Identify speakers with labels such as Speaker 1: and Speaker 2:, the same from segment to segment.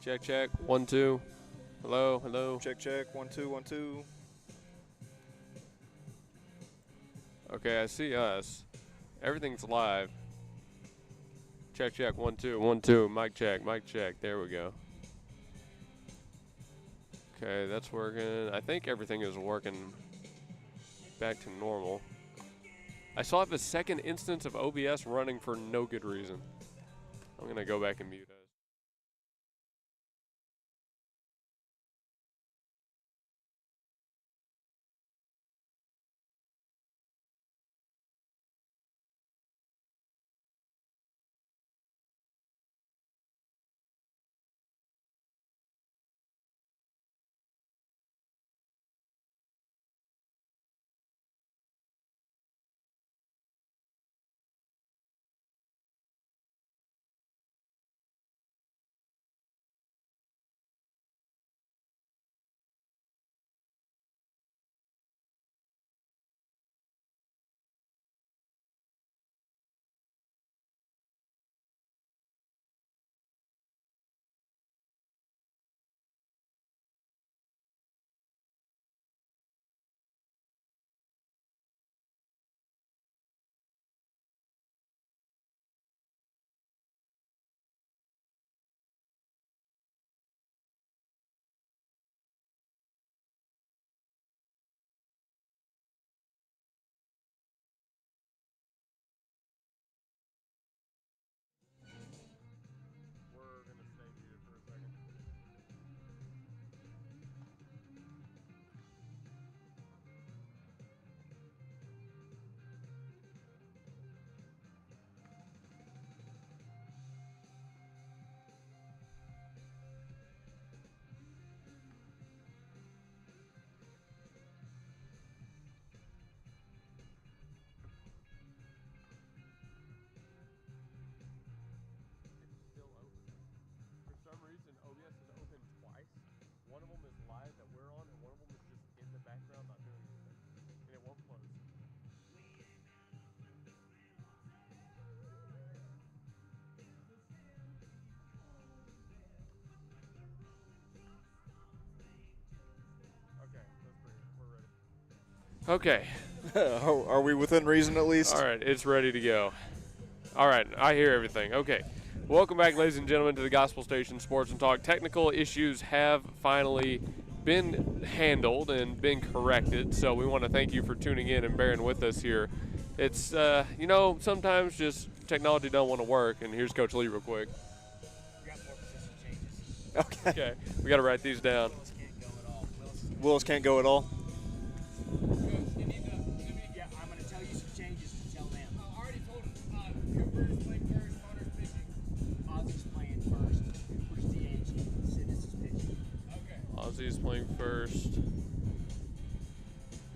Speaker 1: Check, check. 1, 2. Hello, hello.
Speaker 2: Check, check. 1, 2, 1, 2.
Speaker 1: Okay, I see us. Everything's live. Check, check. 1, 2, 1, 2. Mic check, mic check. There we go. Okay, that's working. I think everything is working back to normal. I still have a second instance of OBS running for no good reason. I'm going to go back and mute us. One of them is live that we're on, and one of them is just in the background not doing anything. And it won't close. Okay, let's bring it. We're ready. Okay.
Speaker 2: Are we within reason at least?
Speaker 1: All right, it's ready to go. All right, I hear everything. Okay. Welcome back, ladies and gentlemen, to the Gospel Station Sports and Talk. Technical issues have finally been handled and been corrected, so we want to thank you for tuning in and bearing with us here. It's, sometimes just technology don't want to work, and here's Coach Lee real quick.
Speaker 3: We got 4 position changes.
Speaker 2: Okay.
Speaker 1: Okay, we got to write these down.
Speaker 3: Willis can't go at all.
Speaker 2: Willis can't go at all?
Speaker 3: Yeah, I'm going to tell you some changes to tell them.
Speaker 4: I already told him. Cooper is playing first, Connor's pitching.
Speaker 3: Ozzy's playing first. Cooper's DHing. Sidness is pitching.
Speaker 4: Okay.
Speaker 1: Ozzy's playing first.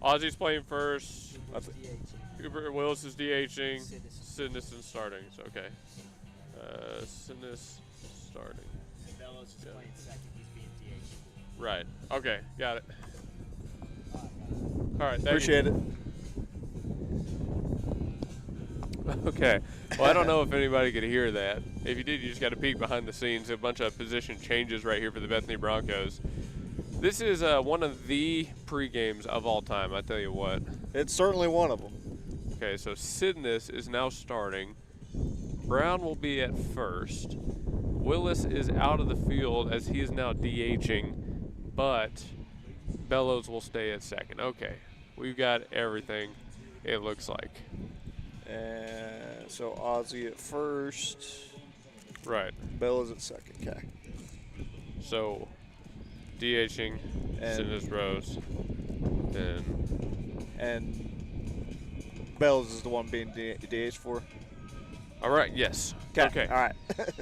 Speaker 1: Ozzy's playing first.
Speaker 3: Cooper's DHing.
Speaker 1: Cooper Willis is DHing.
Speaker 3: Sidness.
Speaker 1: Sidness starting. So, okay. Sidness starting.
Speaker 3: Bellows is
Speaker 1: Yeah.
Speaker 3: playing second. He's being DHing.
Speaker 1: Right. Okay. Got it.
Speaker 3: All right,
Speaker 1: All right. Thank
Speaker 2: Appreciate it.
Speaker 1: you. Okay. Well, I don't know if anybody could hear that. If you did, you just got to peek behind the scenes. A bunch of position changes right here for the Bethany Broncos. This is one of the pre-games of all time, I tell you what.
Speaker 2: It's certainly one of them.
Speaker 1: Okay, so Sidness is now starting. Brown will be at first. Willis is out of the field as he is now DHing, but Bellows will stay at second. Okay, we've got everything, it looks like.
Speaker 2: And so Ozzy at first.
Speaker 1: Right.
Speaker 2: Bellows at second. Okay.
Speaker 1: So DHing,
Speaker 2: And-
Speaker 1: Sidness Rose, then.
Speaker 2: And Bellows is the one being DH for.
Speaker 1: All right, yes.
Speaker 2: Okay. All right.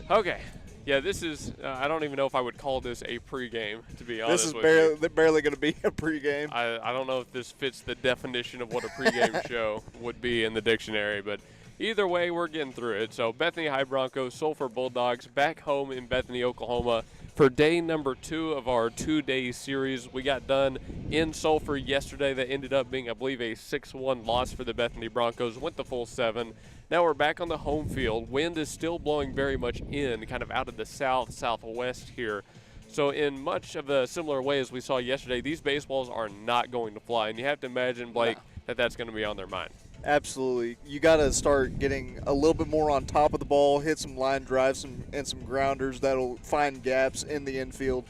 Speaker 1: Okay. Yeah, this is, I don't even know if I would call this a pregame, to be honest
Speaker 2: This is
Speaker 1: with you.
Speaker 2: barely going to be a pregame.
Speaker 1: I don't know if this fits the definition of what a pregame show would be in the dictionary, but either way, we're getting through it. So Bethany High Broncos, Sulphur Bulldogs, back home in Bethany, Oklahoma for day number 2 of our 2-day series. We got done in Sulphur yesterday. That ended up being, I believe, a 6-1 loss for the Bethany Broncos. Went the full 7. Now we're back on the home field. Wind is still blowing very much in, kind of out of the southwest here. So in much of a similar way as we saw yesterday, these baseballs are not going to fly. And you have to imagine, Blake, that that's going to be on their mind.
Speaker 2: Absolutely. You got to start getting a little bit more on top of the ball, hit some line drives and some grounders that'll find gaps in the infield.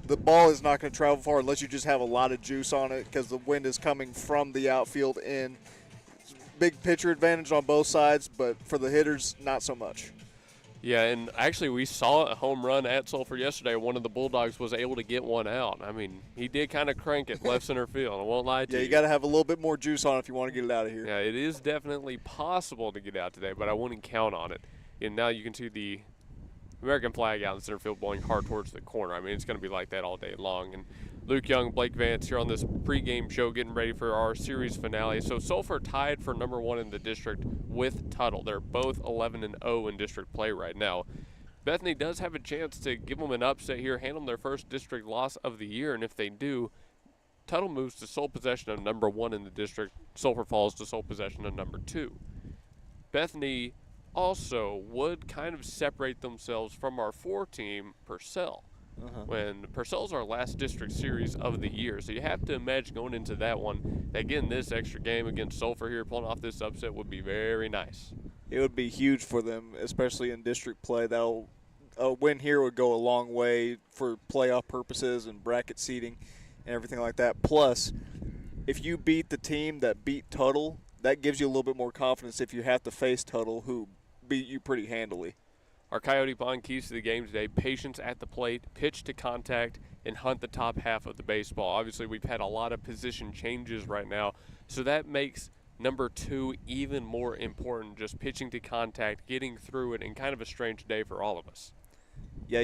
Speaker 2: The ball is not going to travel far unless you just have a lot of juice on it because the wind is coming from the outfield in. Big pitcher advantage on both sides, but for the hitters, not so much.
Speaker 1: Yeah, and actually we saw a home run at Sulphur yesterday. One of the Bulldogs was able to get one out. I mean, he did kind of crank it left center field. I won't lie to you.
Speaker 2: Yeah, you got to have a little bit more juice on it if you want to get it out of here.
Speaker 1: Yeah, it is definitely possible to get out today, but I wouldn't count on it. And now you can see the American flag out in center field blowing hard towards the corner. I mean, it's going to be like that all day long. And Luke Young, Blake Vance here on this pregame show getting ready for our series finale. So Sulphur tied for number 1 in the district with Tuttle. They're both 11-0 in district play right now. Bethany does have a chance to give them an upset here, hand them their first district loss of the year, and if they do, Tuttle moves to sole possession of number 1 in the district. Sulphur falls to sole possession of number 2. Bethany also would kind of separate themselves from our 4 team, Purcell. When Purcell's our last district series of the year. So you have to imagine going into that one, that getting this extra game against Sulphur here, pulling off this upset would be very nice.
Speaker 2: It would be huge for them, especially in district play. A win here would go a long way for playoff purposes and bracket seeding and everything like that. Plus, if you beat the team that beat Tuttle, that gives you a little bit more confidence if you have to face Tuttle, who beat you pretty handily.
Speaker 1: Our Coyote Pond keys to the game today: patience at the plate, pitch to contact, and hunt the top half of the baseball. Obviously, we've had a lot of position changes right now, so that makes number 2 even more important, just pitching to contact, getting through it, and kind of a strange day for all of us.
Speaker 2: Yeah,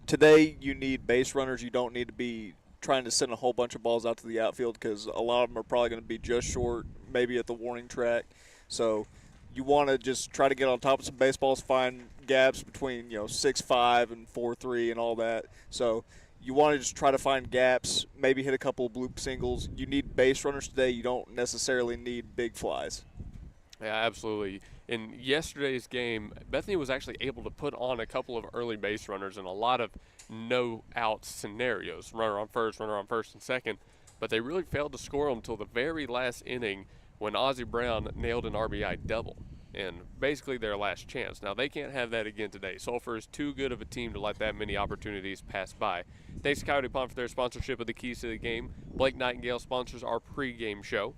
Speaker 2: today you need base runners. You don't need to be trying to send a whole bunch of balls out to the outfield because a lot of them are probably going to be just short, maybe at the warning track. So you want to just try to get on top of some baseballs, find gaps between 6.5 and 4.3 and all that. So you want to just try to find gaps, maybe hit a couple of bloop singles. You need base runners today. You don't necessarily need big flies.
Speaker 1: Yeah, absolutely. In yesterday's game, Bethany was actually able to put on a couple of early base runners and a lot of no-out scenarios, runner on first and second, but they really failed to score them until the very last inning when Ozzie Brown nailed an RBI double, and basically their last chance. Now, they can't have that again today. Sulphur is too good of a team to let that many opportunities pass by. Thanks to Coyote Pond for their sponsorship of the keys to the game. Blake Nightingale sponsors our pregame show.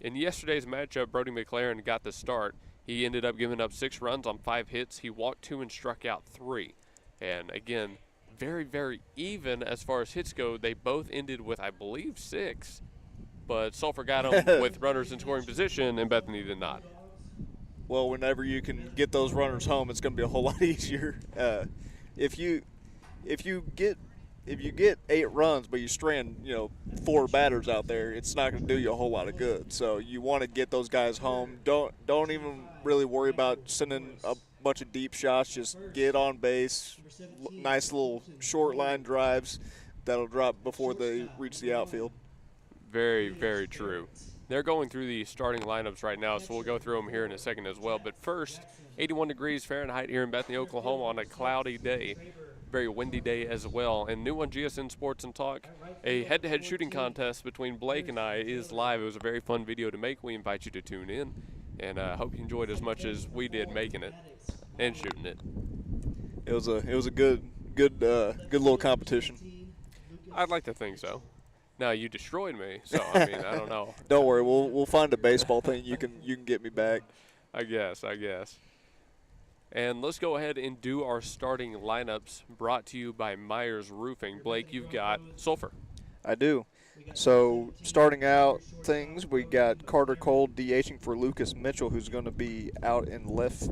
Speaker 1: In yesterday's matchup, Brody McLaren got the start. He ended up giving up 6 runs on 5 hits. He walked 2 and struck out 3. And again, very, very even as far as hits go. They both ended with, I believe, 6. But Sulphur got them with runners in scoring position, and Bethany did not.
Speaker 2: Well, whenever you can get those runners home, it's going to be a whole lot easier. If you get 8 runs, but you strand 4 batters out there, it's not going to do you a whole lot of good. So you want to get those guys home. Don't even really worry about sending a bunch of deep shots. Just get on base, nice little short line drives that'll drop before they reach the outfield.
Speaker 1: Very, very true. They're going through the starting lineups right now, so we'll go through them here in a second as well. But first, 81 degrees Fahrenheit here in Bethany, Oklahoma on a cloudy day. Very windy day as well. And new on GSN Sports and Talk, a head-to-head shooting contest between Blake and I is live. It was a very fun video to make. We invite you to tune in, and I hope you enjoyed as much as we did making it and shooting it.
Speaker 2: It was a good little competition.
Speaker 1: I'd like to think so. Now, you destroyed me, so I mean, I don't know.
Speaker 2: Don't worry, we'll find a baseball thing you can get me back.
Speaker 1: I guess. And let's go ahead and do our starting lineups, brought to you by Myers Roofing. Blake, you've got Sulphur.
Speaker 2: I do. So starting out things, we got Carter Cole DHing for Lucas Mitchell, who's going to be out in left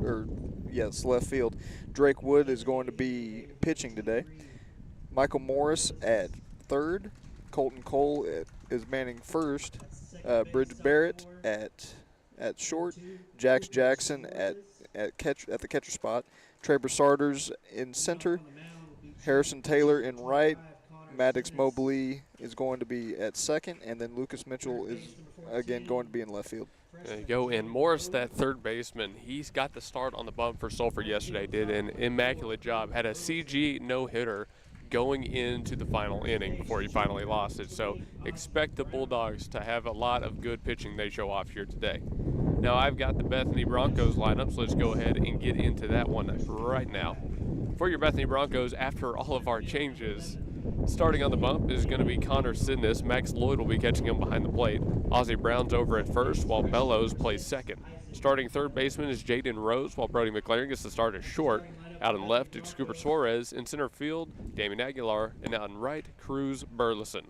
Speaker 2: field. Drake Wood is going to be pitching today. Michael Morris at third. Colton Cole is manning first. Bridge Barrett at short. Jax Jackson at the catcher spot. Trey Broussarders in center. Harrison Taylor in right. Maddox Mobley is going to be at second, and then Lucas Mitchell is again going to be in left field.
Speaker 1: There you go. And Morris, that third baseman, he's got the start on the bump for Sulphur yesterday. Did an immaculate job. Had a CG no-hitter going into the final inning before he finally lost it. So expect the Bulldogs to have a lot of good pitching they show off here today. Now I've got the Bethany Broncos lineup, so let's go ahead and get into that one right now. For your Bethany Broncos, after all of our changes, starting on the bump is going to be Connor Sidness. Max Lloyd will be catching him behind the plate. Ozzie Brown's over at first, while Bellows plays second. Starting third baseman is Jaden Rose, while Brody McLaren gets the start at short. Out in left, it's Cooper Suarez. In center field, Damian Aguilar. And out in right, Cruz Burleson.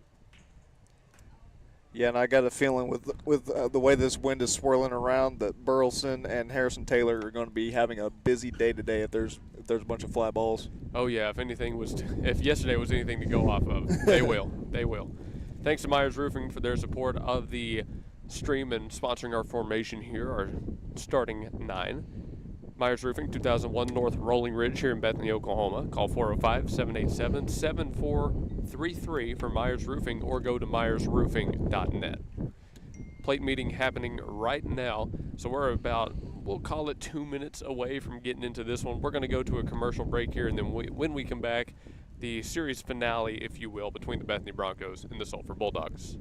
Speaker 2: Yeah, and I got a feeling with the way this wind is swirling around that Burleson and Harrison Taylor are going to be having a busy day today if there's a bunch of fly balls.
Speaker 1: Oh yeah, if yesterday was anything to go off of, they will. They will. Thanks to Myers Roofing for their support of the stream and sponsoring our formation here, our starting 9. Myers Roofing, 2001 North Rolling Ridge here in Bethany, Oklahoma. Call 405-787-7433 for Myers Roofing or go to myersroofing.net. Plate meeting happening right now, so we're about, we'll call it 2 minutes away from getting into this one. We're going to go to a commercial break here, and then when we come back, the series finale, if you will, between the Bethany Broncos and the Sulphur Bulldogs.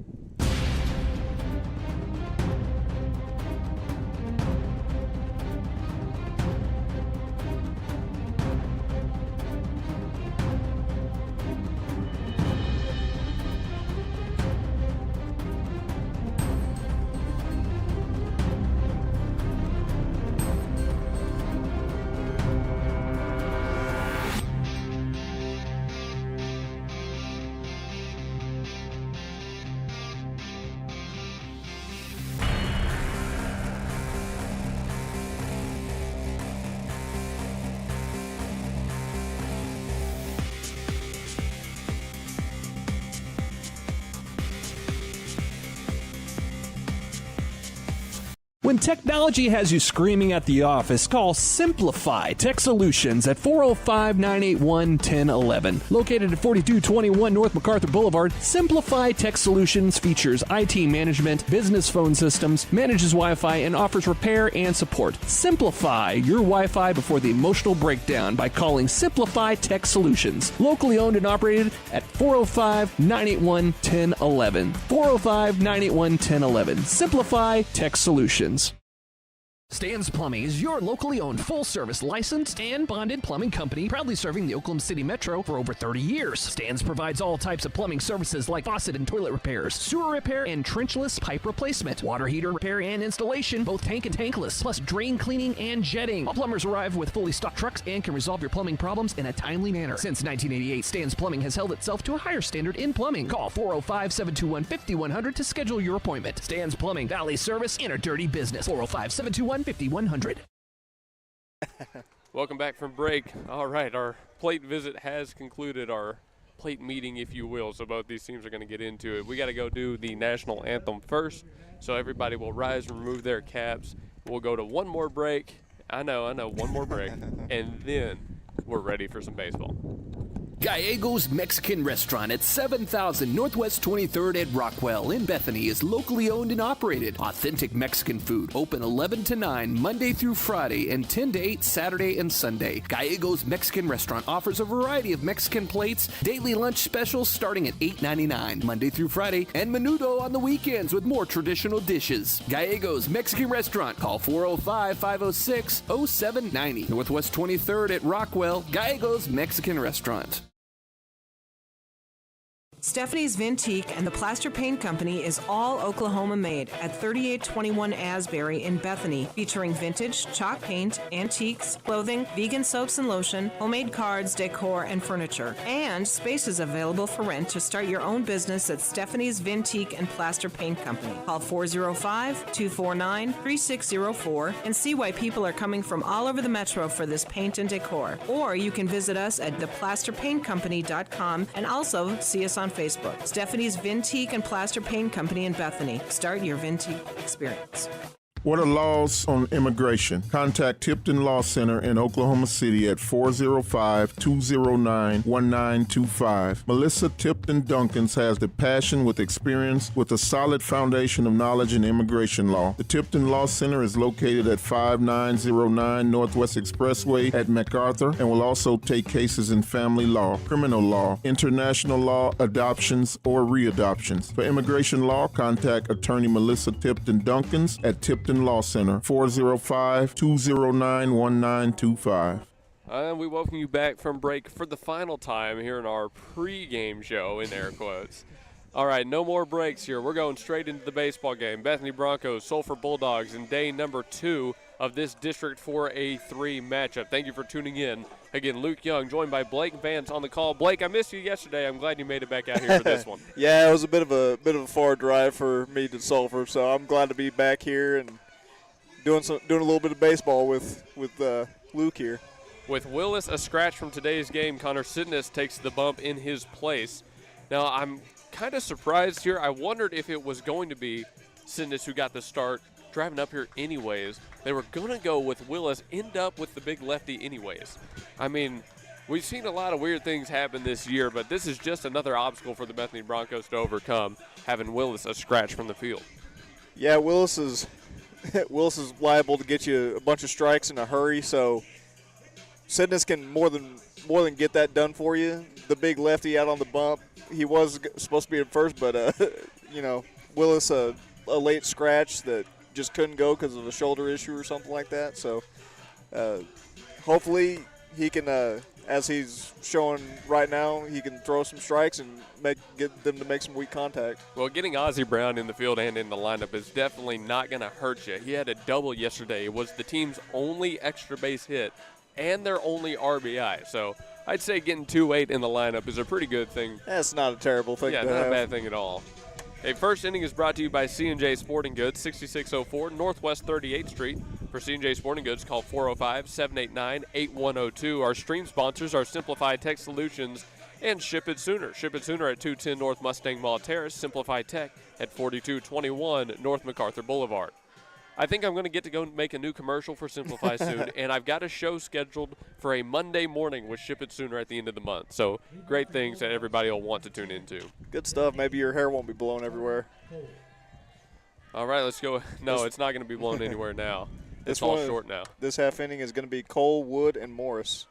Speaker 5: When technology has you screaming at the office, call Simplify Tech Solutions at 405-981-1011. Located at 4221 North MacArthur Boulevard, Simplify Tech Solutions features IT management, business phone systems, manages Wi-Fi, and offers repair and support. Simplify your Wi-Fi before the emotional breakdown by calling Simplify Tech Solutions. Locally owned and operated at 405-981-1011. 405-981-1011. Simplify Tech Solutions.
Speaker 6: Stan's Plumbing is your locally owned, full-service, licensed, and bonded plumbing company, proudly serving the Oklahoma City Metro for over 30 years. Stan's provides all types of plumbing services like faucet and toilet repairs, sewer repair, and trenchless pipe replacement, water heater repair and installation, both tank and tankless, plus drain cleaning and jetting. All plumbers arrive with fully stocked trucks and can resolve your plumbing problems in a timely manner. Since 1988, Stan's Plumbing has held itself to a higher standard in plumbing. Call 405-721-5100 to schedule your appointment. Stan's Plumbing, Valley Service in a dirty business. 405-721-5100.
Speaker 1: Welcome back from break. All right, our plate visit has concluded, our plate meeting, if you will, so both these teams are going to get into it. We got to go do the national anthem first, so everybody will rise and remove their caps. We'll go to one more break. I know, one more break, and then we're ready for some baseball.
Speaker 6: Gallegos Mexican Restaurant at 7000 Northwest 23rd at Rockwell in Bethany is locally owned and operated. Authentic Mexican food, open 11 to 9 Monday through Friday and 10 to 8 Saturday and Sunday. Gallegos Mexican Restaurant offers a variety of Mexican plates, daily lunch specials starting at $8.99 Monday through Friday, and menudo on the weekends with more traditional dishes. Gallegos Mexican Restaurant, call 405-506-0790 Northwest 23rd at Rockwell. Gallegos Mexican Restaurant.
Speaker 7: Stephanie's Vintique and the Plaster Paint Company is all Oklahoma made at 3821 Asbury in Bethany, featuring vintage, chalk paint, antiques, clothing, vegan soaps and lotion, homemade cards, decor, and furniture. And space is available for rent to start your own business at Stephanie's Vintique and Plaster Paint Company. Call 405-249-3604 and see why people are coming from all over the metro for this paint and decor. Or you can visit us at theplasterpaintcompany.com and also see us on Facebook. Stephanie's Vintique and Plaster Paint Company in Bethany. Start your Vintique experience.
Speaker 8: What are laws on immigration? Contact Tipton Law Center in Oklahoma City at 405-209-1925. Melissa Tipton Duncans has the passion with experience with a solid foundation of knowledge in immigration law. The Tipton Law Center is located at 5909 Northwest Expressway at MacArthur and will also take cases in family law, criminal law, international law, adoptions, or readoptions. For immigration law, contact attorney Melissa Tipton Duncans at Tipton Law Center, 405-209-1925.
Speaker 1: And we welcome you back from break for the final time here in our pregame show, in air quotes. All right, no more breaks here. We're going straight into the baseball game. Bethany Broncos, Sulphur Bulldogs in day number 2 of this District 4A3 matchup. Thank you for tuning in. Again, Luke Young joined by Blake Vance on the call. Blake, I missed you yesterday. I'm glad you made it back out here for this one.
Speaker 2: Yeah, it was a bit of a far drive for me to Sulphur, so I'm glad to be back here and doing a little bit of baseball with Luke here.
Speaker 1: With Willis a scratch from today's game, Connor Sidness takes the bump in his place. Now, I'm kind of surprised here. I wondered if it was going to be Sidness who got the start, driving up here anyways. They were going to go with Willis, end up with the big lefty anyways. I mean, we've seen a lot of weird things happen this year, but this is just another obstacle for the Bethany Broncos to overcome, having Willis a scratch from the field.
Speaker 2: Yeah, Willis is liable to get you a bunch of strikes in a hurry, so Sidness can more than get that done for you. The big lefty out on the bump, he was supposed to be at first, but Willis a late scratch that just couldn't go because of a shoulder issue or something like that. So hopefully he can, as he's showing right now, he can throw some strikes and get them to make some weak contact.
Speaker 1: Well, getting Ozzie Brown in the field and in the lineup is definitely not going to hurt you. He had a double yesterday. It was the team's only extra base hit and their only RBI. So I'd say getting 2-8 in the lineup is a pretty good thing.
Speaker 2: That's not a terrible thing to have.
Speaker 1: Yeah, not a bad thing at all. A first inning is brought to you by C&J Sporting Goods, 6604 Northwest 38th Street. For C&J Sporting Goods, call 405-789-8102. Our stream sponsors are Simplify Tech Solutions and Ship It Sooner. Ship It Sooner at 210 North Mustang Mall Terrace. Simplify Tech at 4221 North MacArthur Boulevard. I think I'm going to get to go make a new commercial for Simplify soon, and I've got a show scheduled for a Monday morning with Ship It Sooner at the end of the month. So great things that everybody will want to tune into.
Speaker 2: Good stuff. Maybe your hair won't be blown everywhere.
Speaker 1: All right, let's go. No, it's not going to be blown anywhere now. It's all short now.
Speaker 2: This half inning is going to be Cole, Wood, and Morris.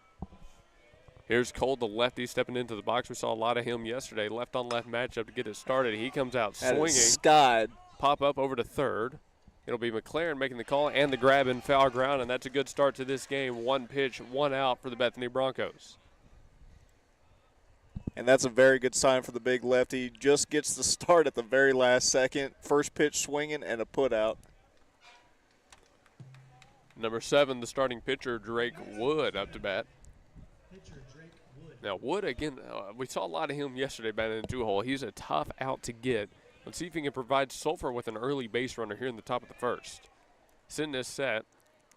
Speaker 1: Here's Cole, the lefty, stepping into the box. We saw a lot of him yesterday. Left-on-left matchup to get it started. He comes out swinging.
Speaker 2: Skied.
Speaker 1: Pop up over to third. It'll be McLaren making the call and the grab in foul ground, and that's a good start to this game. 1 pitch, 1 out for the Bethany Broncos.
Speaker 2: And that's a very good sign for the big lefty. Just gets the start at the very last second. First pitch swinging and a put out.
Speaker 1: Number 7, the starting pitcher, Drake Wood, up to bat. Now, Wood, again, we saw a lot of him yesterday batting in the 2-hole. He's a tough out to get. Let's see if he can provide Sulphur with an early base runner here in the top of the first. Sidness set,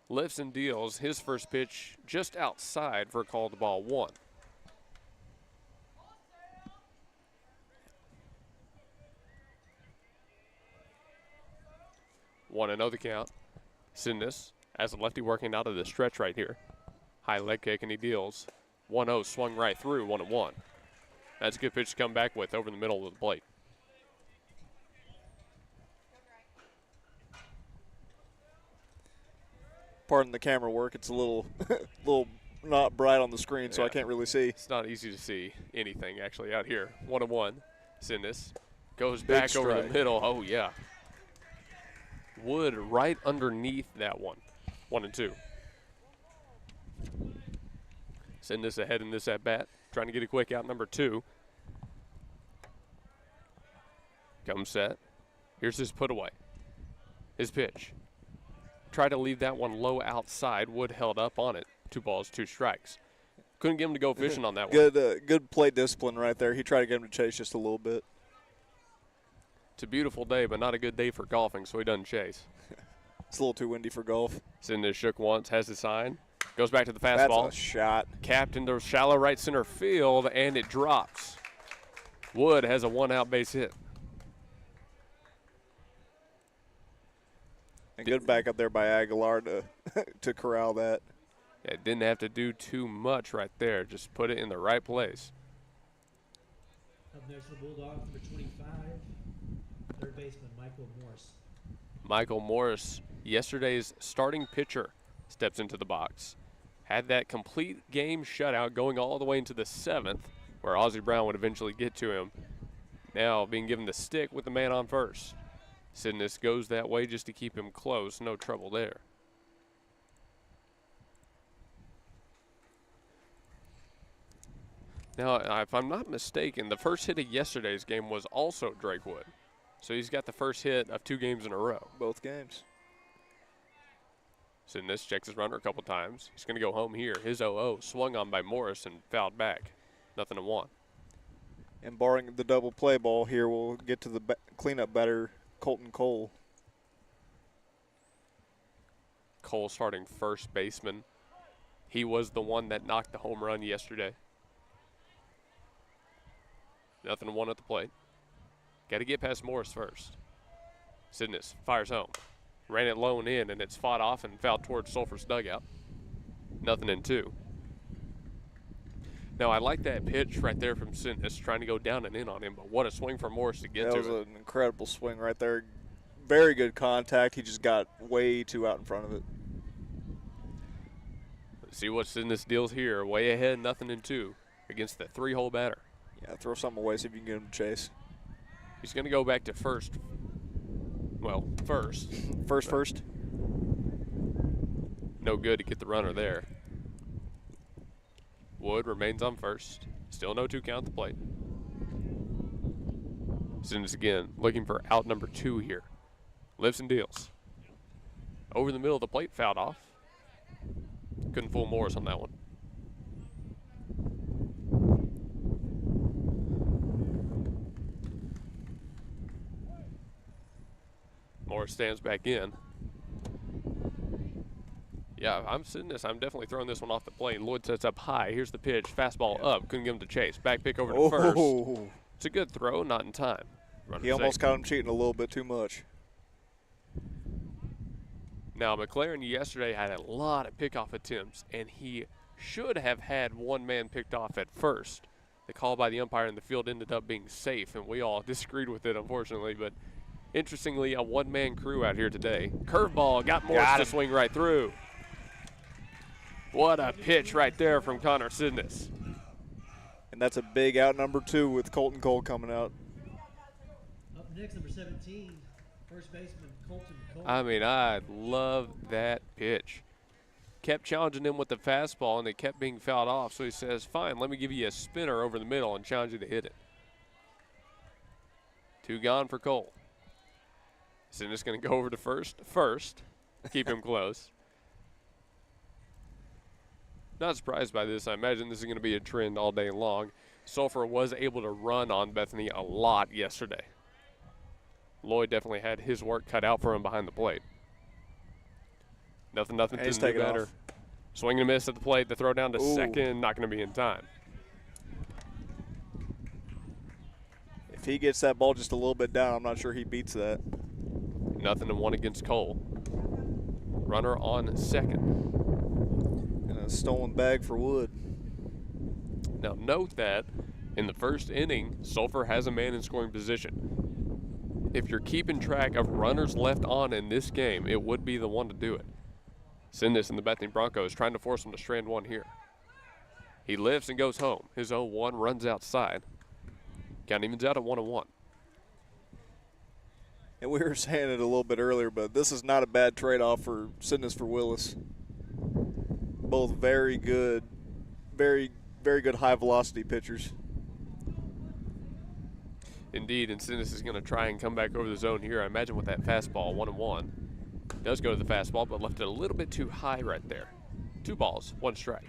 Speaker 1: lifts and deals his first pitch just outside for a call to ball 1. One and 0 the count. Sidness as a lefty working out of the stretch right here. High leg kick and he deals. 1-0 swung right through, 1-1. That's a good pitch to come back with over the middle of the plate.
Speaker 2: Pardon the camera work. It's a little not bright on the screen, so I can't really see.
Speaker 1: It's not easy to see anything actually out here. 1-1. Sidness goes back over the middle. Oh, yeah. Wood right underneath that one. 1-2. Sidness ahead in this at bat, trying to get a quick out. Number 2. Comes set. Here's his put away. His pitch. Tried to leave that one low outside. Wood held up on it. 2 balls, 2 strikes. Couldn't get him to go fishing on that one.
Speaker 2: Good plate discipline right there. He tried to get him to chase just a little bit.
Speaker 1: It's a beautiful day, but not a good day for golfing, so he doesn't chase.
Speaker 2: It's a little too windy for golf.
Speaker 1: Sidness shook once, has the sign. Goes back to the fastball.
Speaker 2: That's a shot.
Speaker 1: Capped into shallow right center field, and it drops. Wood has a 1-out base hit.
Speaker 2: And good back up there by Aguilar to to corral that.
Speaker 1: Yeah, didn't have to do too much right there. Just put it in the right place.
Speaker 3: Up next for the Bulldogs, number 25, third baseman Michael Morris.
Speaker 1: Michael Morris, yesterday's starting pitcher, steps into the box. Had that complete game shutout going all the way into the 7th, where Ozzie Brown would eventually get to him. Now being given the stick with the man on first. Sidness goes that way just to keep him close. No trouble there. Now, if I'm not mistaken, the first hit of yesterday's game was also Drake Wood. So he's got the first hit of 2 games in a row.
Speaker 2: Both games.
Speaker 1: Sidness checks his runner a couple times. He's going to go home here. His 0-0 swung on by Morris and fouled back. Nothing to one.
Speaker 2: And barring the double play ball here, we'll get to the cleanup batter, Colton Cole.
Speaker 1: Cole starting first baseman. He was the one that knocked the home run yesterday. Nothing to one at the plate. Got to get past Morris first. Sidness fires home. Ran it low and in, and it's fought off and fouled towards Sulphur's dugout. Nothing in 2. Now, I like that pitch right there from Sidness, trying to go down and in on him, but what a swing for Morris to get to it.
Speaker 2: That was an incredible swing right there. Very good contact. He just got way too out in front of it.
Speaker 1: Let's see what Sidness deals here. Way ahead, nothing in 2 against the 3-hole batter.
Speaker 2: Yeah, throw something away, see if you can get him to chase.
Speaker 1: He's going to go back to first. Well, first.
Speaker 2: First.
Speaker 1: No good to get the runner there. Wood remains on first. Still no 2 count at the plate. Sidness again, looking for out number 2 here. Lifts and deals. Over the middle of the plate, fouled off. Couldn't fool Morris on that one. Morris stands back in. Yeah, I'm sitting this. I'm definitely throwing this one off the plate. Lloyd sets up high. Here's the pitch. Fastball up. Couldn't get him to chase. Back pick over to first. It's a good throw, not in time.
Speaker 2: He almost caught him cheating a little bit too much.
Speaker 1: Now, McLaren yesterday had a lot of pickoff attempts, and he should have had one man picked off at first. The call by the umpire in the field ended up being safe, and we all disagreed with it, unfortunately. But interestingly, a one-man crew out here today. Curveball got Morris to swing right through. What a pitch right there from Connor Sidness.
Speaker 2: And that's a big out number 2 with Colton Cole coming out.
Speaker 3: Up next, number 17, first baseman Colton Cole.
Speaker 1: I mean, I love that pitch. Kept challenging him with the fastball, and it kept being fouled off. So he says, fine, let me give you a spinner over the middle and challenge you to hit it. 2 gone for Cole. Sidness going to go over to first, keep him close. Not surprised by this. I imagine this is going to be a trend all day long. Sulphur was able to run on Bethany a lot yesterday. Lloyd definitely had his work cut out for him behind the plate. Nothing to the new batter. Swing and a miss at the plate. The throw down to second, not going to be in time.
Speaker 2: If he gets that ball just a little bit down, I'm not sure he beats that.
Speaker 1: Nothing to one against Cole. Runner on second.
Speaker 2: And a stolen bag for Wood.
Speaker 1: Now note that in the first inning, Sulphur has a man in scoring position. If you're keeping track of runners left on in this game, it would be the one to do it. Sidness and the Bethany Bronchos trying to force him to strand one here. He lifts and goes home. His 0-1 runs outside. Count evens out at 1-1.
Speaker 2: And we were saying it a little bit earlier, but this is not a bad trade-off for Sidness for Willis. Both very good, very good high-velocity pitchers.
Speaker 1: Indeed, and Sidness is going to try and come back over the zone here. I imagine with that fastball, 1-1. Does go to the fastball, but left it a little bit too high right there. 2 balls, 1 strike.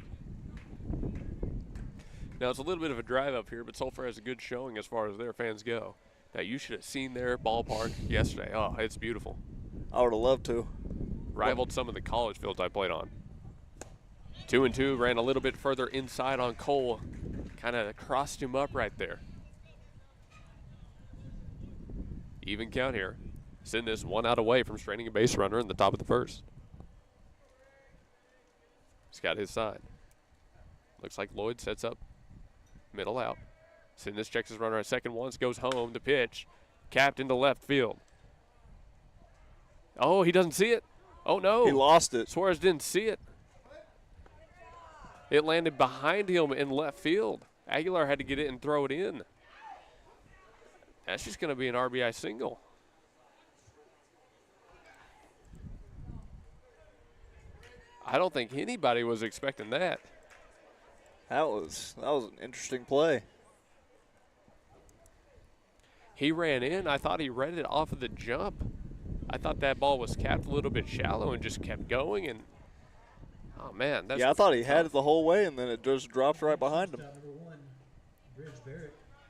Speaker 1: Now, it's a little bit of a drive up here, but Sulphur has a good showing as far as their fans go. Now, you should have seen their ballpark yesterday. Oh, it's beautiful.
Speaker 2: I would have loved to.
Speaker 1: Rivaled some of the college fields I played on. 2-2, ran a little bit further inside on Cole. Kind of crossed him up right there. Even count here. Send this one out away from straining a base runner in the top of the first. He's got his side. Looks like Lloyd sets up middle out. Send this checks his runner at second once, goes home. The pitch, capped into left field. Oh, he doesn't see it. Oh, no.
Speaker 2: He lost it.
Speaker 1: Suarez didn't see it. It landed behind him in left field. Aguilar had to get it and throw it in. That's just going to be an RBI single. I don't think anybody was expecting that.
Speaker 2: That was an interesting play.
Speaker 1: He ran in. I thought he read it off of the jump. I thought that ball was capped a little bit shallow and just kept going. And oh man, that's
Speaker 2: I thought he had it the whole way, and then it just dropped right behind him.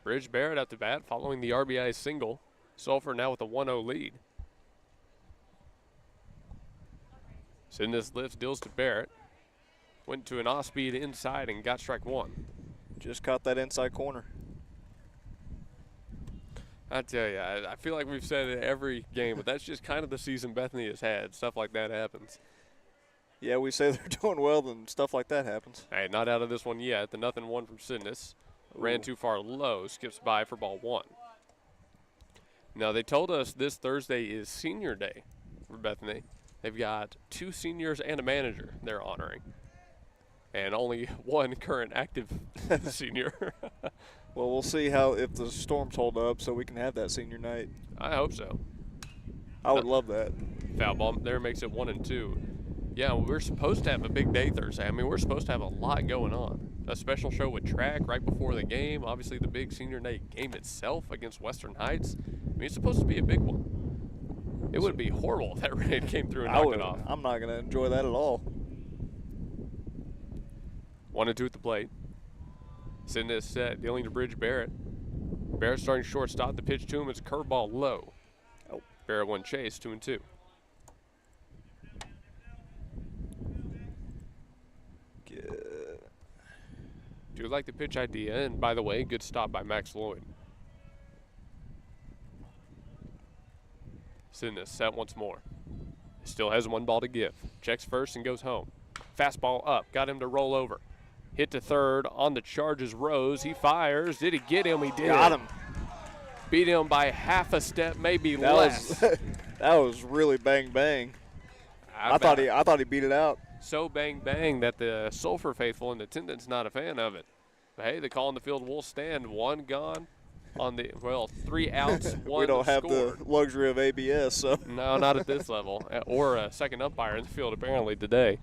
Speaker 1: Bridge Barrett at the bat, following the RBI single. Sulphur now with a 1-0 lead. Send this lifts, deals to Barrett. Went to an off-speed inside and got strike one.
Speaker 2: Just caught that inside corner.
Speaker 1: I tell you, I feel like we've said it every game, but that's just kind of the season Bethany has had. Stuff like that happens.
Speaker 2: Yeah, we say they're doing well, then stuff like that happens.
Speaker 1: Hey, not out of this one yet. The 0-1 from Sidness. Ran too far low, skips by for ball one. Now, they told us this Thursday is senior day for Bethany. They've got 2 seniors and a manager they're honoring. And only one current active senior.
Speaker 2: Well, we'll see if the storms hold up so we can have that senior night.
Speaker 1: I hope so.
Speaker 2: I would love that.
Speaker 1: Foul ball there makes it 1-2. Yeah, we're supposed to have a big day Thursday. I mean, we're supposed to have a lot going on. A special show with track right before the game. Obviously, the big senior night game itself against Western Heights. I mean, it's supposed to be a big one. It would be horrible if that rain came through and knocked it off.
Speaker 2: I'm not going to enjoy that at all.
Speaker 1: 1-2 at the plate. Send this set, dealing to Bridge Barrett. Barrett starting shortstop. The pitch to him is a curveball low.
Speaker 2: Oh.
Speaker 1: Barrett one chase, 2-2.
Speaker 2: Good.
Speaker 1: Do like the pitch idea, and by the way, good stop by Max Lloyd. Send this set once more. Still has one ball to give. Checks first and goes home. Fastball up, got him to roll over. Hit to third on the charges. Rose, he fires. Did he get him? He did.
Speaker 2: Got him.
Speaker 1: Beat him by half a step, maybe less.
Speaker 2: That was really bang bang. I thought he beat it out.
Speaker 1: So bang bang that the Sulphur faithful in attendance not a fan of it. But hey, the call in the field will stand. One gone on the 3 outs. One
Speaker 2: we don't have
Speaker 1: scored.
Speaker 2: the luxury of ABS, so
Speaker 1: no, not at this level, or a second umpire in the field apparently today.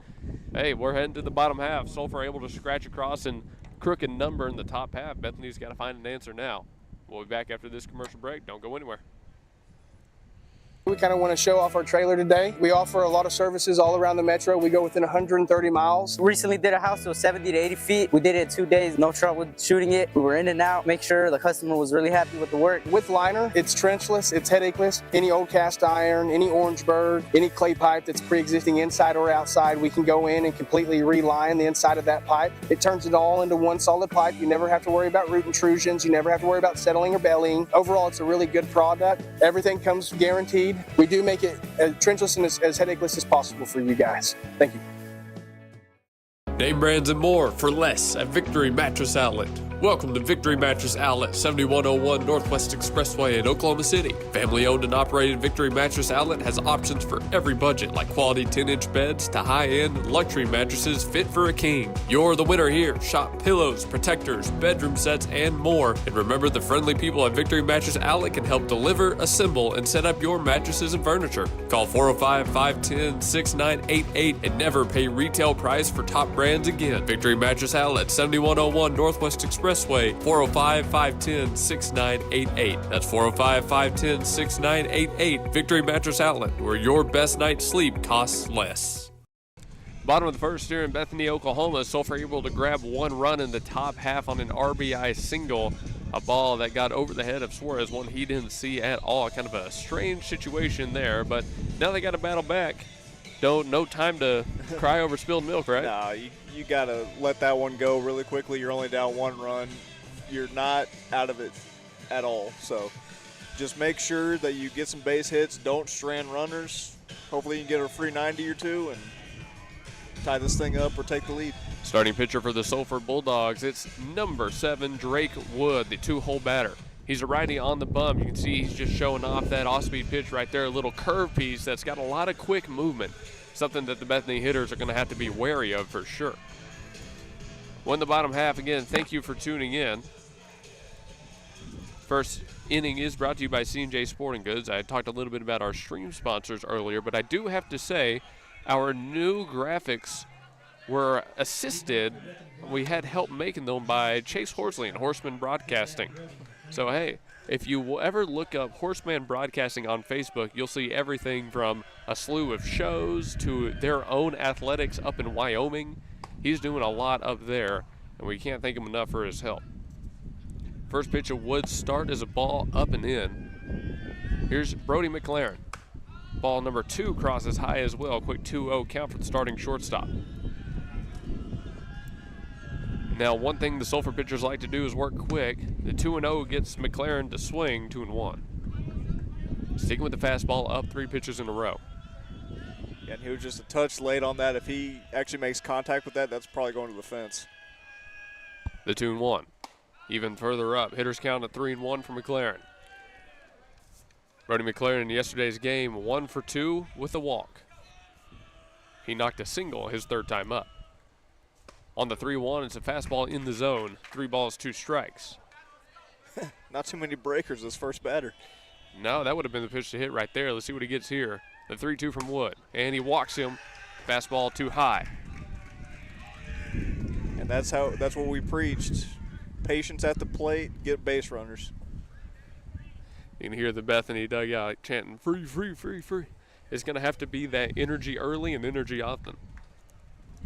Speaker 1: Hey, we're heading to the bottom half. Sulphur able to scratch across and crooked number in the top half. Bethany's got to find an answer now. We'll be back after this commercial break. Don't go anywhere.
Speaker 9: We kind of want to show off our trailer today. We offer a lot of services all around the metro. We go within 130 miles.
Speaker 10: Recently did a house that was 70 to 80 feet. We did it in 2 days. No trouble with shooting it. We were in and out. Make sure the customer was really happy with the work.
Speaker 9: With liner, it's trenchless, it's headacheless. Any old cast iron, any Orangeburg, any clay pipe that's pre-existing inside or outside, we can go in and completely reline the inside of that pipe. It turns it all into one solid pipe. You never have to worry about root intrusions. You never have to worry about settling or bellying. Overall, it's a really good product. Everything comes guaranteed. We do make it as trenchless and as headacheless as possible for you guys. Thank you.
Speaker 1: Name brands and more for less at Victory Mattress Outlet. Welcome to Victory Mattress Outlet, 7101 Northwest Expressway in Oklahoma City. Family owned and operated Victory Mattress Outlet has options for every budget, like quality 10-inch beds to high-end luxury mattresses fit for a king. You're the winner here. Shop pillows, protectors, bedroom sets, and more. And remember, the friendly people at Victory Mattress Outlet can help deliver, assemble, and set up your mattresses and furniture. Call 405-510-6988 and never pay retail price for top brands again. Victory Mattress Outlet, 7101 Northwest Expressway, 405-510-6988. That's 405-510-6988. Victory Mattress Outlet, where your best night's sleep costs less. Bottom of the first here in Bethany, Oklahoma. Sulphur able to grab one run in the top half on an RBI single. A ball that got over the head of Suarez, one he didn't see at all. Kind of a strange situation there, but now they got to battle back. No time to cry over spilled milk, right?
Speaker 2: No, you got to let that one go really quickly. You're only down one run. You're not out of it at all. So Just make sure that you get some base hits, don't strand runners. Hopefully you can get a free 90 or two and tie this thing up or take the lead.
Speaker 1: Starting pitcher for the Sulphur Bulldogs, it's number 7, Drake Wood, the 2-hole batter. He's a righty on the bump. You can see he's just showing off that off-speed pitch right there, a little curve piece that's got a lot of quick movement, something that the Bethany hitters are going to have to be wary of for sure. Won the bottom half again. Thank you for tuning in. First inning is brought to you by C&J Sporting Goods. I talked a little bit about our stream sponsors earlier, but I do have to say our new graphics were assisted. We had help making them by Chase Horsley and Horseman Broadcasting. So, hey, if you will ever look up Horseman Broadcasting on Facebook, you'll see everything from a slew of shows to their own athletics up in Wyoming. He's doing a lot up there, and we can't thank him enough for his help. First pitch of Wood's start is a ball up and in. Here's Brody McLaren. Ball number 2 crosses high as well. Quick 2-0 count for the starting shortstop. Now, one thing the Sulphur pitchers like to do is work quick. The 2-0 gets McLaren to swing 2-1. Sticking with the fastball, up 3 pitches in a row.
Speaker 2: Yeah, and he was just a touch late on that. If he actually makes contact with that, that's probably going to the fence.
Speaker 1: The 2-1. Even further up, hitters count at 3-1 for McLaren. Brody McLaren in yesterday's game, 1 for 2 with a walk. He knocked a single his 3rd time up. On the 3-1, it's a fastball in the zone. 3 balls, 2 strikes.
Speaker 2: Not too many breakers this first batter.
Speaker 1: No, that would have been the pitch to hit right there. Let's see what he gets here. The 3-2 from Wood. And he walks him. Fastball too high.
Speaker 2: And that's what we preached. Patience at the plate, get base runners.
Speaker 1: You can hear the Bethany dugout chanting, free, free, free, free. It's going to have to be that energy early and energy often.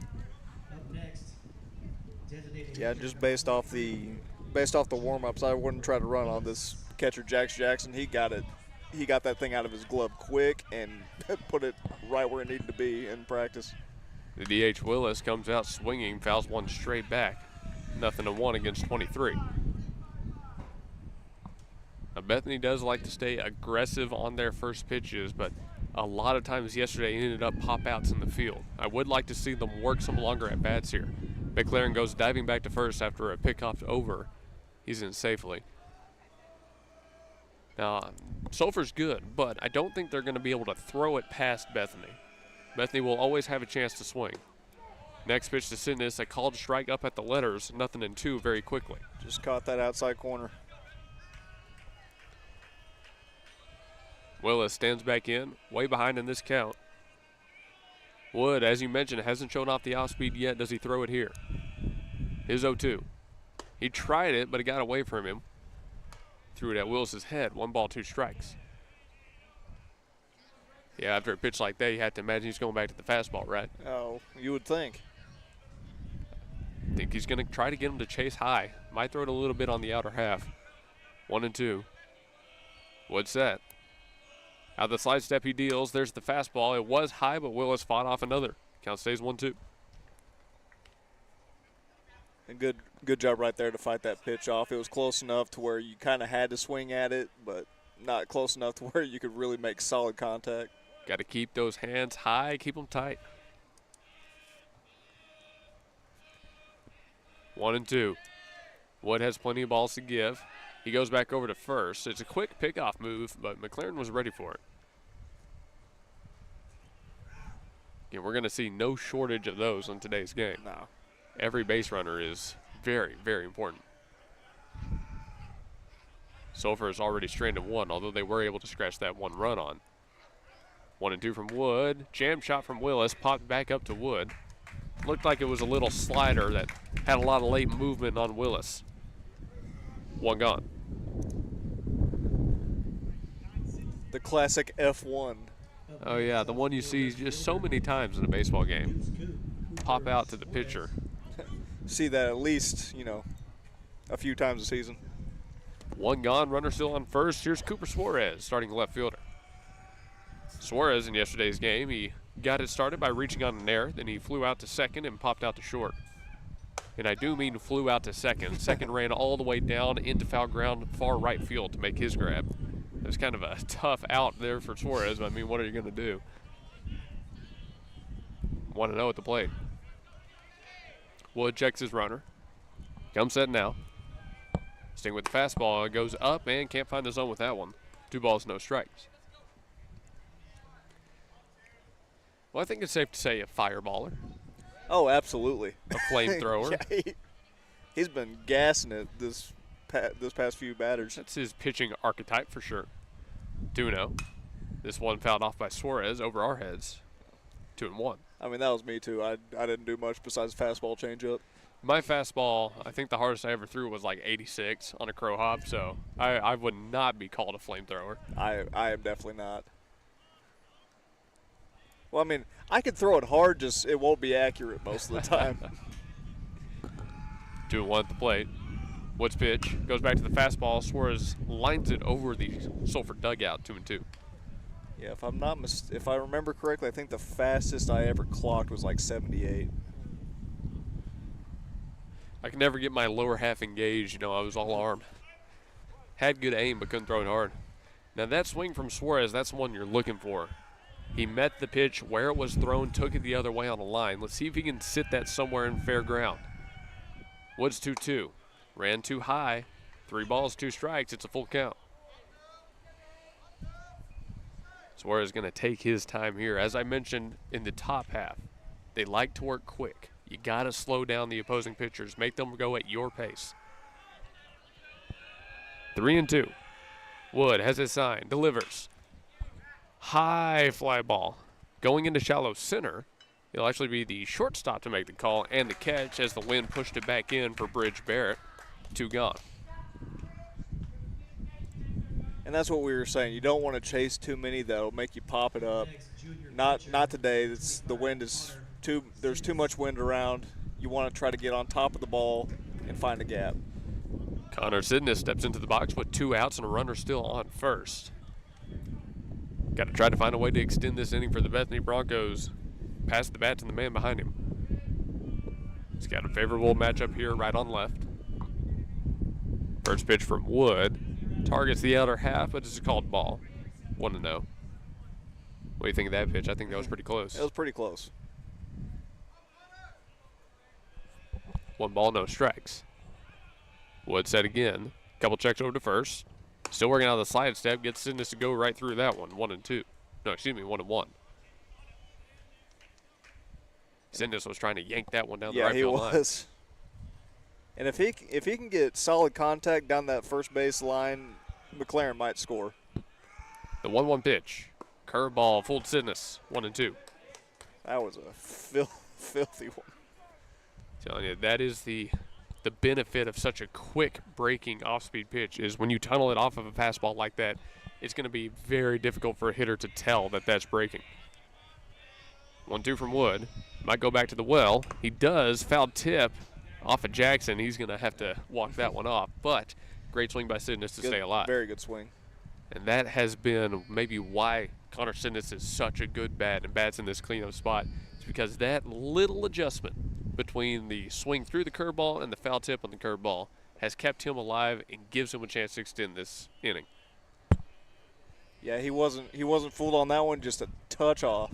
Speaker 3: Up next, designated
Speaker 2: Yeah, just based off the warm-ups, I wouldn't try to run on this catcher Jax Jackson. He got it. He got that thing out of his glove quick and put it right where it needed to be in practice.
Speaker 1: The DH Willis comes out swinging, fouls one straight back. 0-1 against 23. Now, Bethany does like to stay aggressive on their first pitches, but a lot of times yesterday ended up pop-outs in the field. I would like to see them work some longer at bats here. McLaren goes diving back to first after a pickoff over. He's in safely. Now, Sulphur's good, but I don't think they're going to be able to throw it past Bethany. Bethany will always have a chance to swing. Next pitch to Sidness, a called strike up at the letters, 0-2 very quickly.
Speaker 2: Just caught that outside corner.
Speaker 1: Willis stands back in, way behind in this count. Wood, as you mentioned, hasn't shown off the off-speed yet. Does he throw it here? His 0-2. He tried it, but it got away from him. Threw it at Willis's head. 1 ball, 2 strikes. Yeah, after a pitch like that, you have to imagine he's going back to the fastball, right?
Speaker 2: Oh, you would think.
Speaker 1: I think he's going to try to get him to chase high. Might throw it a little bit on the outer half. 1-2. Wood set. Out the slide step he deals. There's the fastball. It was high, but Willis fought off another. Count stays 1-2.
Speaker 2: And good job right there to fight that pitch off. It was close enough to where you kind of had to swing at it, but not close enough to where you could really make solid contact.
Speaker 1: Got to keep those hands high, keep them tight. 1-2. Wood has plenty of balls to give. He goes back over to first. It's a quick pickoff move, but McLaren was ready for it. Yeah, we're going to see no shortage of those in today's game.
Speaker 2: No.
Speaker 1: Every base runner is very, very important. Sulphur has already stranded 1, although they were able to scratch that 1 run on. 1-2 from Wood. Jam shot from Willis, popped back up to Wood. Looked like it was a little slider that had a lot of late movement on Willis. 1 gone.
Speaker 2: The classic F1.
Speaker 1: Oh yeah, the one you see just so many times in a baseball game. Pop out to the pitcher.
Speaker 2: See that at least, a few times a season.
Speaker 1: 1 gone, runner still on first. Here's Cooper Suarez, starting left fielder. Suarez in yesterday's game, he got it started by reaching on an error, then he flew out to second and popped out to short. And I do mean flew out to second. Second ran all the way down into foul ground, far right field to make his grab. was kind of a tough out there for Suarez. I mean, what are you going to do? 1-0 at the plate. Wood checks his runner. Comes set now. Sting with the fastball. Goes up and can't find the zone with that one. 2 balls, no strikes. Well, I think it's safe to say a fireballer.
Speaker 2: Oh, absolutely.
Speaker 1: A flamethrower.
Speaker 2: Yeah, he's been gassing it this past few batters.
Speaker 1: That's his pitching archetype for sure. 2-0. This one fouled off by Suarez over our heads. 2-1.
Speaker 2: I mean, that was me too. I didn't do much besides fastball changeup.
Speaker 1: My fastball, I think the hardest I ever threw was like 86 on a crow hop, so I would not be called a flamethrower.
Speaker 2: I am definitely not. Well, I mean, I can throw it hard, just it won't be accurate most of the time.
Speaker 1: 2-1 at the plate. Wood's pitch goes back to the fastball. Suarez lines it over the Sulphur dugout. 2-2.
Speaker 2: Yeah, if I remember correctly, I think the fastest I ever clocked was like 78.
Speaker 1: I could never get my lower half engaged. You know, I was all armed. Had good aim, but couldn't throw it hard. Now that swing from Suarez, that's the one you're looking for. He met the pitch where it was thrown, took it the other way on the line. Let's see if he can sit that somewhere in fair ground. Woods 2-2. Ran too high. 3 balls, 2 strikes. It's a full count. Suarez is going to take his time here. As I mentioned in the top half, they like to work quick. You got to slow down the opposing pitchers. Make them go at your pace. 3-2. Wood has his sign. Delivers. High fly ball. Going into shallow center. It'll actually be the shortstop to make the call and the catch as the wind pushed it back in for Bridge Barrett. 2 gone.
Speaker 2: And that's what we were saying. You don't want to chase too many that'll make you pop it up. Not today. The wind is there's too much wind around. You want to try to get on top of the ball and find a gap.
Speaker 1: Connor Sidness steps into the box with 2 outs and a runner still on first. Got to try to find a way to extend this inning for the Bethany Broncos. Pass the bat to the man behind him. He's got a favorable matchup here right on left. First pitch from Wood. Targets the outer half, but it's a called ball. 1-0. What do you think of that pitch? I think that was pretty close.
Speaker 2: It was pretty close.
Speaker 1: 1 ball, no strikes. Wood set again. Couple checks over to first. Still working out of the slide step. Gets Sidness to go right through that one. 1-2. No, excuse me, 1-1. Sidness was trying to yank that one down the right field line.
Speaker 2: Yeah, he was. And if he can get solid contact down that first base line, McLaren might score.
Speaker 1: The 1-1 pitch. Curveball, fooled Sidness. 1-2.
Speaker 2: That was a filthy one.
Speaker 1: Telling you, that is the benefit of such a quick breaking off-speed pitch is when you tunnel it off of a fastball like that, it's going to be very difficult for a hitter to tell that that's breaking. 1-2 from Wood. Might go back to the well. He does. Foul tip off of Jackson. He's going to have to walk that one off. But great swing by Sidness to stay alive.
Speaker 2: Very good swing.
Speaker 1: And that has been maybe why Connor Sidness is such a good bat and bats in this cleanup spot. It's because that little adjustment between the swing through the curveball and the foul tip on the curveball has kept him alive and gives him a chance to extend this inning.
Speaker 2: Yeah, he wasn't fooled on that one, just a touch off.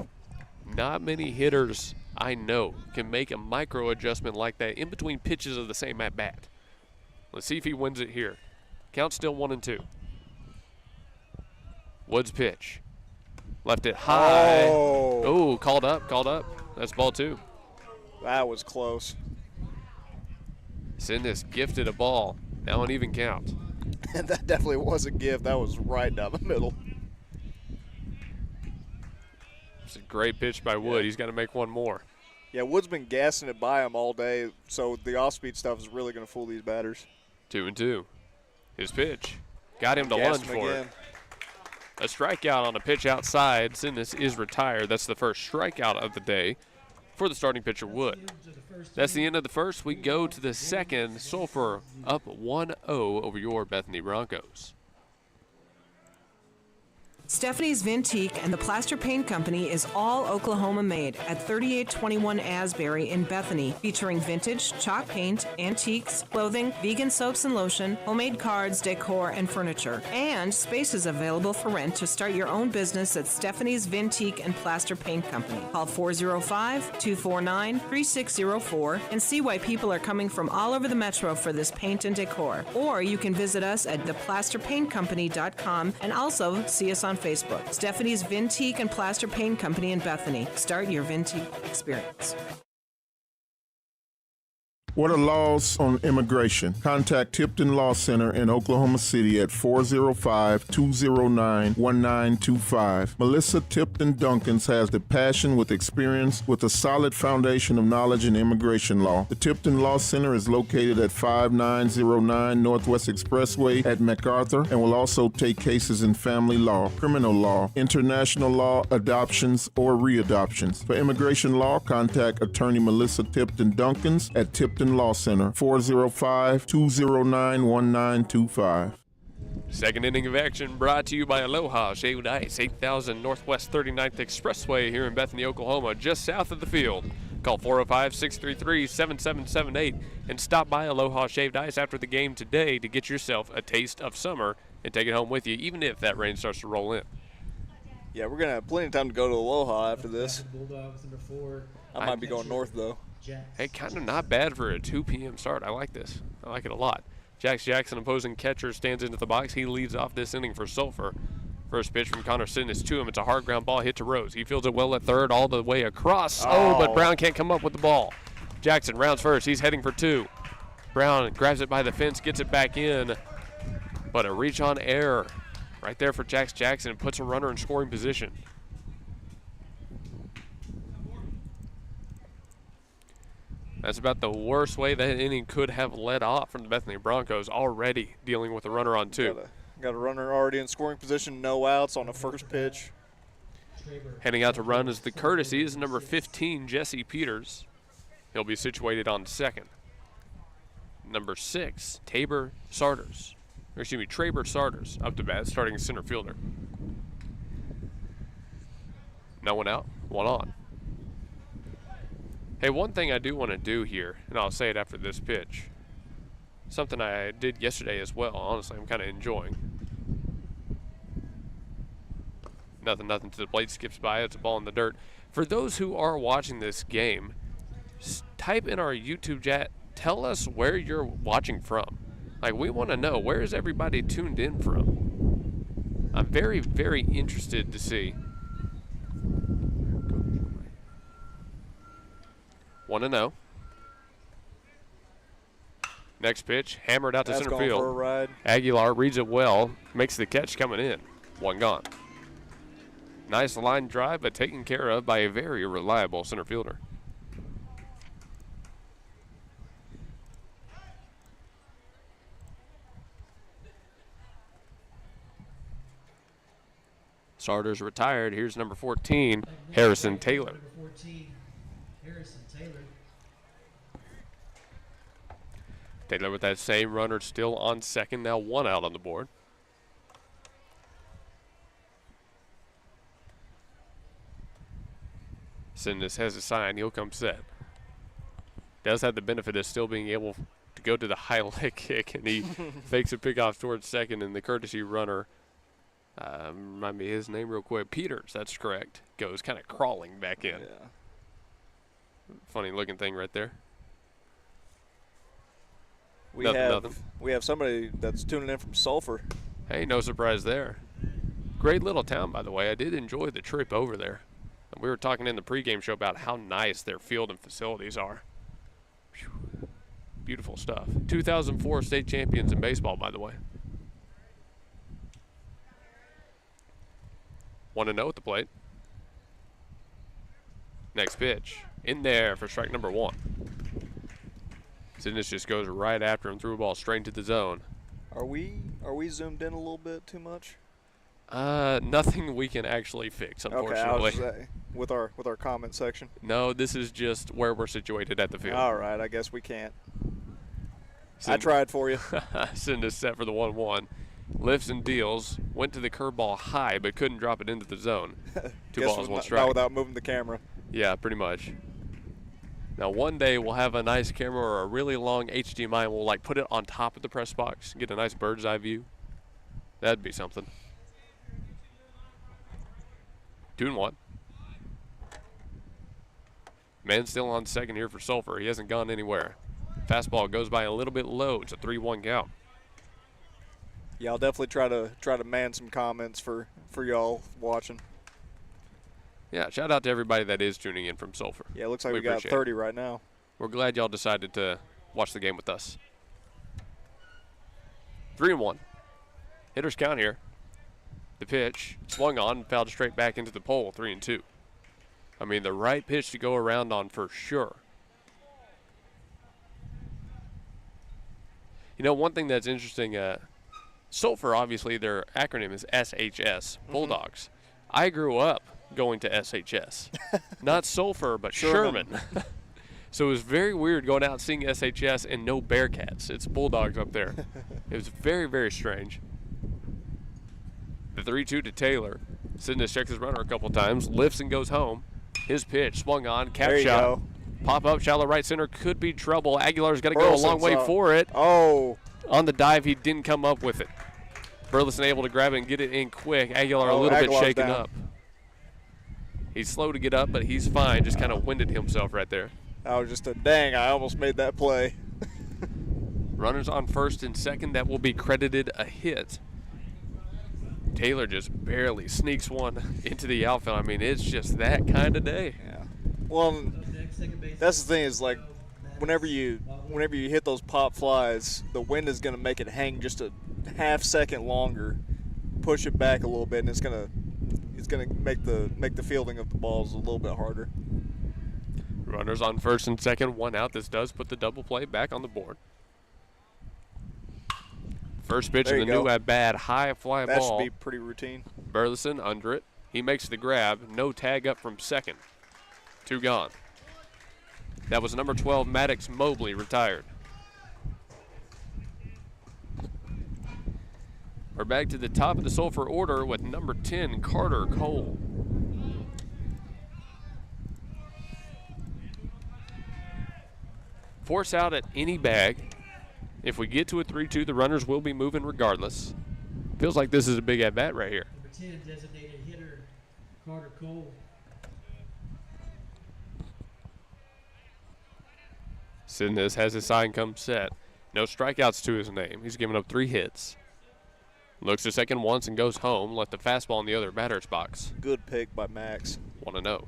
Speaker 1: Not many hitters I know can make a micro adjustment like that in between pitches of the same at bat. Let's see if he wins it here. Count still 1-2. Wood's pitch. Left it high. Oh, called up. That's ball 2.
Speaker 2: That was close.
Speaker 1: Sidness gifted a ball. Now an even count.
Speaker 2: And that definitely was a gift. That was right down the middle.
Speaker 1: It's a great pitch by Wood. He's got to make one more.
Speaker 2: Yeah, Wood's been gassing it by him all day, so the off-speed stuff is really going to fool these batters.
Speaker 1: 2-2. His pitch. Got him to lunge for it. A strikeout on a pitch outside. Sidness is retired. That's the first strikeout of the day for the starting pitcher, Wood. That's the end of the first. We go to the second. Sulphur up 1-0 over your Bethany Broncos.
Speaker 7: Stephanie's Vintique and the Plaster Paint Company is all Oklahoma made at 3821 Asbury in Bethany, featuring vintage, chalk paint, antiques, clothing, vegan soaps and lotion, homemade cards, decor, and furniture. And space is available for rent to start your own business at Stephanie's Vintique and Plaster Paint Company. Call 405-249-3604 and see why people are coming from all over the metro for this paint and decor. Or you can visit us at theplasterpaintcompany.com and also see us on Facebook. Stephanie's Vintique and Plaster Paint Company in Bethany. Start your Vintique experience.
Speaker 8: What are laws on immigration? Contact Tipton Law Center in Oklahoma City at 405-209-1925. Melissa Tipton Duncans has the passion with experience with a solid foundation of knowledge in immigration law. The Tipton Law Center is located at 5909 Northwest Expressway at MacArthur and will also take cases in family law, criminal law, international law, adoptions, or readoptions. For immigration law, contact attorney Melissa Tipton Duncans at Tipton Law Center, 405-209-1925.
Speaker 1: Second inning of action brought to you by Aloha Shaved Ice, 8000 Northwest 39th Expressway here in Bethany, Oklahoma, just south of the field. Call 405-633-7778 and stop by Aloha Shaved Ice after the game today to get yourself a taste of summer and take it home with you, even if that rain starts to roll in.
Speaker 2: Yeah, we're going to have plenty of time to go to Aloha after this.
Speaker 3: Bulldogs number 4.
Speaker 2: I might be going north, though.
Speaker 1: Hey, kind of not bad for a 2 p.m. start. I like this. I like it a lot. Jax Jackson, opposing catcher, stands into the box. He leads off this inning for Sulphur. First pitch from Connor Sidness to him. It's a hard ground ball hit to Rose. He fields it well at third all the way across. Oh, but Brown can't come up with the ball. Jackson rounds first. He's heading for 2. Brown grabs it by the fence, gets it back in. But a reach on error right there for Jax Jackson and puts a runner in scoring position. That's about the worst way that inning could have led off from the Bethany Broncos, already dealing with a runner on 2.
Speaker 2: Got a runner already in scoring position, no outs on the first pitch.
Speaker 1: Heading out to run is the courtesy is number 15, Jesse Peters. He'll be situated on second. Number 6, Traber Sarders up to bat, starting center fielder. No one out, one on. Hey, one thing I do want to do here, and I'll say it after this pitch, something I did yesterday as well, honestly, I'm kind of enjoying. Nothing to the plate, skips by, it's a ball in the dirt. For those who are watching this game, type in our YouTube chat, tell us where you're watching from. Like, we want to know, where is everybody tuned in from? I'm very, very interested to see. 1-0. Next pitch, hammered out to center field.
Speaker 2: For a ride.
Speaker 1: Aguilar reads it well, makes the catch coming in. One gone. Nice line drive, but taken care of by a very reliable center fielder. Starters retired. Here's number 14, Harrison Taylor.
Speaker 3: Number 14, Harrison Taylor.
Speaker 1: Taylor with that same runner still on second, now 1 out on the board. Sidness has a sign, he'll come set. Does have the benefit of still being able to go to the high leg kick, and he fakes a pickoff towards second, and the courtesy runner, remind me his name real quick, Peters, that's correct, goes kind of crawling back in.
Speaker 2: Yeah.
Speaker 1: Funny looking thing right there.
Speaker 2: We have somebody that's tuning in from Sulphur.
Speaker 1: Hey, no surprise there. Great little town, by the way. I did enjoy the trip over there. We were talking in the pregame show about how nice their field and facilities are. Whew. Beautiful stuff. 2004 state champions in baseball, by the way. 1-0 at the plate. Next pitch. In there for strike number 1. Sidness just goes right after him, threw a ball straight into the zone.
Speaker 2: Are we zoomed in a little bit too much?
Speaker 1: Nothing we can actually fix, unfortunately.
Speaker 2: Okay, I was say, with our comment section.
Speaker 1: No, this is just where we're situated at the field.
Speaker 2: All right, I guess we can't. I tried for you.
Speaker 1: Sidness set for the 1-1. Lifts and deals, went to the curveball high, but couldn't drop it into the zone. Two
Speaker 2: Guess
Speaker 1: balls, one
Speaker 2: not
Speaker 1: strike.
Speaker 2: without moving the camera.
Speaker 1: Yeah, pretty much. Now, one day we'll have a nice camera or a really long HDMI, and we'll like put it on top of the press box, get a nice bird's eye view. That'd be something. 2-1. Man still on second here for Sulphur. He hasn't gone anywhere. Fastball goes by a little bit low. It's a 3-1 count.
Speaker 2: Yeah, I'll definitely try to man some comments for y'all watching.
Speaker 1: Yeah, shout out to everybody that is tuning in from Sulphur.
Speaker 2: Yeah, it looks like we got 30 right now.
Speaker 1: We're glad y'all decided to watch the game with us. 3-1. Hitters count here. The pitch swung on, fouled straight back into the pole. 3-2. I mean, the right pitch to go around on for sure. You know, one thing that's interesting, Sulphur, obviously, their acronym is SHS, Bulldogs. I grew up going to SHS. Not Sulphur, but Sherman. So it was very weird going out and seeing SHS and no Bearcats. It's Bulldogs up there. It was very, very strange. The 3-2 to Taylor. Sidness checks his runner a couple times, lifts and goes home. His pitch swung on, cap shot.
Speaker 2: Go.
Speaker 1: Pop up, shallow right center, could be trouble. Aguilar's got to go a long way for it.
Speaker 2: Oh.
Speaker 1: On the dive, he didn't come up with it. Burleson able to grab it and get it in quick. Aguilar a little bit shaken up. He's slow to get up, but he's fine. Just kind of winded himself right there.
Speaker 2: That was just a dang. I almost made that play.
Speaker 1: Runners on first and second. That will be credited a hit. Taylor just barely sneaks one into the outfield. I mean, it's just that kind of day.
Speaker 2: Yeah. Well, that's the thing is, like, whenever you hit those pop flies, the wind is going to make it hang just a half second longer, push it back a little bit, and it's going to make the fielding of the balls a little bit harder.
Speaker 1: Runners on first and second, one out. This does put the double play back on the board. First pitch in the new at-bat, high fly ball.
Speaker 2: That should be pretty routine.
Speaker 1: Burleson under it. He makes the grab. No tag up from second. 2 gone. That was number 12, Maddox Mobley, retired. We're back to the top of the Sulphur order with number 10, Carter Cole. Force out at any bag. If we get to a 3-2, the runners will be moving regardless. Feels like this is a big at-bat right here.
Speaker 3: Number 10, designated hitter, Carter Cole.
Speaker 1: Sidness has his sign come set. No strikeouts to his name. He's given up 3 hits. Looks to second once and goes home. Left the fastball in the other batter's box.
Speaker 2: Good pick by Max.
Speaker 1: 1-0.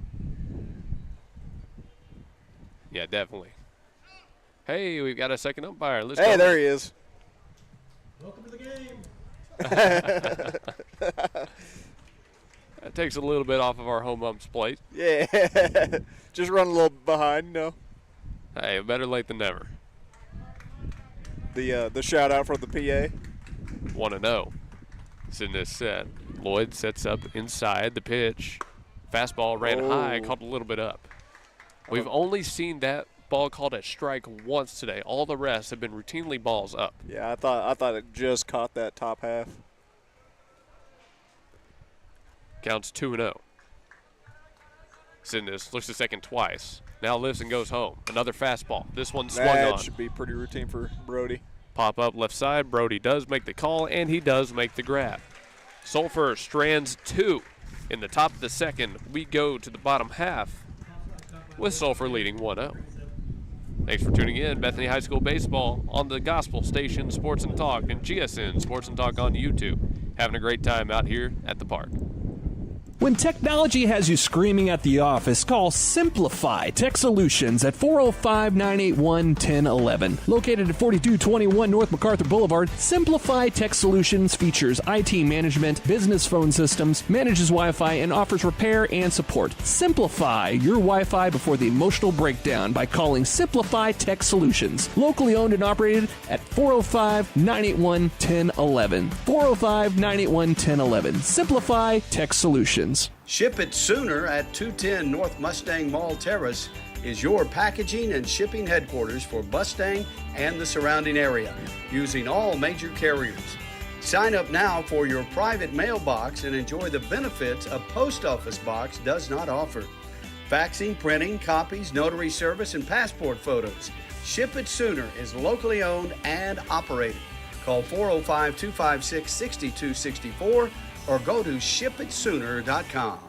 Speaker 1: Yeah, definitely. Hey, we've got a second umpire. Let's go.
Speaker 2: There he is.
Speaker 3: Welcome to the game.
Speaker 1: That takes a little bit off of our home ump's plate.
Speaker 2: Yeah. Just run a little behind, you know.
Speaker 1: Hey, better late than never.
Speaker 2: The shout out from the PA.
Speaker 1: 1-0. Sidness set. Lloyd sets up inside the pitch. Fastball ran high, caught a little bit up. We've only seen that ball called a strike once today. All the rest have been routinely balls up.
Speaker 2: Yeah, I thought it just caught that top half.
Speaker 1: Counts 2-0. Sidness looks to second twice. Now lifts and goes home. Another fastball. This one swung on.
Speaker 2: That should be pretty routine for Brody.
Speaker 1: Pop up left side. Brody does make the call, and he does make the grab. Sulphur strands 2. In the top of the second, we go to the bottom half with Sulphur leading 1-0. Thanks for tuning in. Bethany High School Baseball on the Gospel Station Sports and Talk and GSN Sports and Talk on YouTube. Having a great time out here at the park.
Speaker 5: When technology has you screaming at the office, call Simplify Tech Solutions at 405-981-1011. Located at 4221 North MacArthur Boulevard, Simplify Tech Solutions features IT management, business phone systems, manages Wi-Fi, and offers repair and support. Simplify your Wi-Fi before the emotional breakdown by calling Simplify Tech Solutions. Locally owned and operated at 405-981-1011. 405-981-1011. Simplify Tech Solutions.
Speaker 11: Ship it sooner at 210 North Mustang Mall Terrace is your packaging and shipping headquarters for Mustang and the surrounding area, using all major carriers. Sign up now for your private mailbox and enjoy the benefits a post office box does not offer. Faxing, printing, copies, notary service, and passport photos. Ship It Sooner is locally owned and operated. Call 405-256-6264 or go to shipitsooner.com.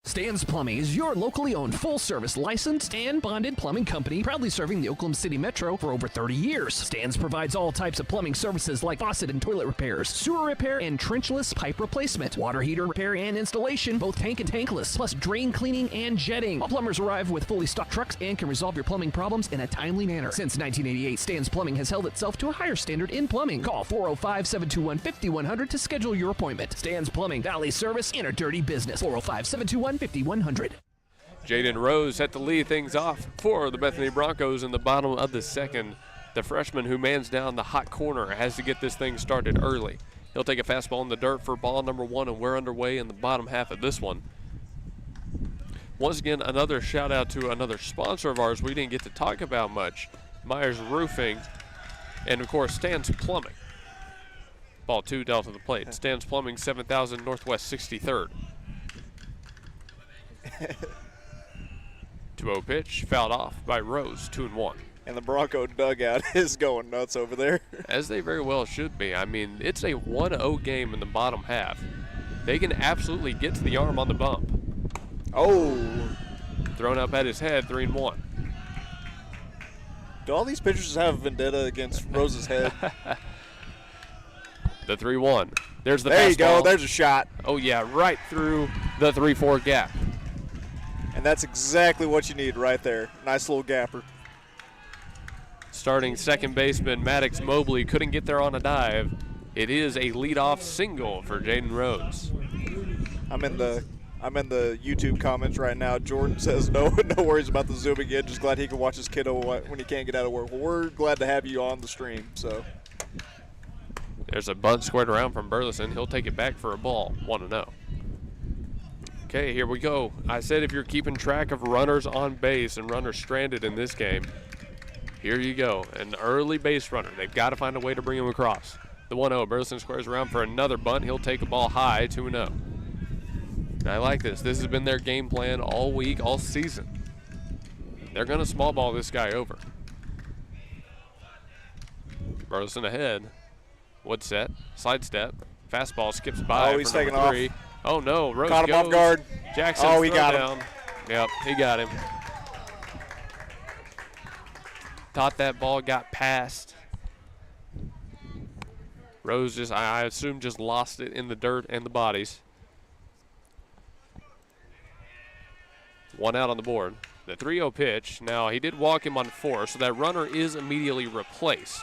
Speaker 6: Stan's Plumbing is your locally owned full-service licensed and bonded plumbing company, proudly serving the Oklahoma City Metro for over 30 years. Stan's provides all types of plumbing services like faucet and toilet repairs, sewer repair, and trenchless pipe replacement, water heater repair and installation, both tank and tankless, plus drain cleaning and jetting. All plumbers arrive with fully stocked trucks and can resolve your plumbing problems in a timely manner. Since 1988, Stan's Plumbing has held itself to a higher standard in plumbing. Call 405-721-5100 to schedule your appointment. Stan's Plumbing, Valley Service in a dirty business. 405-721-5100.
Speaker 1: Jaden Rose set to lead things off for the Bethany Broncos in the bottom of the second. The freshman who mans down the hot corner has to get this thing started early. He'll take a fastball in the dirt for ball number one, and we're underway in the bottom half of this one. Once again, another shout out to another sponsor of ours we didn't get to talk about much, Myers Roofing, and of course Stan's Plumbing. Ball two dealt to the plate. Stan's Plumbing, 7000 Northwest 63rd. 2-0 pitch, fouled off by Rose, 2-1.
Speaker 2: And the Bronco dugout is going nuts over there.
Speaker 1: As they very well should be. I mean, it's a 1-0 game in the bottom half. They can absolutely get to the arm on the bump.
Speaker 2: Oh.
Speaker 1: Thrown up at his head, 3-1.
Speaker 2: Do all these pitchers have a vendetta against Rose's head?
Speaker 1: The 3-1. There's the
Speaker 2: There you
Speaker 1: fastball.
Speaker 2: go. There's a shot.
Speaker 1: Oh, yeah, right through the 3-4 gap.
Speaker 2: And that's exactly what you need right there. Nice little gapper.
Speaker 1: Starting second baseman Maddox Mobley couldn't get there on a dive. It is a leadoff single for Jaden Rose.
Speaker 2: I'm in the YouTube comments right now. Jordan says no worries about the Zoom again. Just glad he can watch his kiddo when he can't get out of work. Well, we're glad to have you on the stream. So
Speaker 1: there's a bunt squared around from Burleson. He'll take it back for a ball, 1-0. Okay, here we go. I said if you're keeping track of runners on base and runners stranded in this game, here you go. An early base runner. They've got to find a way to bring him across. The 1-0. Burleson squares around for another bunt. He'll take a ball high, 2-0. I like this. This has been their game plan all week, all season. They're going to small ball this guy over. Burleson ahead. Wood set. Side step. Fastball skips by.
Speaker 2: Oh, he's
Speaker 1: for
Speaker 2: taking
Speaker 1: number
Speaker 2: off.
Speaker 1: 3. Oh, no. Rose
Speaker 2: Caught him
Speaker 1: goes.
Speaker 2: off guard.
Speaker 1: Jackson
Speaker 2: he got
Speaker 1: down.
Speaker 2: him.
Speaker 1: Yep, he got him. Thought that ball got past. Rose just, I assume, just lost it in the dirt and the bodies. 1 out on the board. The 3-0 pitch. Now, he did walk him on 4, so that runner is immediately replaced.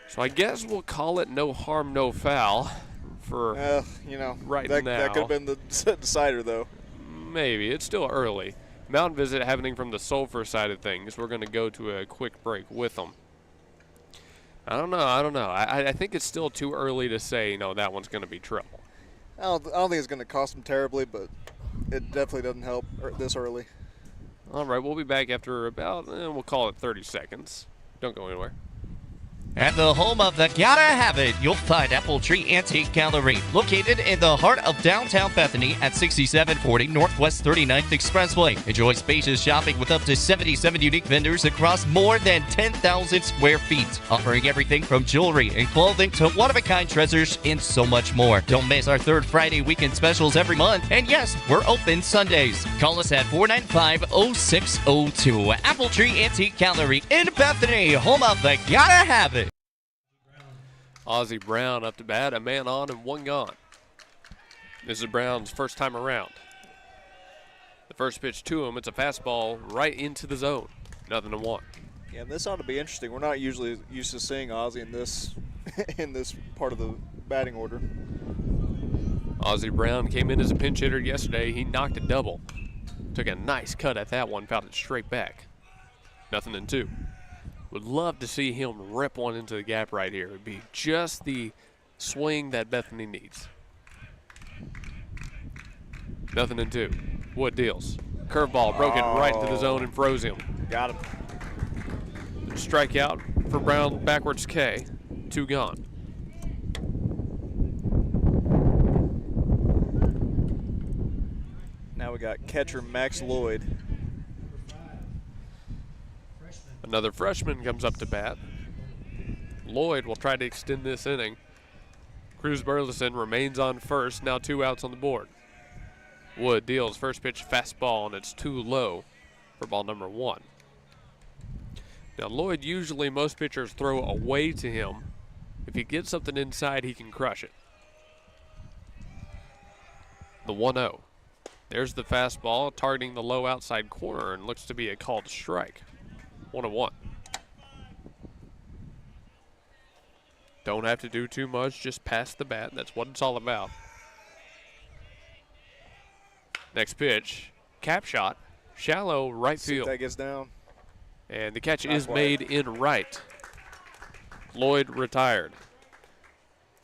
Speaker 1: So I guess we'll call it no harm, no foul for right now.
Speaker 2: That could have been the decider, though.
Speaker 1: Maybe. It's still early. Mound visit happening from the Sulphur side of things. We're going to go to a quick break with them. I don't know. I think it's still too early to say, that one's going to be trouble.
Speaker 2: I don't think it's going to cost them terribly, but it definitely doesn't help this early.
Speaker 1: All right, we'll be back after about, we'll call it 30 seconds. Don't go anywhere.
Speaker 12: At the home of the Gotta Have It, you'll find Apple Tree Antique Gallery, located in the heart of downtown Bethany at 6740 Northwest 39th Expressway. Enjoy spacious shopping with up to 77 unique vendors across more than 10,000 square feet, offering everything from jewelry and clothing to one-of-a-kind treasures and so much more. Don't miss our third Friday weekend specials every month, and yes, we're open Sundays. Call us at 495-0602. Apple Tree Antique Gallery in Bethany, home of the Gotta Have It.
Speaker 1: Ozzie Brown up to bat, a man on and 1 gone. This is Brown's first time around. The first pitch to him, it's a fastball right into the zone. 0-1.
Speaker 2: Yeah, and this ought to be interesting. We're not usually used to seeing Ozzie in this in this part of the batting order.
Speaker 1: Ozzie Brown came in as a pinch hitter yesterday. He knocked a double. Took a nice cut at that one, fouled it straight back. 0-2. Would love to see him rip one into the gap right here. It would be just the swing that Bethany needs. 0-2. Wood deals. Curveball broken right into the zone and froze him.
Speaker 2: Got him.
Speaker 1: Strikeout for Brown, backwards K. 2 gone.
Speaker 2: we got catcher Max Lloyd.
Speaker 1: Another freshman comes up to bat. Lloyd will try to extend this inning. Cruz Burleson remains on first, now 2 outs on the board. Wood deals first pitch fastball, and it's too low for ball number 1. Now Lloyd, usually most pitchers throw away to him. If he gets something inside, he can crush it. The 1-0. There's the fastball targeting the low outside corner and looks to be a called strike. 1-1. Don't have to do too much, just pass the bat. That's what it's all about. Next pitch, cap shot, shallow right
Speaker 2: See if
Speaker 1: field.
Speaker 2: that gets down.
Speaker 1: And the catch
Speaker 2: Not
Speaker 1: is
Speaker 2: quite.
Speaker 1: made in right. Lloyd retired.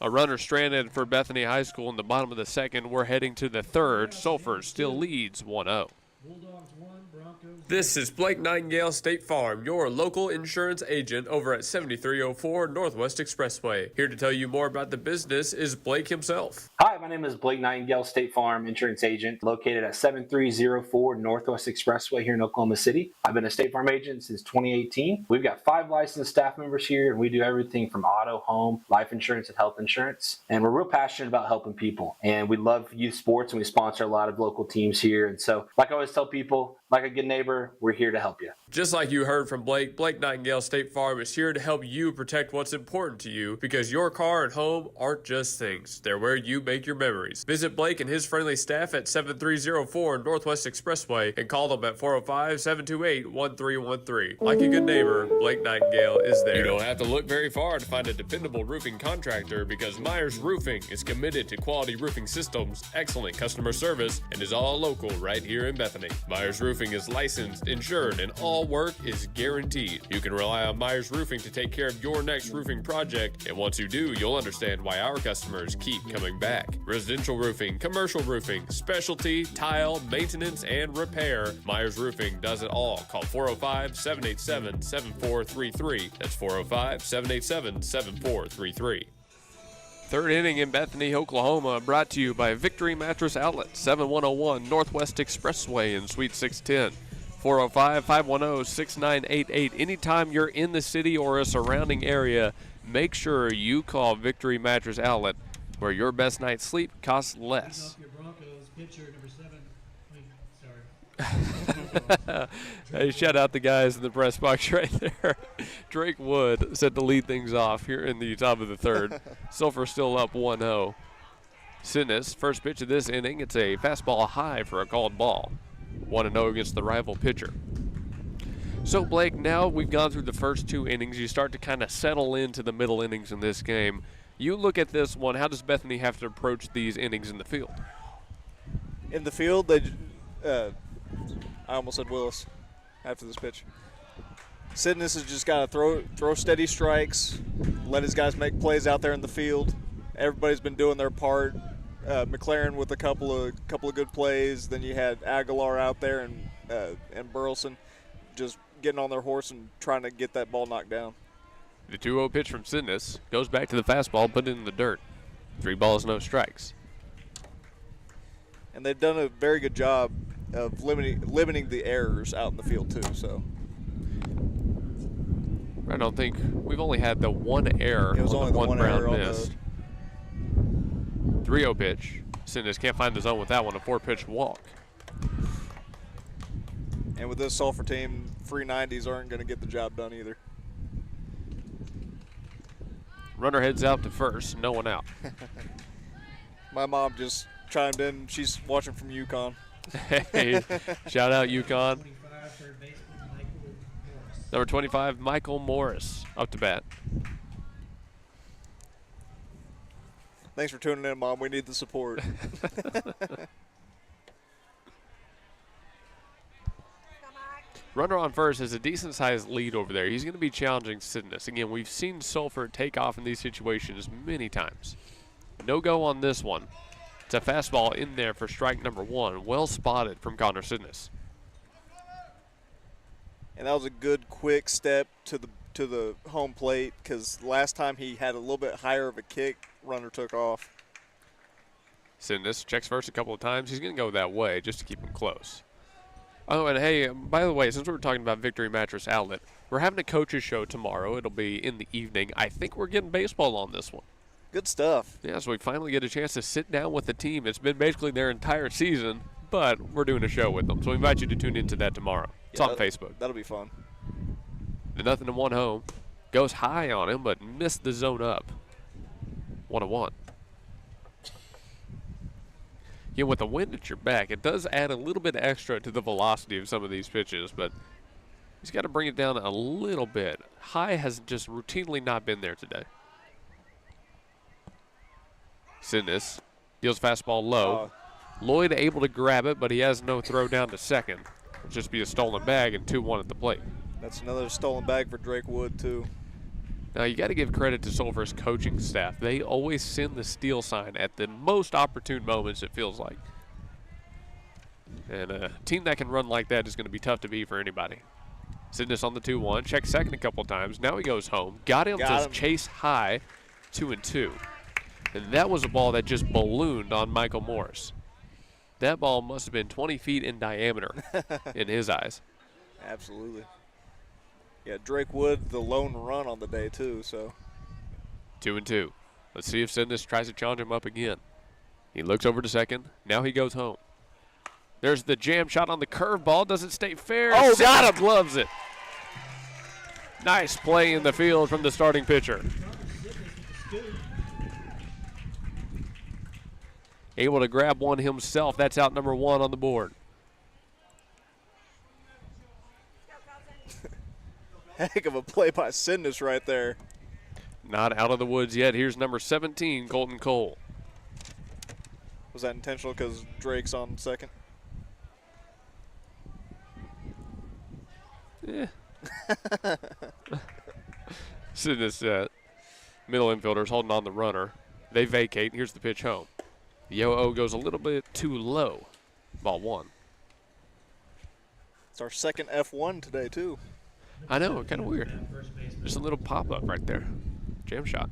Speaker 1: A runner stranded for Bethany High School in the bottom of the second. We're heading to the third. Sulphur still leads 1-0.
Speaker 3: Bulldogs 1, Broncos.
Speaker 1: This is Blake Nightingale State Farm, your local insurance agent over at 7304 Northwest Expressway. Here to tell you more about the business is Blake himself.
Speaker 13: Hi, my name is Blake Nightingale, State Farm insurance agent located at 7304 Northwest Expressway here in Oklahoma City. I've been a State Farm agent since 2018. We've got 5 licensed staff members here, and we do everything from auto, home, life insurance, and health insurance. And we're real passionate about helping people. And we love youth sports, and we sponsor a lot of local teams here. And so, like I always tell people, like a good neighbor, we're here to help you.
Speaker 1: Just like you heard from Blake, Blake Nightingale State Farm is here to help you protect what's important to you, because your car and home aren't just things. They're where you make your memories. Visit Blake and his friendly staff at 7304 Northwest Expressway and call them at 405-728-1313. Like a good neighbor, Blake Nightingale is there. You don't have to look very far to find a dependable roofing contractor, because Myers Roofing is committed to quality roofing systems, excellent customer service, and is all local right here in Bethany. Myers Roofing is licensed, insured, and all work is guaranteed. You can rely on Myers Roofing to take care of your next roofing project, and once you do, you'll understand why our customers keep coming back. Residential roofing, commercial roofing, specialty, tile, maintenance, and repair. Myers Roofing does it all. Call 405-787-7433. That's 405-787-7433. Third inning in Bethany, Oklahoma, brought to you by Victory Mattress Outlet, 7101 Northwest Expressway in Suite 610. 405-510-6988. Anytime you're in the city or a surrounding area, make sure you call Victory Mattress Outlet, where your best night's sleep costs less.
Speaker 3: Your Broncos pitcher number 7.
Speaker 1: Hey, shout out the guys in the press box right there. Drake Wood set to lead things off here in the top of the third. Sulphur still up 1-0. Sinnis, first pitch of this inning, it's a fastball high for a called ball. 1-0 against the rival pitcher. So, Blake, now we've gone through the first 2 innings. You start to kind of settle into the middle innings in this game. You look at this one, how does Bethany have to approach these innings in the field?
Speaker 2: In the field, they I almost said Willis after this pitch. Sidness has just got to throw steady strikes, let his guys make plays out there in the field. Everybody's been doing their part. McLaren with a couple of good plays. Then you had Aguilar out there and Burleson just getting on their horse and trying to get that ball knocked down.
Speaker 1: The 2-0 pitch from Sidness goes back to the fastball, put it in the dirt. 3 balls, no strikes.
Speaker 2: And they've done a very good job of limiting the errors out in the field too. So
Speaker 1: I don't think we've only had the one error.
Speaker 2: It was
Speaker 1: on
Speaker 2: only
Speaker 1: the one
Speaker 2: error
Speaker 1: Brown
Speaker 2: on
Speaker 1: missed. 3-0 pitch. Sidness can't find the zone with that one. A 4-pitch walk.
Speaker 2: And with this Sulphur team, free 90s aren't going to get the job done either.
Speaker 1: Runner heads out to first. No one out.
Speaker 2: My mom just chimed in. She's watching from UConn.
Speaker 1: Hey, shout out UConn. Number 25, Michael Morris, up to bat.
Speaker 2: Thanks for tuning in, Mom. We need the support.
Speaker 1: Runner on first has a decent-sized lead over there. He's going to be challenging Sidness. Again, we've seen Sulphur take off in these situations many times. No go on this one. It's a fastball in there for strike number 1. Well spotted from Connor Sidness.
Speaker 2: And that was a good, quick step to the home plate, because last time he had a little bit higher of a kick, runner took off.
Speaker 1: Sinus checks first a couple of times. He's going to go that way just to keep him close. Oh, and hey, by the way, since we were talking about Victory Mattress Outlet, we're having a coaches show tomorrow. It'll be in the evening. I think we're getting baseball on this one.
Speaker 2: Good stuff.
Speaker 1: Yeah, so we finally get a chance to sit down with the team. It's been basically their entire season, but we're doing a show with them. So we invite you to tune into that tomorrow. It's on Facebook.
Speaker 2: That'll be fun.
Speaker 1: The 0-1 home. Goes high on him, but missed the zone up. 1-1. Yeah, with the wind at your back, it does add a little bit extra to the velocity of some of these pitches, but he's got to bring it down a little bit. High has just routinely not been there today. Sinus deals fastball low. Lloyd able to grab it, but he has no throw down to second. It'll just be a stolen bag and 2-1 at the plate.
Speaker 2: That's another stolen bag for Drake Wood, too.
Speaker 1: Now, you got to give credit to Sulphur's coaching staff. They always send the steal sign at the most opportune moments, it feels like. And a team that can run like that is going to be tough to beat for anybody. Sinus on the 2-1. Check second a couple times. Now he goes home. Got him to chase high. 2-2. And that was a ball that just ballooned on Michael Morris. That ball must have been 20 feet in diameter in his eyes.
Speaker 2: Absolutely. Yeah, Drake Wood, the lone run on the day, too, so.
Speaker 1: 2-2. Let's see if Sinus tries to challenge him up again. He looks over to second. Now he goes home. There's the jam shot on the curveball. Doesn't stay fair.
Speaker 2: Oh, got him.
Speaker 1: Gloves it. Nice play in the field from the starting pitcher. Able to grab one himself. That's out number 1 on the board.
Speaker 2: Heck of a play by Sinus right there.
Speaker 1: Not out of the woods yet. Here's number 17, Colton Cole.
Speaker 2: Was that intentional because Drake's on second?
Speaker 1: Yeah. Sinus middle infielders holding on the runner. They vacate. Here's the pitch home. The 0-0 goes a little bit too low. Ball 1.
Speaker 2: It's our second F1 today, too.
Speaker 1: I know, kind of weird. Just a little pop-up right there. Jam shot.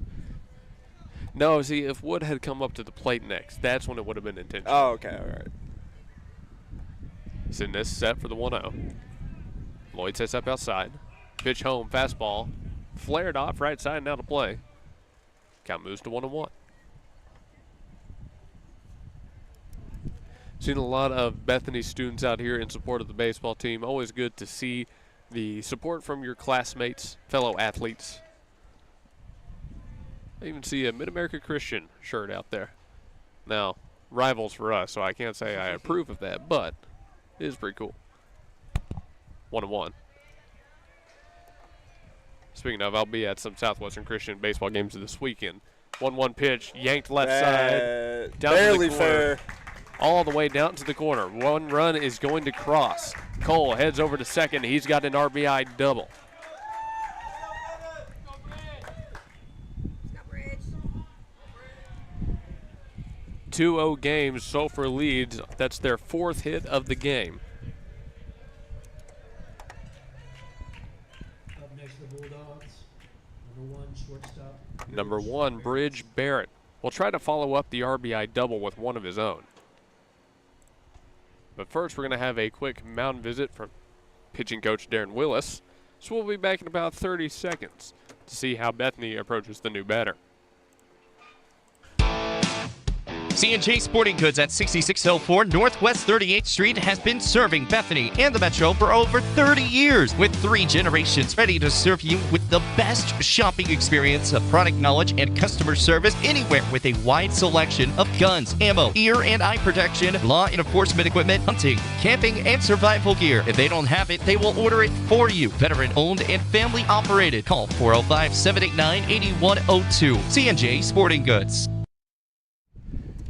Speaker 1: No, see, if Wood had come up to the plate next, that's when it would have been intentional.
Speaker 2: Oh, okay, all right.
Speaker 1: Sinus set for the 1-0. Lloyd sets up outside. Pitch home, fastball. Flared off, right side, now to play. Count moves to 1-1. Seen a lot of Bethany students out here in support of the baseball team. Always good to see the support from your classmates, fellow athletes. I even see a Mid-America Christian shirt out there. Now, rivals for us, so I can't say I approve of that, but it is pretty cool. 1-1. Speaking of, I'll be at some Southwestern Christian baseball games this weekend. 1-1 pitch, yanked left side. Down
Speaker 2: barely
Speaker 1: to the corner.
Speaker 2: fair.
Speaker 1: All the way down to the corner. 1 run is going to cross. Cole heads over to second. He's got an RBI double. Two 2-0 games. Sulphur leads. That's their 4th hit of the game.
Speaker 3: Up next, the Bulldogs. Number 1, shortstop.
Speaker 1: Number 1, Bridge Barrett. Will try to follow up the RBI double with one of his own. But first, we're going to have a quick mound visit from pitching coach Darren Willis. So we'll be back in about 30 seconds to see how Bethany approaches the new batter.
Speaker 12: C&J Sporting Goods at 6604 Northwest 38th Street has been serving Bethany and the Metro for over 30 years, with 3 generations ready to serve you with the best shopping experience of product knowledge and customer service anywhere, with a wide selection of guns, ammo, ear and eye protection, law enforcement equipment, hunting, camping, and survival gear. If they don't have it, they will order it for you. Veteran owned and family operated. Call 405-789-8102. C&J Sporting Goods.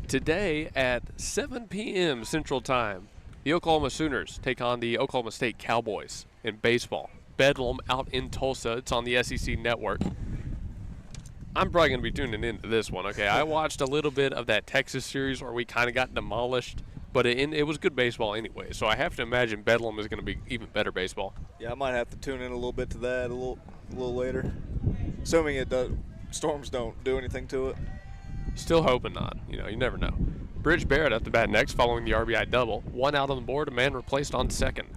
Speaker 1: Today at 7 p.m. Central Time, the Oklahoma Sooners take on the Oklahoma State Cowboys in baseball. Bedlam out in Tulsa. It's on the SEC Network. I'm probably going to be tuning into this one, okay? I watched a little bit of that Texas series where we kind of got demolished, but it was good baseball anyway, so I have to imagine Bedlam is going to be even better baseball.
Speaker 2: Yeah, I might have to tune in a little bit to that a little later, assuming storms don't do anything to it.
Speaker 1: Still hoping not. You know, you never know. Bridge Barrett at the bat next, following the RBI double. 1 out on the board, a man replaced on second.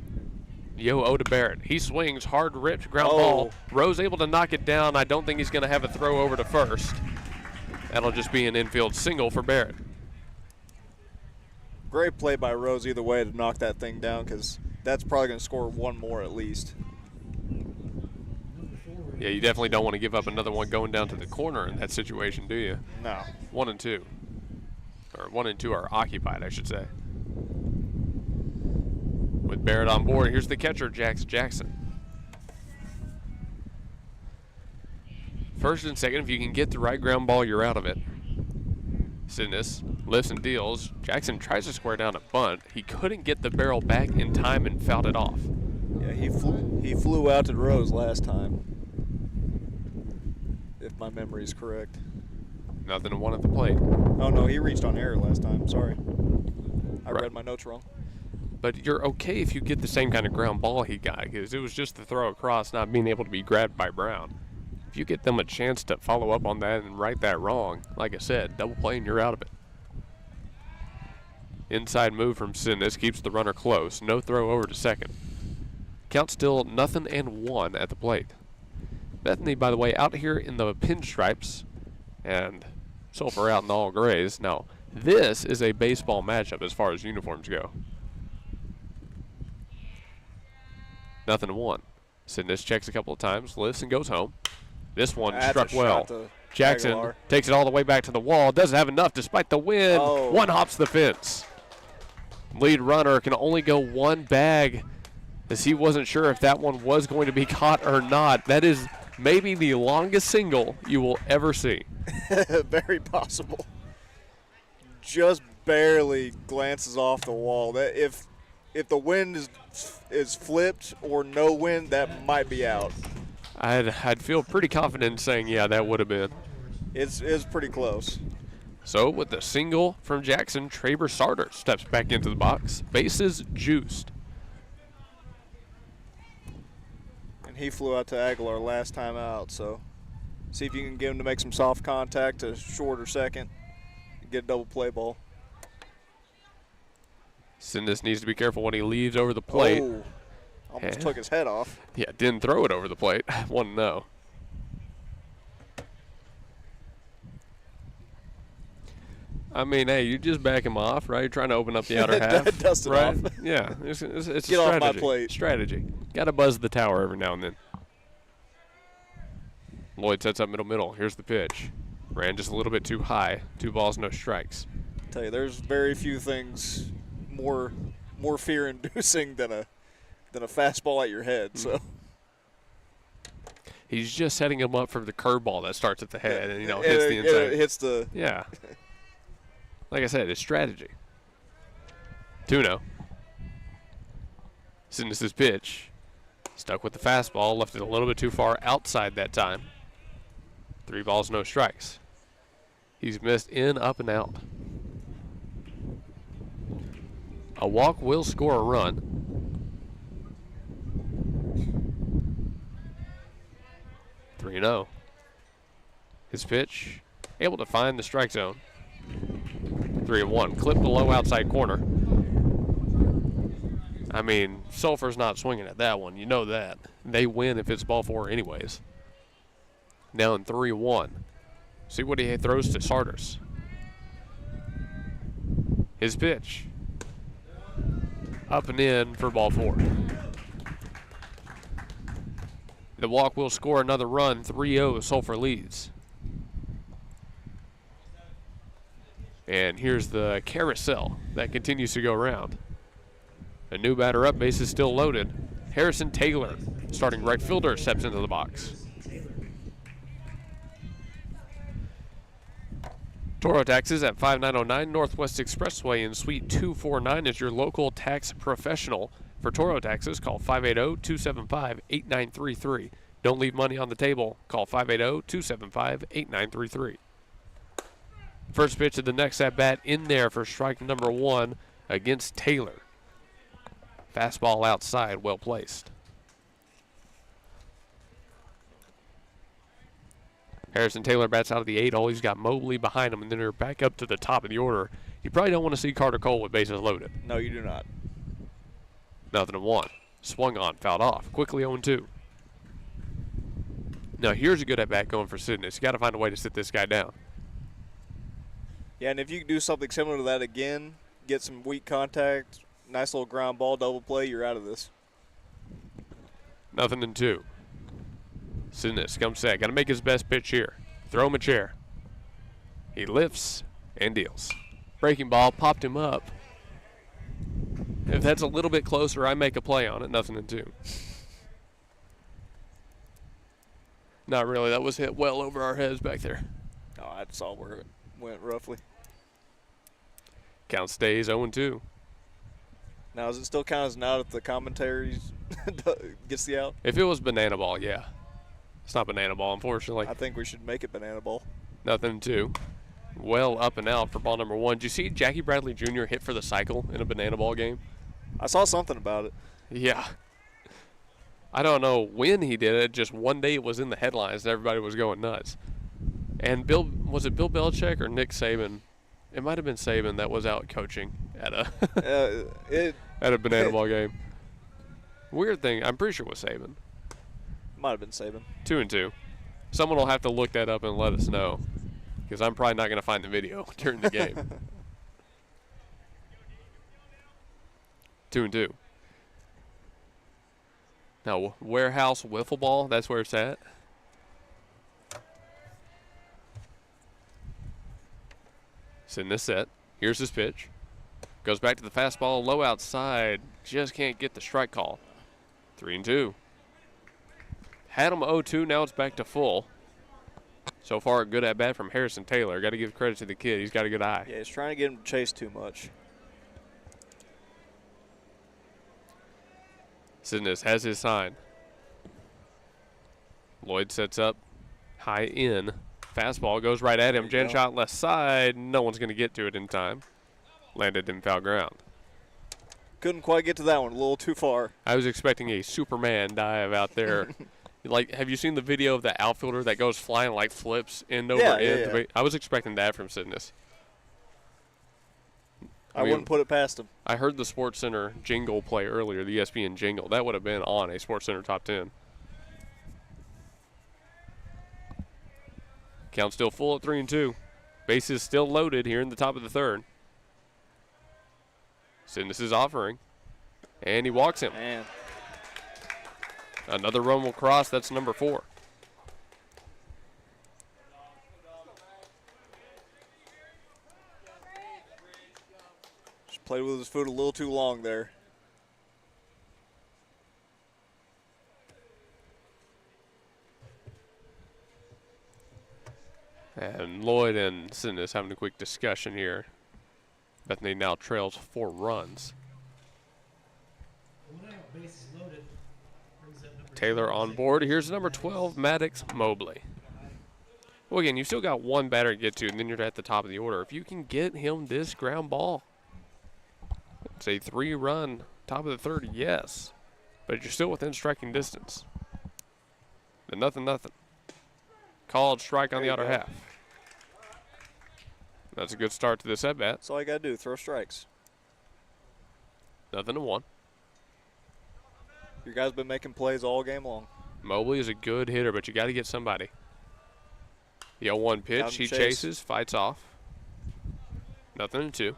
Speaker 1: Yo-O to Barrett. He swings, hard ripped ground ball. Rose able to knock it down. I don't think he's going to have a throw over to first. That'll just be an infield single for Barrett.
Speaker 2: Great play by Rose either way to knock that thing down, because that's probably going to score one more at least.
Speaker 1: Yeah, you definitely don't want to give up another one going down to the corner in that situation, do you?
Speaker 2: No.
Speaker 1: 1 and 2. Or 1 and 2 are occupied, I should say. With Barrett on board, here's the catcher, Jackson. First and second, if you can get the right ground ball, you're out of it. Sinus lifts and deals. Jackson tries to square down a bunt. He couldn't get the barrel back in time and fouled it off.
Speaker 2: Yeah, he flew out to Rose last time, if my memory is correct.
Speaker 1: Nothing to 1 at the plate.
Speaker 2: Oh, no, he reached on error last time. Sorry. I read my notes wrong.
Speaker 1: But you're okay if you get the same kind of ground ball he got, because it was just the throw across, not being able to be grabbed by Brown. If you get them a chance to follow up on that and right that wrong, like I said, double play and you're out of it. Inside move from Sinus keeps the runner close. No throw over to second. Count still 0-1 at the plate. Bethany, by the way, out here in the pinstripes, and Sulphur out in the all grays. Now, this is a baseball matchup as far as uniforms go. 0-1. Sinus checks a couple of times, lifts and goes home. This one struck well. Jackson
Speaker 2: Aguilar
Speaker 1: takes it all the way back to the wall. Doesn't have enough despite the wind. One hops the fence. Lead runner can only go one bag, as he wasn't sure if that one was going to be caught or not. That is maybe the longest single you will ever see.
Speaker 2: Very possible. Just barely glances off the wall. That if the wind is flipped or no wind, that might be out.
Speaker 1: I'd feel pretty confident in saying, yeah, that would have been.
Speaker 2: It's pretty close.
Speaker 1: So with the single from Jackson, Traber Sarter steps back into the box. Bases juiced.
Speaker 2: And he flew out to Aguilar last time out, so see if you can get him to make some soft contact to short or second and get a double play ball.
Speaker 1: Sinus needs to be careful when he leaves over the plate.
Speaker 2: Oh, almost took his head off.
Speaker 1: Yeah, didn't throw it over the plate. 1-0. I mean, hey, you just back him off, right? You're trying to open up the outer half.
Speaker 2: Dust it
Speaker 1: right?
Speaker 2: off.
Speaker 1: Yeah, it's a
Speaker 2: Get
Speaker 1: strategy.
Speaker 2: off my plate.
Speaker 1: Strategy. Got to buzz the tower every now and then. Lloyd sets up middle. Here's the pitch. Ran just a little bit too high. 2 balls, no strikes.
Speaker 2: I tell you, there's very few things more fear-inducing than a fastball at your head. So
Speaker 1: he's just setting him up for the curveball that starts at the head and hits the inside.
Speaker 2: It hits the
Speaker 1: Like I said, it's strategy. 2-0. Sinus' pitch. Stuck with the fastball, left it a little bit too far outside that time. 3 balls, no strikes. He's missed in, up, and out. A walk will score a run. 3-0. His pitch, able to find the strike zone. 3-1. Clipped the low outside corner. I mean, Sulphur's not swinging at that one. You know that. They win if it's ball 4 anyways. Now in 3-1. See what he throws to Sarters. His pitch. Up and in for ball 4. The walk will score another run. 3-0, Sulphur leads. And here's the carousel that continues to go around. A new batter up, base is still loaded. Harrison Taylor, starting right fielder, steps into the box. Toro Taxes at 5909 Northwest Expressway in Suite 249 is your local tax professional. For Toro Taxes, call 580-275-8933. Don't leave money on the table. Call 580-275-8933. First pitch of the next at-bat in there for strike number 1 against Taylor. Fastball outside, well placed. Harrison Taylor bats out of the 8 hole. He's got Mobley behind him, and then they're back up to the top of the order. You probably don't want to see Carter Cole with bases loaded.
Speaker 2: No, you do not.
Speaker 1: 0-1. Swung on, fouled off. Quickly 0-2. Now here's a good at-bat going for Sidness. You got to find a way to sit this guy down.
Speaker 2: Yeah, and if you can do something similar to that again, get some weak contact, nice little ground ball, double play, you're out of this.
Speaker 1: 0-2. Sidness comes set. Got to make his best pitch here. Throw him a chair. He lifts and deals. Breaking ball popped him up. If that's a little bit closer, I make a play on it. 0-2. Not really. That was hit well over our heads back there.
Speaker 2: No, I saw where it went roughly.
Speaker 1: Count stays 0-2.
Speaker 2: Now, does it still count as an out if the commentary gets the out?
Speaker 1: If it was banana ball, yeah. It's not banana ball, unfortunately.
Speaker 2: I think we should make it banana ball.
Speaker 1: 0-2. Well up and out for ball number 1. Did you see Jackie Bradley Jr. hit for the cycle in a banana ball game?
Speaker 2: I saw something about it.
Speaker 1: Yeah. I don't know when he did it. Just one day it was in the headlines and everybody was going nuts. And was it Bill Belichick or Nick Saban? It might have been Saban that was out coaching at a at a banana ball game. Weird thing. I'm pretty sure it was Saban.
Speaker 2: Might have been Saban.
Speaker 1: 2-2. Someone will have to look that up and let us know, because I'm probably not going to find the video during the game. 2-2. Now, warehouse wiffle ball, that's where it's at. Sitting this set. Here's his pitch. Goes back to the fastball, low outside. Just can't get the strike call. 3-2. Had him 0-2, now it's back to full. So far, a good at-bat from Harrison Taylor. Got to give credit to the kid. He's got a good eye.
Speaker 2: Yeah, he's trying to get him to chase too much.
Speaker 1: Sidness has his sign. Lloyd sets up. High in. Fastball goes right at him. Jen shot left side. No one's going to get to it in time. Landed in foul ground.
Speaker 2: Couldn't quite get to that one. A little too far.
Speaker 1: I was expecting a Superman dive out there. Like, have you seen the video of the outfielder that goes flying, like flips end over end?
Speaker 2: Yeah.
Speaker 1: I was expecting that from Sidness.
Speaker 2: I wouldn't put it past him.
Speaker 1: I heard the SportsCenter jingle play earlier, the ESPN jingle. That would have been on a SportsCenter Top 10. Count still full at 3-2. Bases still loaded here in the top of the third. Sidness is offering, and he walks him.
Speaker 2: Man.
Speaker 1: Another run will cross. That's number 4.
Speaker 2: Just played with his foot a little too long there.
Speaker 1: And Lloyd and Sidness having a quick discussion here. Bethany now trails 4 runs. Taylor on board. Here's number 12, Maddox Mobley. Well, again, you've still got one batter to get to, and then you're at the top of the order. If you can get him this ground ball, it's a 3-run top of the third, yes. But you're still within striking distance. Then 0-0. Called strike on the outer half. That's a good start to this at-bat.
Speaker 2: That's all you got to do, throw strikes.
Speaker 1: 0-1.
Speaker 2: Your guys been making plays all game long.
Speaker 1: Mobley is a good hitter, but you got to get somebody. The 0-1 pitch, he chases, fights off. 0-2.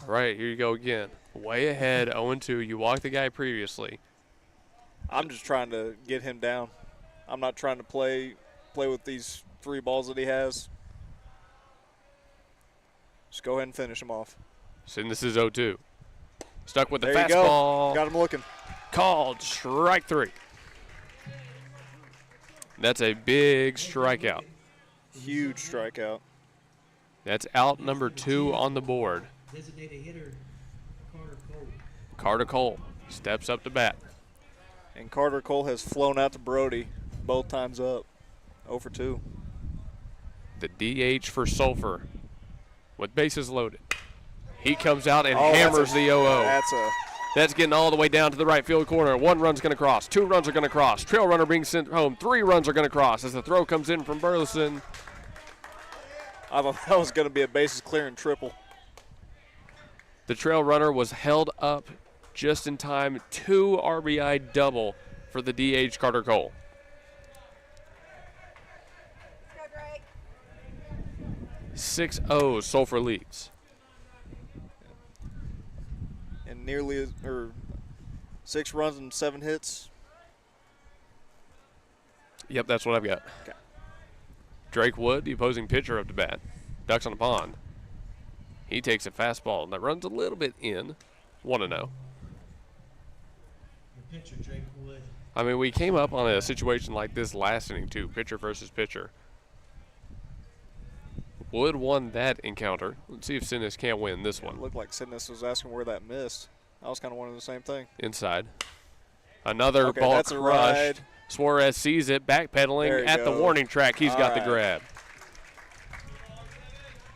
Speaker 1: All right, here you go again. Way ahead, 0-2. You walked the guy previously.
Speaker 2: I'm just trying to get him down. I'm not trying to play with these 3 balls that he has. Just go ahead and finish him off.
Speaker 1: Sidness is 0-2. Stuck with the
Speaker 2: there
Speaker 1: fastball.
Speaker 2: You go. Got him looking.
Speaker 1: Called strike 3. That's a big strikeout.
Speaker 2: Huge strikeout.
Speaker 1: That's out number 2 on the board.
Speaker 3: Designated hitter, Carter Cole.
Speaker 1: Carter Cole steps up to bat.
Speaker 2: And Carter Cole has flown out to Brody both times up. 0-2.
Speaker 1: The DH for Sulphur with bases loaded. He comes out and hammers the 0-0. That's getting all the way down to the right field corner. 1 run's going to cross. 2 runs are going to cross. Trail runner being sent home. 3 runs are going to cross as the throw comes in from Burleson.
Speaker 2: I thought that was going to be a bases clearing triple.
Speaker 1: The trail runner was held up just in time. 2 RBI double for the DH Carter Cole. 6-0 Sulphur leads.
Speaker 2: And nearly 6 runs and 7 hits.
Speaker 1: Yep, that's what I've got.
Speaker 2: Okay.
Speaker 1: Drake Wood, the opposing pitcher, up to bat. Ducks on the pond. He takes a fastball that runs a little bit in. 1-0.
Speaker 3: The pitcher, Drake Wood.
Speaker 1: I mean, we came up on a situation like this last inning, too. Pitcher versus pitcher. Wood won that encounter. Let's see if Sinnis can't win this one.
Speaker 2: It looked like Sinnis was asking where that missed. I was kind of wondering the same thing.
Speaker 1: Inside. Another
Speaker 2: Okay,
Speaker 1: ball
Speaker 2: that's a
Speaker 1: crushed.
Speaker 2: ride.
Speaker 1: Suarez sees it, backpedaling at the warning track. He's got the grab.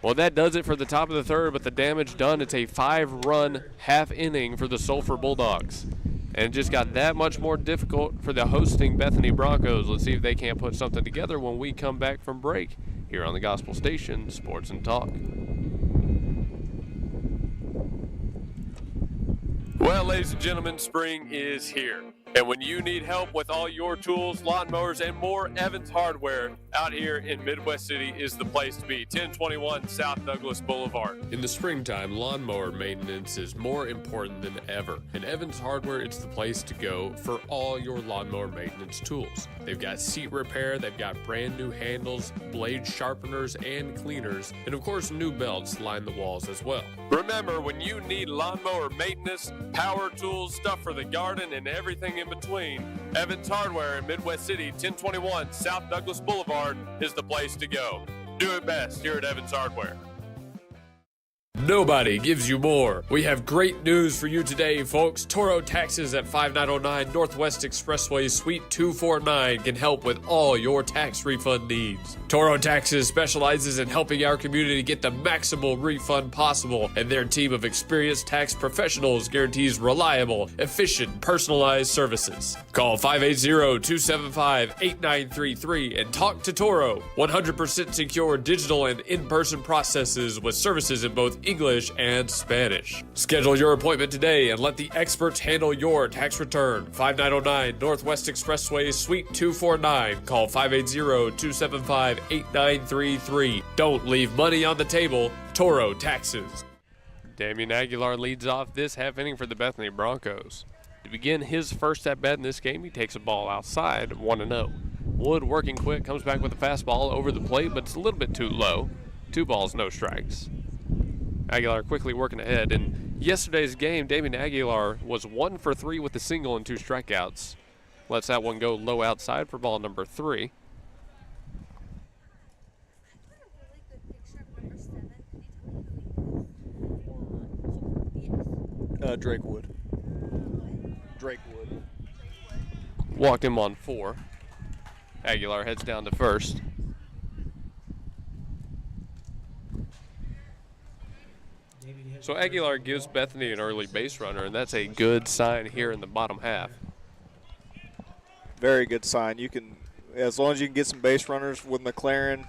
Speaker 1: Well, that does it for the top of the third, but the damage done. It's a 5-run half inning for the Sulphur Bulldogs. And it just got that much more difficult for the hosting Bethany Broncos. Let's see if they can't put something together when we come back from break here on the Gospel Station, Sports and Talk. Well, ladies and gentlemen, spring is here. And when you need help with all your tools, lawnmowers, and more, Evans Hardware out here in Midwest City is the place to be. 1021 South Douglas Boulevard. In the springtime, lawnmower maintenance is more important than ever. And Evans Hardware, it's the place to go for all your lawnmower maintenance tools. They've got seat repair, they've got brand new handles, blade sharpeners, and cleaners, and of course new belts line the walls as well. Remember, when you need lawnmower maintenance, power tools, stuff for the garden, and everything in between, Evans Hardware in Midwest City, 1021 South Douglas Boulevard is the place to go. Do it best here at Evans Hardware. Nobody gives you more. We have great news for you today, folks. Toro Taxes at 5909 Northwest Expressway, Suite 249 can help with all your tax refund needs. Toro Taxes specializes in helping our community get the maximal refund possible, and their team of experienced tax professionals guarantees reliable, efficient, personalized services. Call 580-275-8933 and talk to Toro. 100% secure digital and in-person processes with services in both English and Spanish. Schedule your appointment today and let the experts handle your tax return. 5909 Northwest Expressway, Suite 249. Call 580-275-8933. Don't leave money on the table. Toro Taxes. Damian Aguilar leads off this half inning for the Bethany Broncos. To begin his first at bat in this game, he takes a ball outside, 1-0. Wood working quick, comes back with a fastball over the plate, but it's a little bit too low. 2 balls, no strikes. Aguilar quickly working ahead. In yesterday's game, Damian Aguilar was 1 for 3 with a single and 2 strikeouts. Lets that one go low outside for ball number 3.
Speaker 2: Drake Wood. Drake Wood.
Speaker 1: Walked him on 4. Aguilar heads down to first. So Aguilar gives Bethany an early base runner, and that's a good sign here in the bottom half.
Speaker 2: Very good sign. You can, as long as you can get some base runners with McLaren,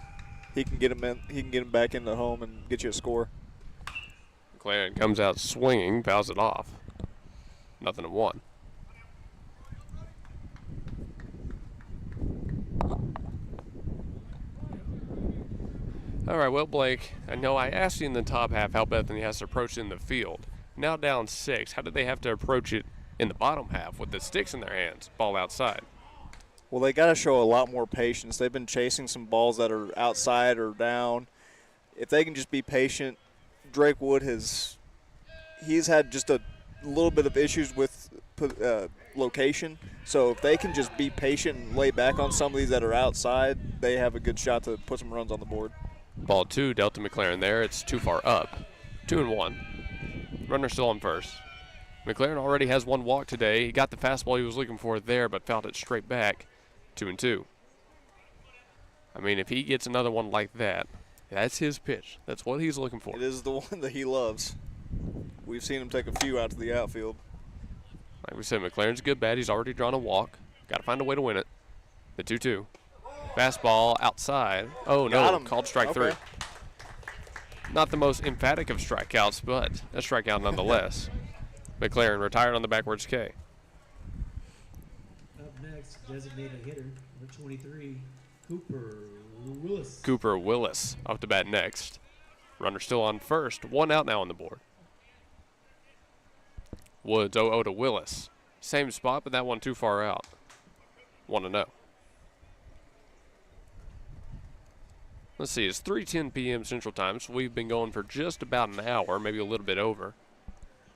Speaker 2: he can get him in. He can get him back into home and get you a score.
Speaker 1: McLaren comes out swinging, fouls it off. 0-1. All right, well, Blake, I know I asked you in the top half how Bethany has to approach it in the field. Now down 6, how did they have to approach it in the bottom half with the sticks in their hands, ball outside?
Speaker 2: Well, they got to show a lot more patience. They've been chasing some balls that are outside or down. If they can just be patient, Drake Wood he's had just a little bit of issues with location. So if they can just be patient and lay back on some of these that are outside, they have a good shot to put some runs on the board.
Speaker 1: Ball 2, Delta McLaren there. It's too far up. 2-1. Runner still on first. McLaren already has 1 walk today. He got the fastball he was looking for there, but fouled it straight back. 2-2. I mean, if he gets another one like that, that's his pitch. That's what he's looking for.
Speaker 2: It is the one that he loves. We've seen him take a few out to the outfield.
Speaker 1: Like we said, McLaren's a good bat. He's already drawn a walk. Got to find a way to win it. The 2-2. Fastball outside. Oh, no. Called strike 3. Not the most emphatic of strikeouts, but a strikeout nonetheless. McLaren retired on the backwards K.
Speaker 3: Up next, designated hitter, number 23, Cooper Willis.
Speaker 1: Cooper Willis off to bat next. Runner still on first. 1 out now on the board. Woods 0-0 to Willis. Same spot, but that one too far out. 1-0. Let's see, it's 3:10 p.m. Central Time, so we've been going for just about an hour, maybe a little bit over.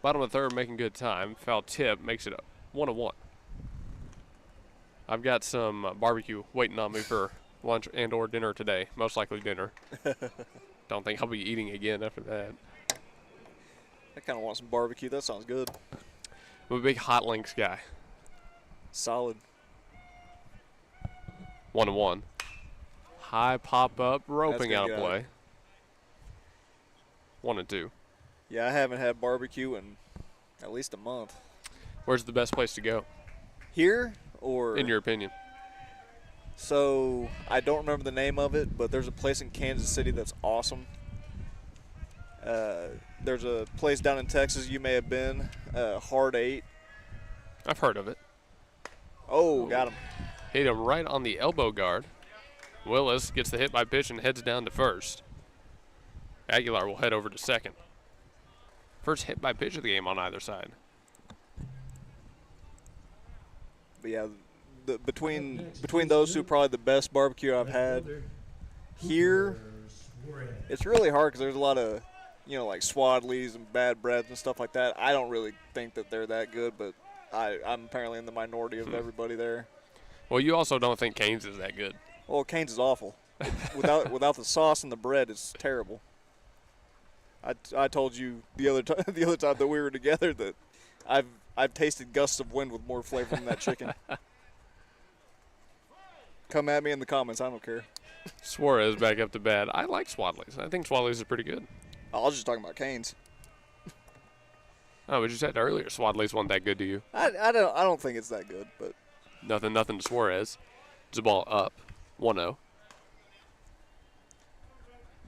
Speaker 1: Bottom of the third, making good time. Foul tip makes it 1-1. I've got some barbecue waiting on me for lunch and or dinner today, most likely dinner. Don't think I'll be eating again after that.
Speaker 2: I kind of want some barbecue. That sounds good.
Speaker 1: I'm a big hot links guy.
Speaker 2: Solid.
Speaker 1: 1-1. High pop up, roping out of
Speaker 2: go.
Speaker 1: play. 1-2.
Speaker 2: Yeah, I haven't had barbecue in at least a month.
Speaker 1: Where's the best place to go?
Speaker 2: Here or?
Speaker 1: In your opinion?
Speaker 2: So, I don't remember the name of it, but there's a place in Kansas City that's awesome. There's a place down in Texas you may have been, Hard 8.
Speaker 1: I've heard of it.
Speaker 2: Oh, got him.
Speaker 1: Hit him right on the elbow guard. Willis gets the hit by pitch and heads down to first. Aguilar will head over to second. First hit by pitch of the game on either side.
Speaker 2: But yeah, between those two, probably the best barbecue I've had. Here, it's really hard because there's a lot of, like Swadley's and bad breads and stuff like that. I don't really think that they're that good, but I'm apparently in the minority of everybody there.
Speaker 1: Well, you also don't think Cane's is that good.
Speaker 2: Well, Cane's is awful. without the sauce and the bread, it's terrible. I told you the other time that we were together that I've tasted gusts of wind with more flavor than that chicken. Come at me in the comments. I don't care.
Speaker 1: Suarez back up to bat. I like Swadley's. I think Swadley's is pretty good.
Speaker 2: I was just talking about Cane's.
Speaker 1: Oh, but you said earlier Swadley's wasn't that good to you.
Speaker 2: I don't think it's that good, but
Speaker 1: nothing to Suarez. It's a ball up. 1-0.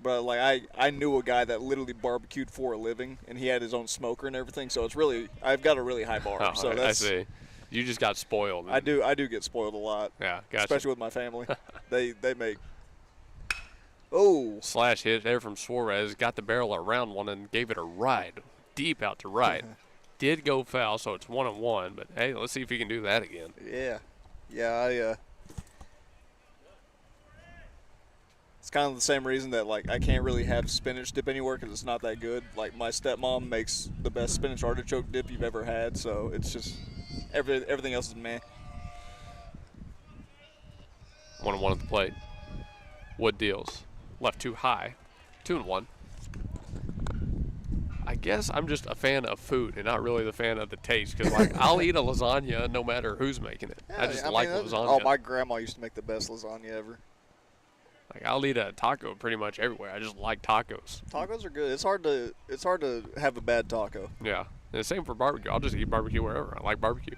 Speaker 2: But like I knew a guy that literally barbecued for a living, and he had his own smoker and everything. So it's really I've got a really high bar.
Speaker 1: Oh,
Speaker 2: so
Speaker 1: I see. You just got spoiled.
Speaker 2: I do get spoiled a lot.
Speaker 1: Yeah, gotcha.
Speaker 2: Especially with my family. they make.
Speaker 1: Slash hit there from Suarez. Got the barrel around one and gave it a ride deep out to right. Did go foul, so it's 1-1. But hey, let's see if he can do that again.
Speaker 2: Yeah. It's kind of the same reason that like I can't really have spinach dip anywhere because it's not that good. Like my stepmom makes the best spinach artichoke dip you've ever had, so it's just everything else is meh.
Speaker 1: 1-1 at the plate. Wood deals. Left too high. 2-1. I guess I'm just a fan of food and not really the fan of the taste because like I'll eat a lasagna no matter who's making it.
Speaker 2: Yeah,
Speaker 1: I just like lasagna.
Speaker 2: Oh, my grandma used to make the best lasagna ever.
Speaker 1: Like I'll eat a taco pretty much everywhere. I just like tacos.
Speaker 2: Tacos are good. It's hard to have a bad taco.
Speaker 1: Yeah. And the same for barbecue. I'll just eat barbecue wherever. I like barbecue.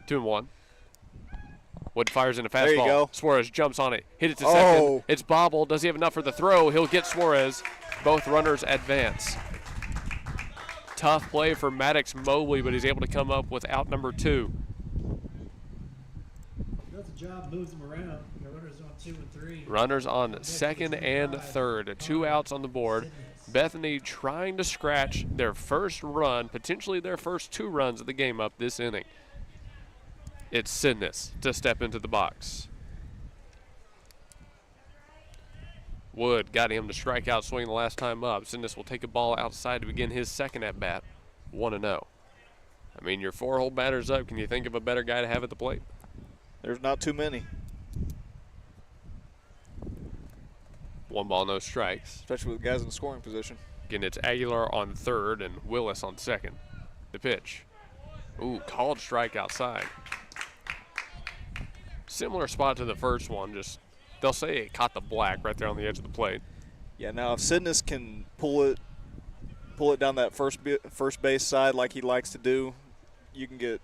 Speaker 1: 2-1. Wood fires in a fastball.
Speaker 2: There you go.
Speaker 1: Suarez jumps on it. Hit it to second. It's bobbled. Does he have enough for the throw? He'll get Suarez. Both runners advance. Tough play for Maddox Mobley, but he's able to come up with out number 2.
Speaker 3: Does the job, moves them around. The runners on 2 and 3.
Speaker 1: Runners on second and third. 2 outs on the board. Bethany trying to scratch their first run, potentially their first 2 runs of the game up this inning. It's Sidness to step into the box. Wood got him to strike out swing the last time up. Sidness will take a ball outside to begin his second at bat. 1-0. I mean, your 4-hole batter's up. Can you think of a better guy to have at the plate?
Speaker 2: There's not too many.
Speaker 1: 1 ball, no strikes.
Speaker 2: Especially with guys in the scoring position.
Speaker 1: Again, it's Aguilar on third and Willis on second. The pitch. Ooh, called strike outside. Similar spot to the first one, just they'll say it caught the black right there on the edge of the plate.
Speaker 2: Yeah, now if Sidness can pull it down that first base side like he likes to do, you can get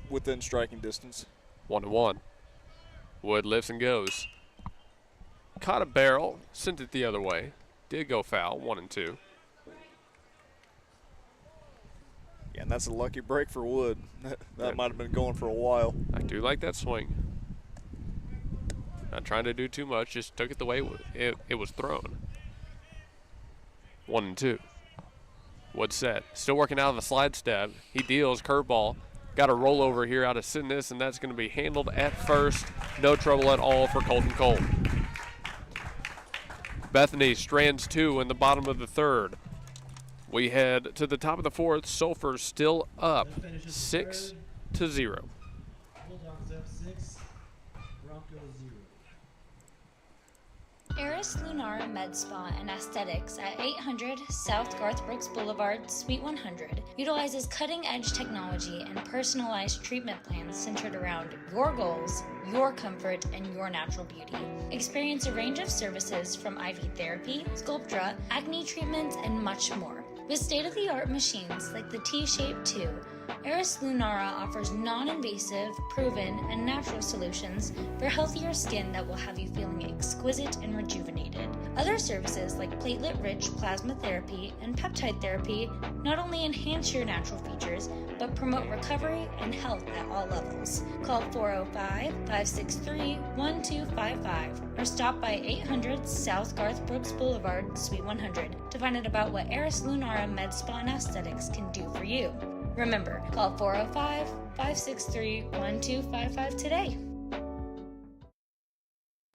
Speaker 2: within striking distance.
Speaker 1: 1-1. Wood lifts and goes. Caught a barrel, sent it the other way. did go foul, 1-2.
Speaker 2: Yeah, and that's a lucky break for Wood. That might have been going for a while.
Speaker 1: I do like that swing. Not trying to do too much, just took it the way it was thrown. 1-2. Wood set. Still working out of the slide step. He deals, curveball. Got a rollover here out of Sidness, and that's going to be handled at first. No trouble at all for Colton Cole. Bethany strands 2 in the bottom of the third. We head to the top of the fourth. Sulphur still up 6-0.
Speaker 3: Bulldogs up 6, Bronchos 0.
Speaker 14: Eris Lunara Med Spa and Aesthetics at 800 South Garth Brooks Boulevard, Suite 100 utilizes cutting-edge technology and personalized treatment plans centered around your goals, your comfort, and your natural beauty. Experience a range of services from IV therapy, Sculptra, acne treatments, and much more. With state-of-the-art machines like the T-Shape 2, Eris Lunara offers non-invasive, proven, and natural solutions for healthier skin that will have you feeling exquisite and rejuvenated. Other services like platelet-rich plasma therapy and peptide therapy not only enhance your natural features, but promote recovery and health at all levels. Call 405-563-1255 or stop by 800 South Garth Brooks Boulevard, Suite 100 to find out about what Eris Lunara Med Spa and Aesthetics can do for you. Remember, call 405-563-1255 today.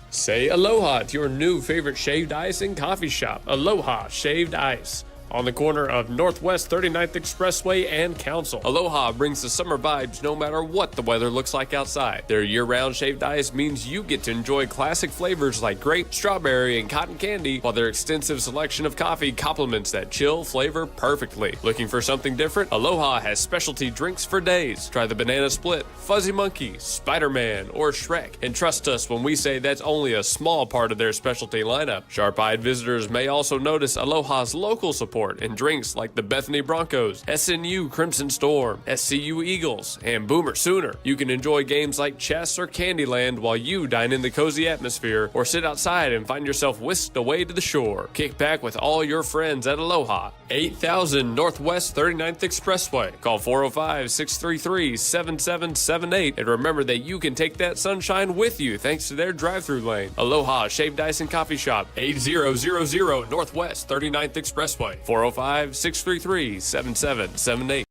Speaker 1: Say aloha to your new favorite shaved ice and coffee shop, Aloha Shaved Ice. On the corner of Northwest 39th Expressway and Council. Aloha brings the summer vibes no matter what the weather looks like outside. Their year-round shaved ice means you get to enjoy classic flavors like grape, strawberry, and cotton candy, while their extensive selection of coffee complements that chill flavor perfectly. Looking for something different? Aloha has specialty drinks for days. Try the Banana Split, Fuzzy Monkey, Spider-Man, or Shrek. And trust us when we say that's only a small part of their specialty lineup. Sharp-eyed visitors may also notice Aloha's local support and drinks like the Bethany Bronchos, SNU Crimson Storm, SCU Eagles, and Boomer Sooner. You can enjoy games like chess or Candyland while you dine in the cozy atmosphere or sit outside and find yourself whisked away to the shore. Kick back with all your friends at Aloha, 8000 Northwest 39th Expressway. Call 405-633-7778 and remember that you can take that sunshine with you thanks to their drive-thru lane. Aloha Shaved Ice and Coffee Shop, 8000 Northwest 39th Expressway. 405-633-7778.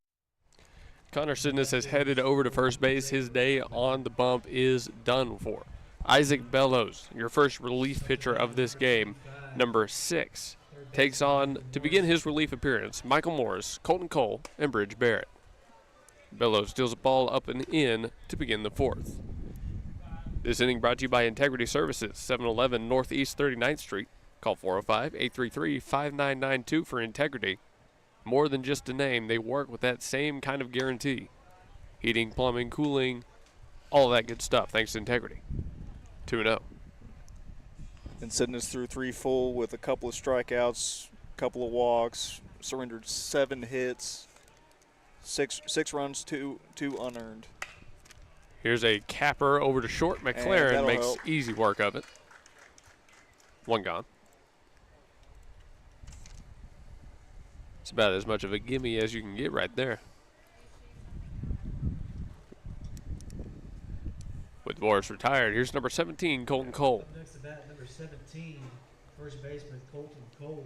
Speaker 1: Connor Sidness has headed over to first base. His day on the bump is done for. Isaac Bellows, your first relief pitcher of this game, number 6, takes on, to begin his relief appearance, Michael Morris, Colton Cole, and Bridge Barrett. Bellows steals a ball up and in to begin the fourth. This inning brought to you by Integrity Services, 711 Northeast 39th Street. Call 405-833-5992 for Integrity. More than just a name, they work with that same kind of guarantee. Heating, plumbing, cooling, all that good stuff, thanks to Integrity. 2-0.
Speaker 2: And Sidness threw 3 full with a couple of strikeouts, a couple of walks, surrendered 7 hits, 6 runs, 2 unearned.
Speaker 1: Here's a capper over to short. McLaren makes easy work of it. 1 gone. It's about as much of a gimme as you can get right there. With Morris retired, here's number 17, Colton Cole.
Speaker 3: Next to bat, number 17, first baseman Colton Cole.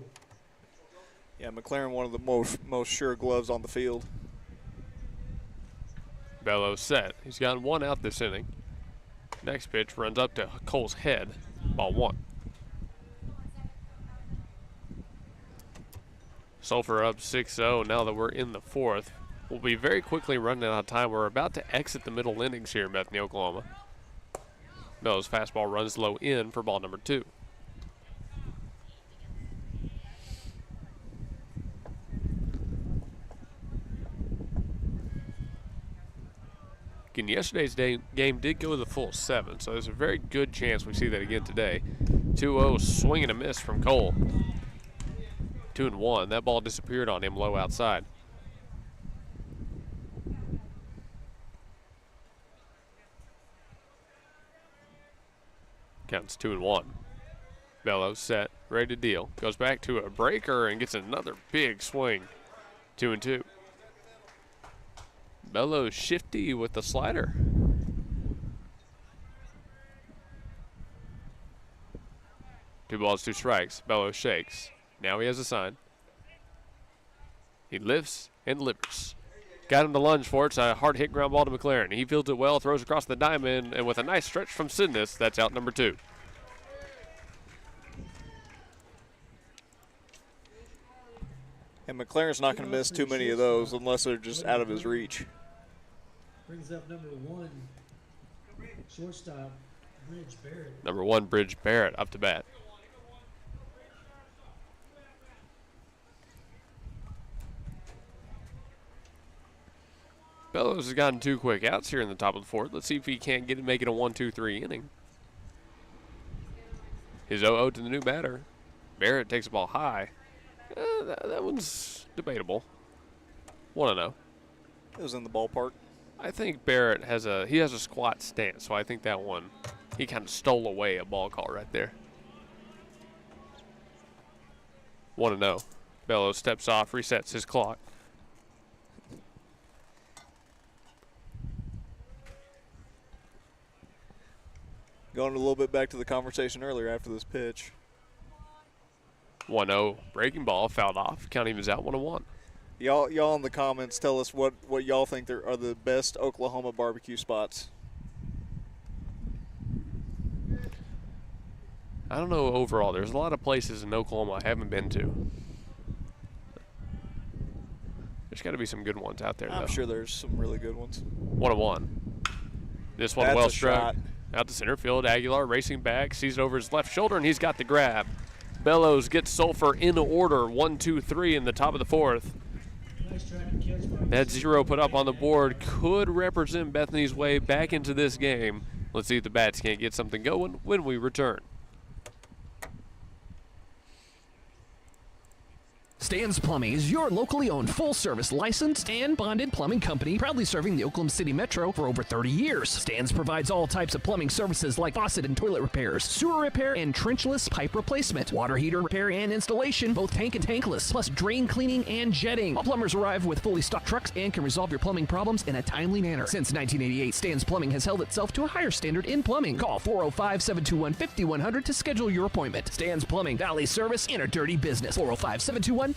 Speaker 2: Yeah, McLaren, one of the most sure gloves on the field.
Speaker 1: Bellows set. He's gotten 1 out this inning. Next pitch runs up to Cole's head. Ball 1. Sulphur up 6-0 now that we're in the fourth. We'll be very quickly running out of time. We're about to exit the middle innings here in Bethany, Oklahoma. Bellows' fastball runs low in for ball number 2. Again, yesterday's game did go to the full 7, so there's a very good chance we see that again today. 2-0 swing and a miss from Cole. 2-1. That ball disappeared on him low outside. Counts 2-1. Bellows set, ready to deal. Goes back to a breaker and gets another big swing. 2-2. Bellows shifty with the slider. Two balls, two strikes. Bellows shakes. Now he has a sign. He lifts and delivers. Got him to lunge for it. It's a hard hit ground ball to McLaren. He fields it well, throws across the diamond, and with a nice stretch from Sidness, that's out number 2.
Speaker 2: And McLaren's not going to miss too many of those unless they're just out of his reach.
Speaker 3: Brings up number 1, shortstop, Bridge Barrett.
Speaker 1: Number 1, Bridge Barrett up to bat. Bellows has gotten 2 quick outs here in the top of the 4th. Let's see if he can't make it a 1-2-3 inning. His 0-0 to the new batter. Barrett takes the ball high. That one's debatable. 1-0.
Speaker 2: It was in the ballpark.
Speaker 1: I think Barrett has a squat stance, so I think that one, he kind of stole away a ball call right there. 1-0. Bellows steps off, resets his clock.
Speaker 2: Going a little bit back to the conversation earlier after this pitch.
Speaker 1: 1-0 breaking ball, fouled off. Counting is out 1-1.
Speaker 2: Y'all in the comments tell us what y'all think are the best Oklahoma barbecue spots.
Speaker 1: I don't know overall. There's a lot of places in Oklahoma I haven't been to. There's got to be some good ones out there, though.
Speaker 2: I'm sure there's some really good ones.
Speaker 1: 1-1. This one
Speaker 2: That's
Speaker 1: well
Speaker 2: a
Speaker 1: struck.
Speaker 2: shot.
Speaker 1: Out to center field. Aguilar racing back, sees it over his left shoulder, and he's got the grab. Bellows gets Sulphur in order. 1-2-3 in the top of the 4th. That 0 put up on the board could represent Bethany's way back into this game. Let's see if the bats can't get something going when we return.
Speaker 6: Stan's Plumbing is your locally owned full-service licensed and bonded plumbing company proudly serving the Oklahoma City Metro for over 30 years. Stan's provides all types of plumbing services like faucet and toilet repairs, sewer repair and trenchless pipe replacement, water heater repair and installation, both tank and tankless, plus drain cleaning and jetting. All plumbers arrive with fully stocked trucks and can resolve your plumbing problems in a timely manner. Since 1988, Stan's Plumbing has held itself to a higher standard in plumbing. Call 405-721-5100 to schedule your appointment. Stan's Plumbing, Valley service in a dirty business. 405-721-5100.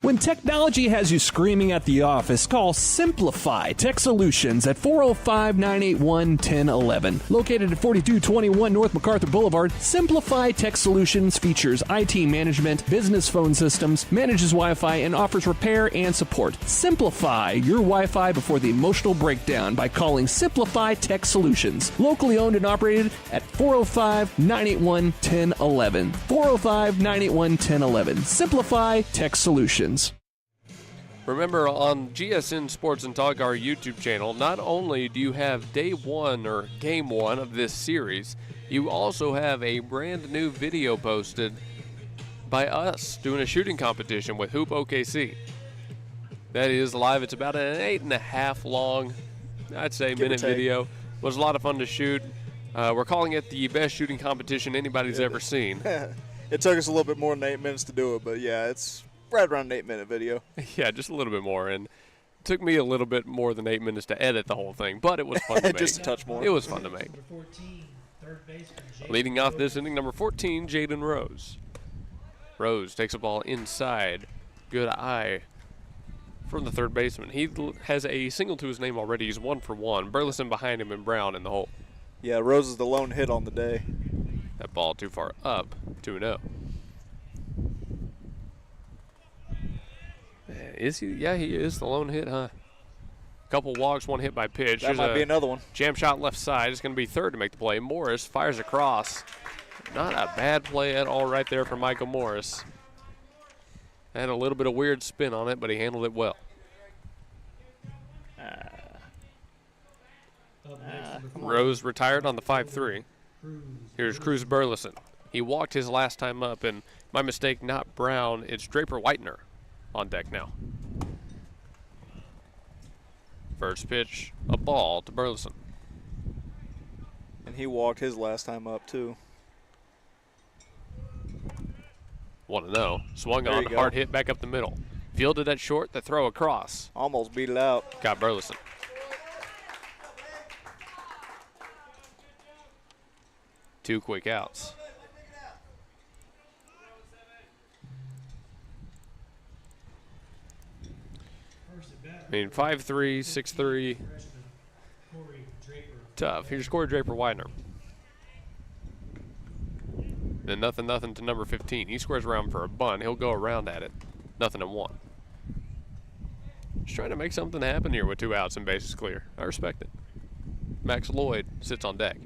Speaker 5: When technology has you screaming at the office, call Simplify Tech Solutions at 405-981-1011. Located at 4221 North MacArthur Boulevard, Simplify Tech Solutions features IT management, business phone systems, manages Wi-Fi, and offers repair and support. Simplify your Wi-Fi before the emotional breakdown by calling Simplify Tech Solutions. Locally owned and operated at 405-981-1011. 405-981-1011. Simplify Tech Solutions.
Speaker 1: Remember, on GSN Sports and Talk, our YouTube channel, not only do you have day 1 or game 1 of this series, you also have a brand new video posted by us doing a shooting competition with Hoop OKC. That is live. It's about an 8.5 long, I'd say, minute video. It was a lot of fun to shoot. We're calling it the best shooting competition anybody's ever seen.
Speaker 2: It took us a little bit more than 8 minutes to do it, but yeah, it's right around an 8-minute video.
Speaker 1: Yeah, just a little bit more. And it took me a little bit more than 8 minutes to edit the whole thing, but it was fun to make.
Speaker 2: Just a touch more.
Speaker 1: It was fun to make. Leading off this inning, number 14, Jaden Rose. Rose takes a ball inside. Good eye from the third baseman. He has a single to his name already. He's 1 for 1. Burleson behind him and Brown in the hole.
Speaker 2: Yeah, Rose is the lone hit on the day.
Speaker 1: That ball too far up, 2-0. Is he? Yeah, he is the lone hit, huh? Couple walks, 1 hit by pitch.
Speaker 2: That might be another one.
Speaker 1: Jam shot left side. It's going to be third to make the play. Morris fires across. Not a bad play at all right there for Michael Morris. Had a little bit of weird spin on it, but he handled it well. Rose retired on the 5-3. Here's Cruz Burleson. He walked his last time up, and my mistake, not Brown. It's Draper Whitener on deck now. First pitch, a ball to Burleson.
Speaker 2: And he walked his last time up, too.
Speaker 1: 1-0. Swung
Speaker 2: There
Speaker 1: on,
Speaker 2: you go.
Speaker 1: hard hit back up the middle. Fielded at short, the throw across.
Speaker 2: Almost beat it out.
Speaker 1: Got Burleson. Two quick outs. I mean, 5'3", 6'3". Tough. Here's Corey Draper Widener. Then nothing to number 15. He squares around for a bunt. He'll go around at it. 0-1. Just trying to make something happen here with 2 outs and bases clear. I respect it. Max Lloyd sits on deck.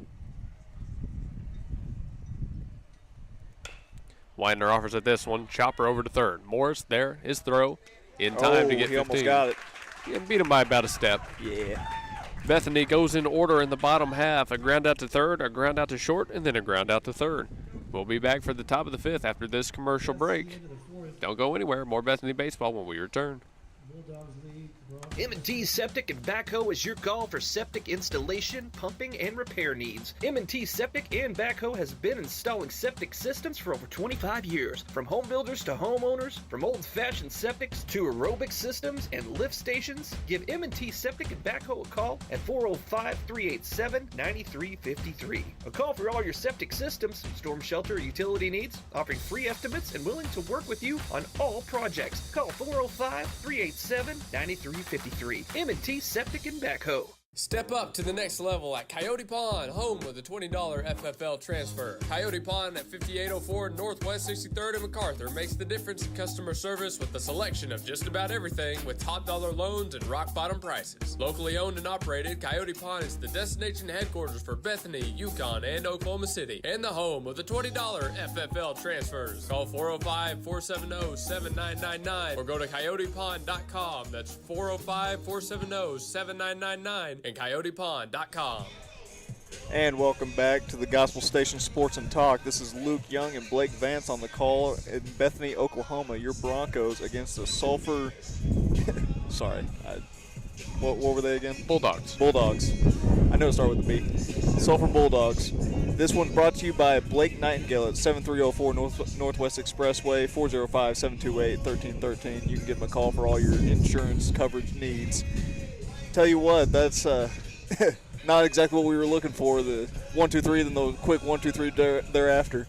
Speaker 1: Widener offers at this one. Chopper over to third. Morris there. His throw in time to get 15.
Speaker 2: He almost got it.
Speaker 1: Yeah, beat him by about a step.
Speaker 2: Yeah.
Speaker 1: Bethany goes in order in the bottom half. A ground out to third, a ground out to short, and then a ground out to third. We'll be back for the top of the 5th after this commercial break. Don't go anywhere. More Bethany baseball when we return.
Speaker 6: M&T Septic and Backhoe is your call for septic installation, pumping, and repair needs. M&T Septic and Backhoe has been installing septic systems for over 25 years. From home builders to homeowners, from old-fashioned septics to aerobic systems and lift stations, give M&T Septic and Backhoe a call at 405-387-9353. A call for all your septic systems, storm shelter, or utility needs, offering free estimates and willing to work with you on all projects. Call 405-387-9353. M&T Septic and Backhoe.
Speaker 1: Step up to the next level at Coyote Pond, home of the $20 FFL transfer. Coyote Pond at 5804 Northwest 63rd and MacArthur makes the difference in customer service with a selection of just about everything with top dollar loans and rock bottom prices. Locally owned and operated, Coyote Pond is the destination headquarters for Bethany, Yukon, and Oklahoma City, and the home of the $20 FFL transfers. Call 405-470-7999 or go to coyotepond.com. That's 405-470-7999. and coyotepond.com.
Speaker 2: And welcome back to the Gospel Station Sports and Talk. This is Luke Young and Blake Vance on the call in Bethany, Oklahoma. Your Broncos against the Sulphur. Sorry. What were they again?
Speaker 1: Bulldogs.
Speaker 2: Bulldogs. I know it started with a B. Sulphur Bulldogs. This one's brought to you by Blake Nightingale at 7304 Northwest Expressway, 405-728-1313. You can give him a call for all your insurance coverage needs. Tell you what, that's not exactly what we were looking for. The 1-2-3, then the quick 1-2-3 thereafter.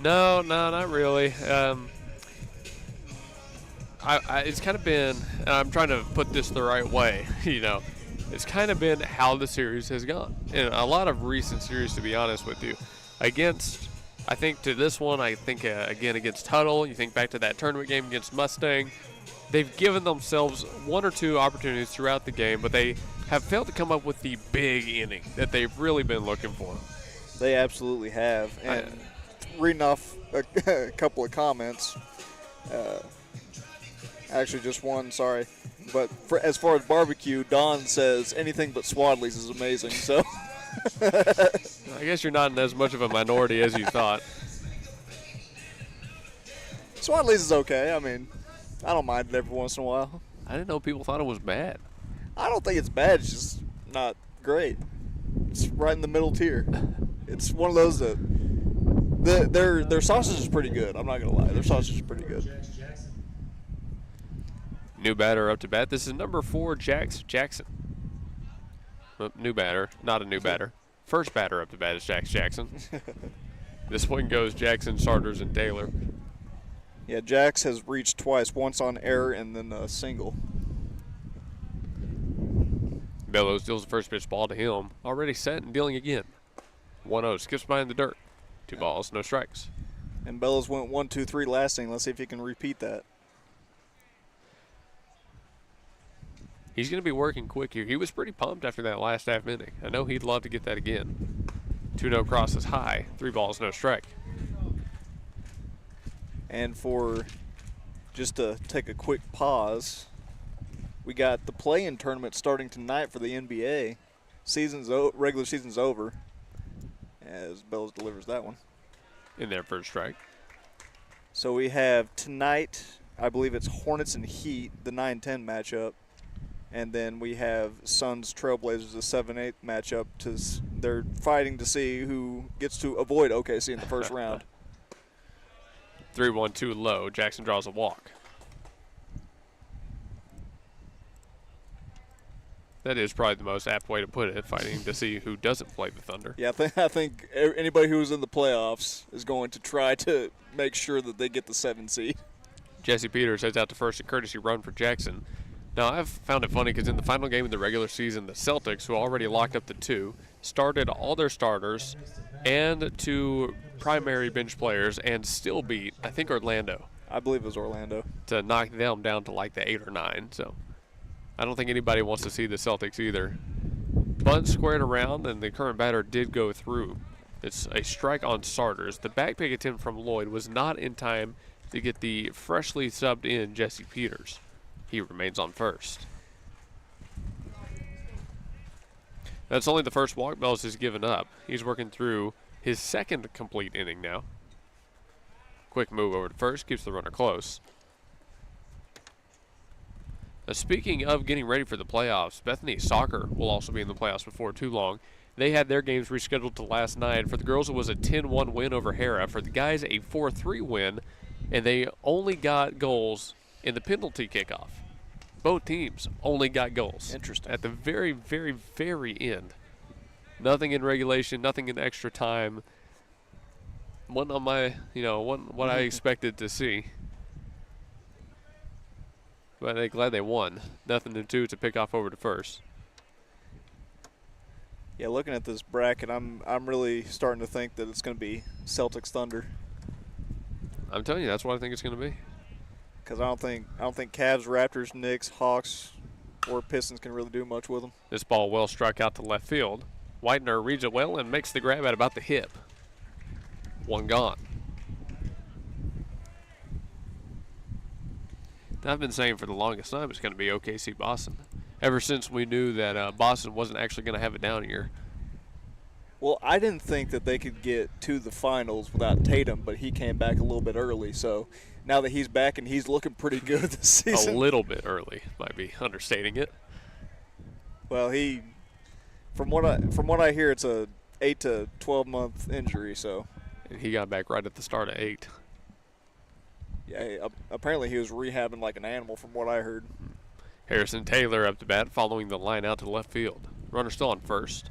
Speaker 1: No, not really. It's kind of been, and I'm trying to put this the right way, it's kind of been how the series has gone. In a lot of recent series, to be honest with you. Against Tuttle, you think back to that tournament game against Mustang. They've given themselves 1 or 2 opportunities throughout the game, but they have failed to come up with the big inning that they've really been looking for.
Speaker 2: They absolutely have. And reading off a couple of comments, actually just one, sorry. But as far as barbecue, Don says anything but Swadley's is amazing. So
Speaker 1: I guess you're not in as much of a minority as you thought.
Speaker 2: Swadley's is okay. I mean, I don't mind it every once in a while.
Speaker 1: I didn't know people thought it was bad.
Speaker 2: I don't think it's bad. It's just not great. It's right in the middle tier. It's one of those that their sausage is pretty good. I'm not gonna lie, their sausage is pretty good.
Speaker 1: New batter up to bat. This is number 4, Jackson. New batter, not a new batter. First batter up to bat is Jackson. This one goes Jackson, Sarders, and Taylor.
Speaker 2: Yeah, Jax has reached twice, once on error and then a single.
Speaker 1: Bellows deals the first pitch ball to him. Already set and dealing again. 1-0, skips by in the dirt. 2 balls, no strikes.
Speaker 2: And Bellows went 1-2-3 last inning. Let's see if he can repeat that.
Speaker 1: He's going to be working quick here. He was pretty pumped after that last half inning. I know he'd love to get that again. 2-0 crosses high. 3 balls, no strike.
Speaker 2: And for just to take a quick pause, we got the play-in tournament starting tonight for the NBA. Regular season's over, as Bellows delivers that one.
Speaker 1: In there for a strike.
Speaker 2: So we have tonight, I believe it's Hornets and Heat, the 9-10 matchup. And then we have Suns Trailblazers, the 7-8 matchup. They're fighting to see who gets to avoid OKC in the first round.
Speaker 1: 3-1-2 low. Jackson draws a walk. That is probably the most apt way to put it, fighting to see who doesn't play the Thunder.
Speaker 2: Yeah, I think anybody who's in the playoffs is going to try to make sure that they get the 7 seed.
Speaker 1: Jesse Peters heads out to first, a courtesy run for Jackson. Now, I've found it funny because in the final game of the regular season, the Celtics, who already locked up the 2, started all their starters and 2 primary bench players and still beat, I think, Orlando.
Speaker 2: I believe it was Orlando.
Speaker 1: To knock them down to like the 8 or 9, so I don't think anybody wants to see the Celtics either. Bunt squared around, and the current batter did go through. It's a strike on starters. The back pick attempt from Lloyd was not in time to get the freshly subbed in Jesse Peters. He remains on first. That's only the first walk Bells has given up. He's working through his second complete inning now. Quick move over to first, keeps the runner close. Speaking of getting ready for the playoffs, Bethany soccer will also be in the playoffs before too long. They had their games rescheduled to last night. For the girls, it was a 10-1 win over Hera. For the guys, a 4-3 win, and they only got goals in the penalty kickoff. Both teams only got goals.
Speaker 2: Interesting.
Speaker 1: At the very, very, very end. Nothing in regulation, nothing in extra time. Wasn't on my, what I expected to see. But I'm glad they won. 0-2 to pick off over to first.
Speaker 2: Yeah, looking at this bracket, I'm really starting to think that it's going to be Celtics Thunder.
Speaker 1: I'm telling you, that's what I think it's going to be.
Speaker 2: Because I don't think Cavs, Raptors, Knicks, Hawks, or Pistons can really do much with them.
Speaker 1: This ball well struck out to left field. Whitener reads it well and makes the grab at about the hip. One gone. I've been saying for the longest time it's going to be OKC Boston. Ever since we knew that Boston wasn't actually going to have a down year.
Speaker 2: Well, I didn't think that they could get to the finals without Tatum, but he came back a little bit early. So now that he's back and he's looking pretty good this season.
Speaker 1: A little bit early might be understating it.
Speaker 2: Well, from what I hear, it's a 8 to 12 month injury. So.
Speaker 1: And he got back right at the start of 8.
Speaker 2: Yeah, apparently he was rehabbing like an animal from what I heard.
Speaker 1: Harrison Taylor up to bat, following the line out to left field. Runner still on first.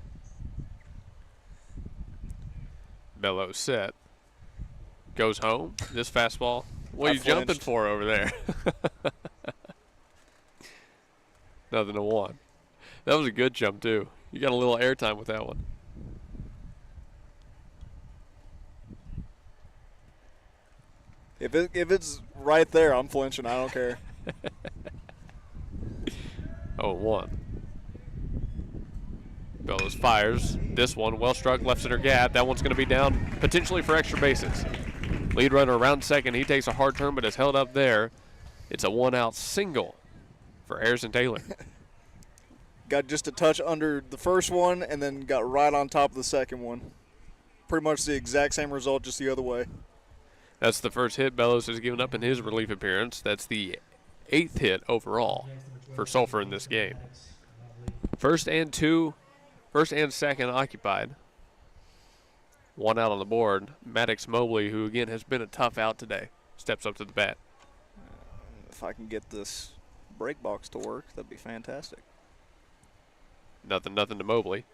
Speaker 1: Bellows set. Goes home. This fastball. What are you jumping for over there? 0-1. That was a good jump, too. You got a little airtime with that one.
Speaker 2: If it's right there, I'm flinching. I don't care.
Speaker 1: 0-1. Bellows fires. This one, well struck, left center gap. That one's going to be down potentially for extra bases. Lead runner around second. He takes a hard turn, but is held up there. It's a 1-out single for Harrison Taylor.
Speaker 2: Got just a touch under the first one and then got right on top of the second one. Pretty much the exact same result, just the other way.
Speaker 1: That's the first hit Bellows has given up in his relief appearance. That's the 8th hit overall for Sulphur in this game. First and second occupied. 1 out on the board. Maddox Mobley, who again has been a tough out today, steps up to the bat.
Speaker 2: If I can get this break box to work, that'd be fantastic.
Speaker 1: 0-0 to Mobley.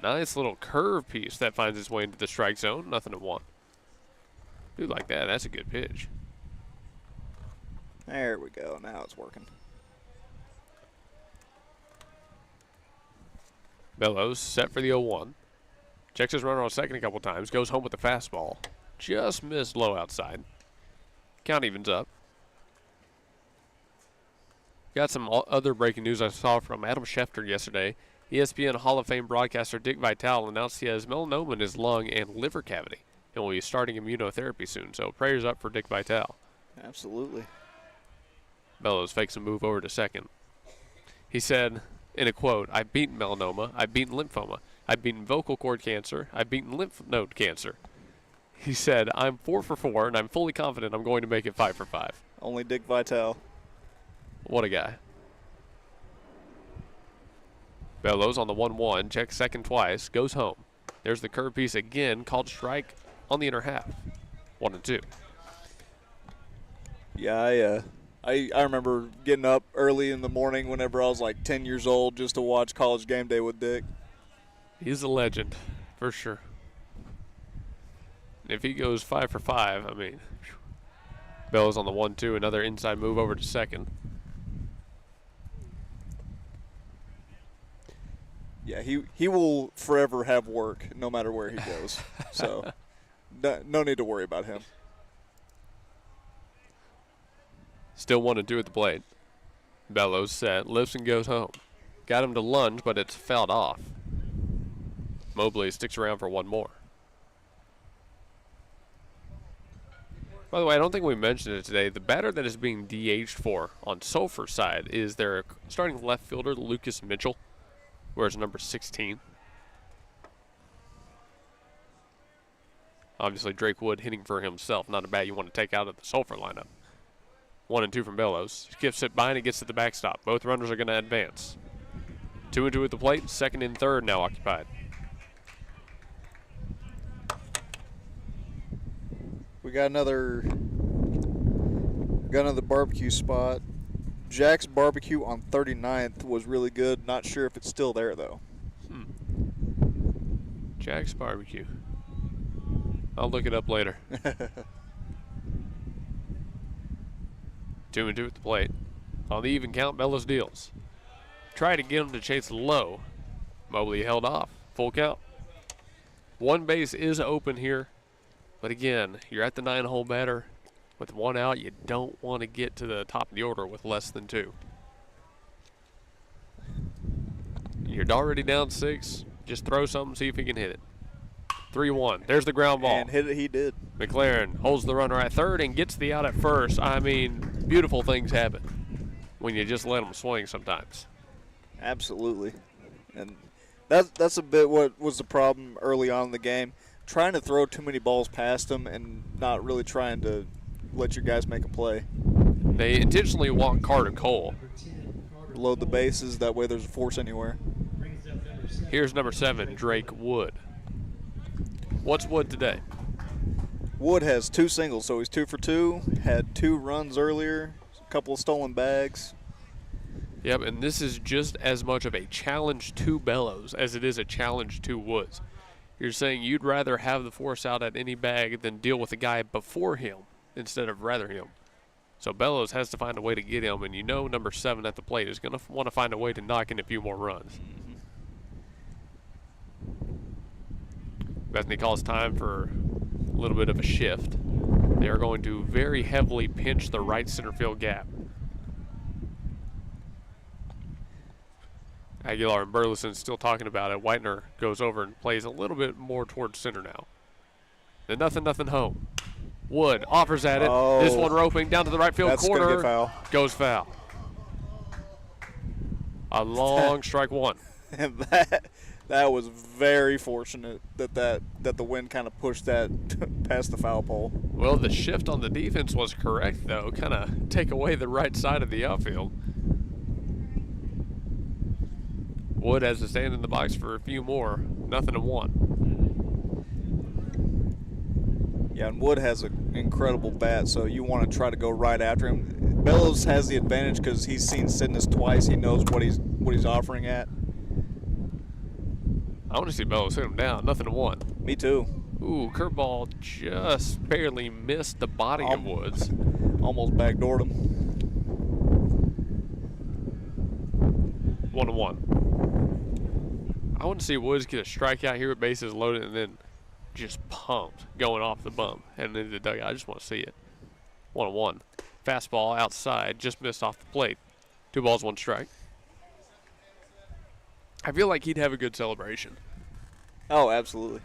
Speaker 1: Nice little curve piece that finds its way into the strike zone. 0-1. Do like that. That's a good pitch.
Speaker 2: There we go. Now it's working.
Speaker 1: Bellows set for the 0-1. Checks his runner on second a couple times. Goes home with the fastball. Just missed low outside. Count evens up. Got some other breaking news I saw from Adam Schefter yesterday. ESPN Hall of Fame broadcaster Dick Vitale announced he has melanoma in his lung and liver cavity and will be starting immunotherapy soon. So prayers up for Dick Vitale.
Speaker 2: Absolutely.
Speaker 1: Bellows fakes a move over to second. He said in a quote, "I've beaten melanoma, I've beaten lymphoma, I've beaten vocal cord cancer, I've beaten lymph node cancer." He said, "I'm 4 for 4, and I'm fully confident I'm going to make it 5 for 5.
Speaker 2: Only Dick Vitale.
Speaker 1: What a guy. Bellows on the 1-1, checks second twice, goes home. There's the curve piece again, called strike on the inner half. 1-2.
Speaker 2: Yeah, I remember getting up early in the morning whenever I was like 10 years old just to watch College Game Day with Dick.
Speaker 1: He's a legend, for sure. If he goes 5 for 5, I mean, Bellows on the 1-2, another inside move over to second.
Speaker 2: Yeah, he will forever have work no matter where he goes. So no need to worry about him.
Speaker 1: Still 1-2 at the plate. Bellows set, lifts and goes home. Got him to lunge, but it's fouled off. Mobley sticks around for one more. By the way, I don't think we mentioned it today. The batter that is being DH'd for on Sulphur side is their starting left fielder, Lucas Mitchell, wears number 16. Obviously, Drake Wood hitting for himself. Not a bat you want to take out of the Sulphur lineup. 1-2 from Bellows. Skips it by and it gets to the backstop. Both runners are going to advance. 2-2 at the plate. Second and third now occupied.
Speaker 2: We got another barbecue spot. Jack's Barbecue on 39th was really good. Not sure if it's still there, though.
Speaker 1: Jack's Barbecue. I'll look it up later. 2-2 at the plate. On the even count, Bellows deals. Try to get him to chase low. Mobley held off. Full count. One base is open here. But again, you're at the 9-hole batter. With one out, you don't want to get to the top of the order with less than 2. You're already down 6. Just throw something, see if he can hit it. 3-1. There's the ground ball.
Speaker 2: And hit it, he did.
Speaker 1: McLaren holds the runner at third and gets the out at first. I mean, beautiful things happen when you just let them swing sometimes.
Speaker 2: Absolutely. And that's a bit what was the problem early on in the game. Trying to throw too many balls past them and not really trying to let your guys make a play.
Speaker 1: They intentionally walk Carter Cole.
Speaker 2: Load the bases, that way there's a force anywhere.
Speaker 1: Here's number 7, Drake Wood. What's Wood today?
Speaker 2: Wood has 2 singles, so he's 2 for 2. Had 2 runs earlier, a couple of stolen bags.
Speaker 1: Yep, and this is just as much of a challenge to Bellows as it is a challenge to Woods. You're saying you'd rather have the force out at any bag than deal with the guy before him instead of rather him. So Bellows has to find a way to get him, and you know number 7 at the plate is going to want to find a way to knock in a few more runs. Bethany calls time for a little bit of a shift. They are going to very heavily pinch the right center field gap. Aguilar and Burleson still talking about it. Whitener goes over and plays a little bit more towards center now. Then nothing home. Wood offers at it.
Speaker 2: Oh,
Speaker 1: this one roping down to the right field
Speaker 2: that's
Speaker 1: corner.
Speaker 2: gonna get foul.
Speaker 1: Goes foul. A long strike one.
Speaker 2: And that was very fortunate that the wind kind of pushed that past the foul pole.
Speaker 1: Well, the shift on the defense was correct, though. Kind of take away the right side of the outfield. Wood has to stand in the box for a few more. 0-1.
Speaker 2: Yeah, and Wood has an incredible bat, so you want to try to go right after him. Bellows has the advantage because he's seen Sidness twice. He knows what he's offering at.
Speaker 1: I want to see Bellows hit him down. 0-1.
Speaker 2: Me too.
Speaker 1: Ooh, curveball just barely missed the body of Woods.
Speaker 2: Almost backdoored him.
Speaker 1: 1-1. I want to see Woods get a strikeout here with bases loaded and then just pumped going off the bump and into the dugout. I just want to see it. 1-1. Fastball outside, just missed off the plate. 2 balls, 1 strike. I feel like he'd have a good celebration.
Speaker 2: Oh, absolutely.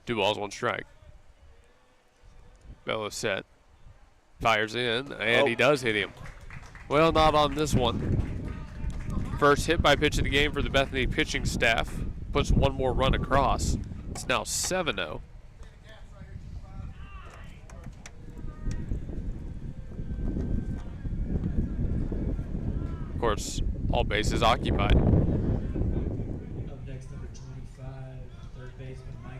Speaker 1: Two balls, 1 strike. Bellows set. Fires in, and he does hit him. Well, not on this one. First hit by pitch of the game for the Bethany pitching staff. Puts 1 more run across. It's now 7-0. Of course, all bases occupied.
Speaker 3: Up next, number 25, third baseman Mike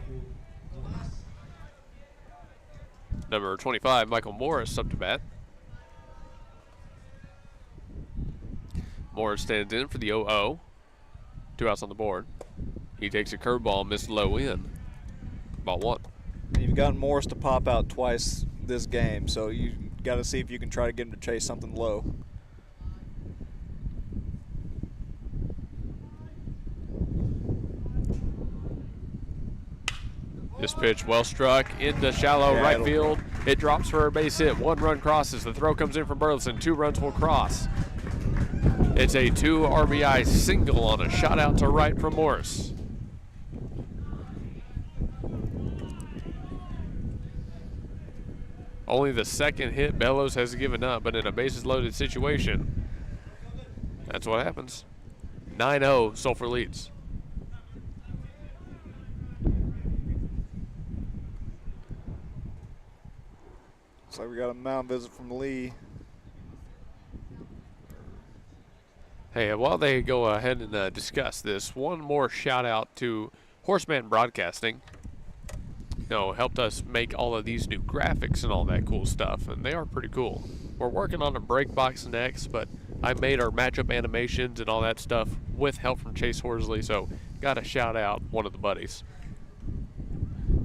Speaker 1: Number 25, Michael Morris, up to bat. Morris stands in for the 0-0. 2 outs on the board. He takes a curveball, missed low in. Ball 1.
Speaker 2: You've gotten Morris to pop out twice this game, so you got to see if you can try to get him to chase something low.
Speaker 1: This pitch well struck into shallow right field. It drops for a base hit. 1 run crosses. The throw comes in from Burleson. 2 runs will cross. It's a 2 RBI single on a shot out to right from Morris. Only the second hit Bellows has given up, but in a bases loaded situation, that's what happens. 9-0, Sulphur leads.
Speaker 2: Looks like we got a mound visit from Lee.
Speaker 1: Hey, while they go ahead and discuss this, one more shout out to Horseman Broadcasting. Helped us make all of these new graphics and all that cool stuff, and they are pretty cool. We're working on a break box next, but I made our matchup animations and all that stuff with help from Chase Horsley, so gotta shout out one of the buddies.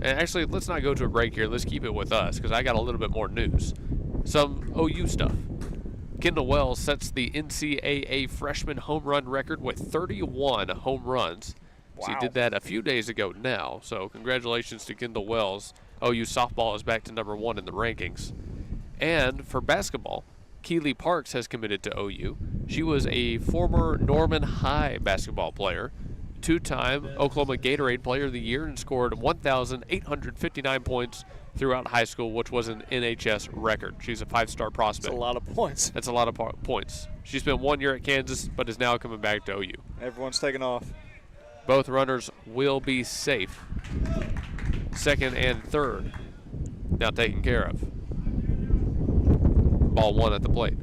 Speaker 1: And actually, let's not go to a break here. Let's keep it with us, because I got a little bit more news. Some OU stuff. Kendall Wells sets the NCAA freshman home run record with 31 home runs.
Speaker 2: Wow.
Speaker 1: So he did that a few days ago now, so congratulations to Kendall Wells. OU softball is back to number 1 in the rankings. And for basketball, Keely Parks has committed to OU. She was a former Norman High basketball player, 2-time Oklahoma Gatorade Player of the Year, and scored 1,859 points throughout high school, which was an NHS record. She's a 5-star prospect.
Speaker 2: That's a lot of points.
Speaker 1: That's a lot of points. She spent 1 year at Kansas, but is now coming back to OU.
Speaker 2: Everyone's taking off.
Speaker 1: Both runners will be safe. 2nd and 3rd now taken care of. Ball 1 at the plate.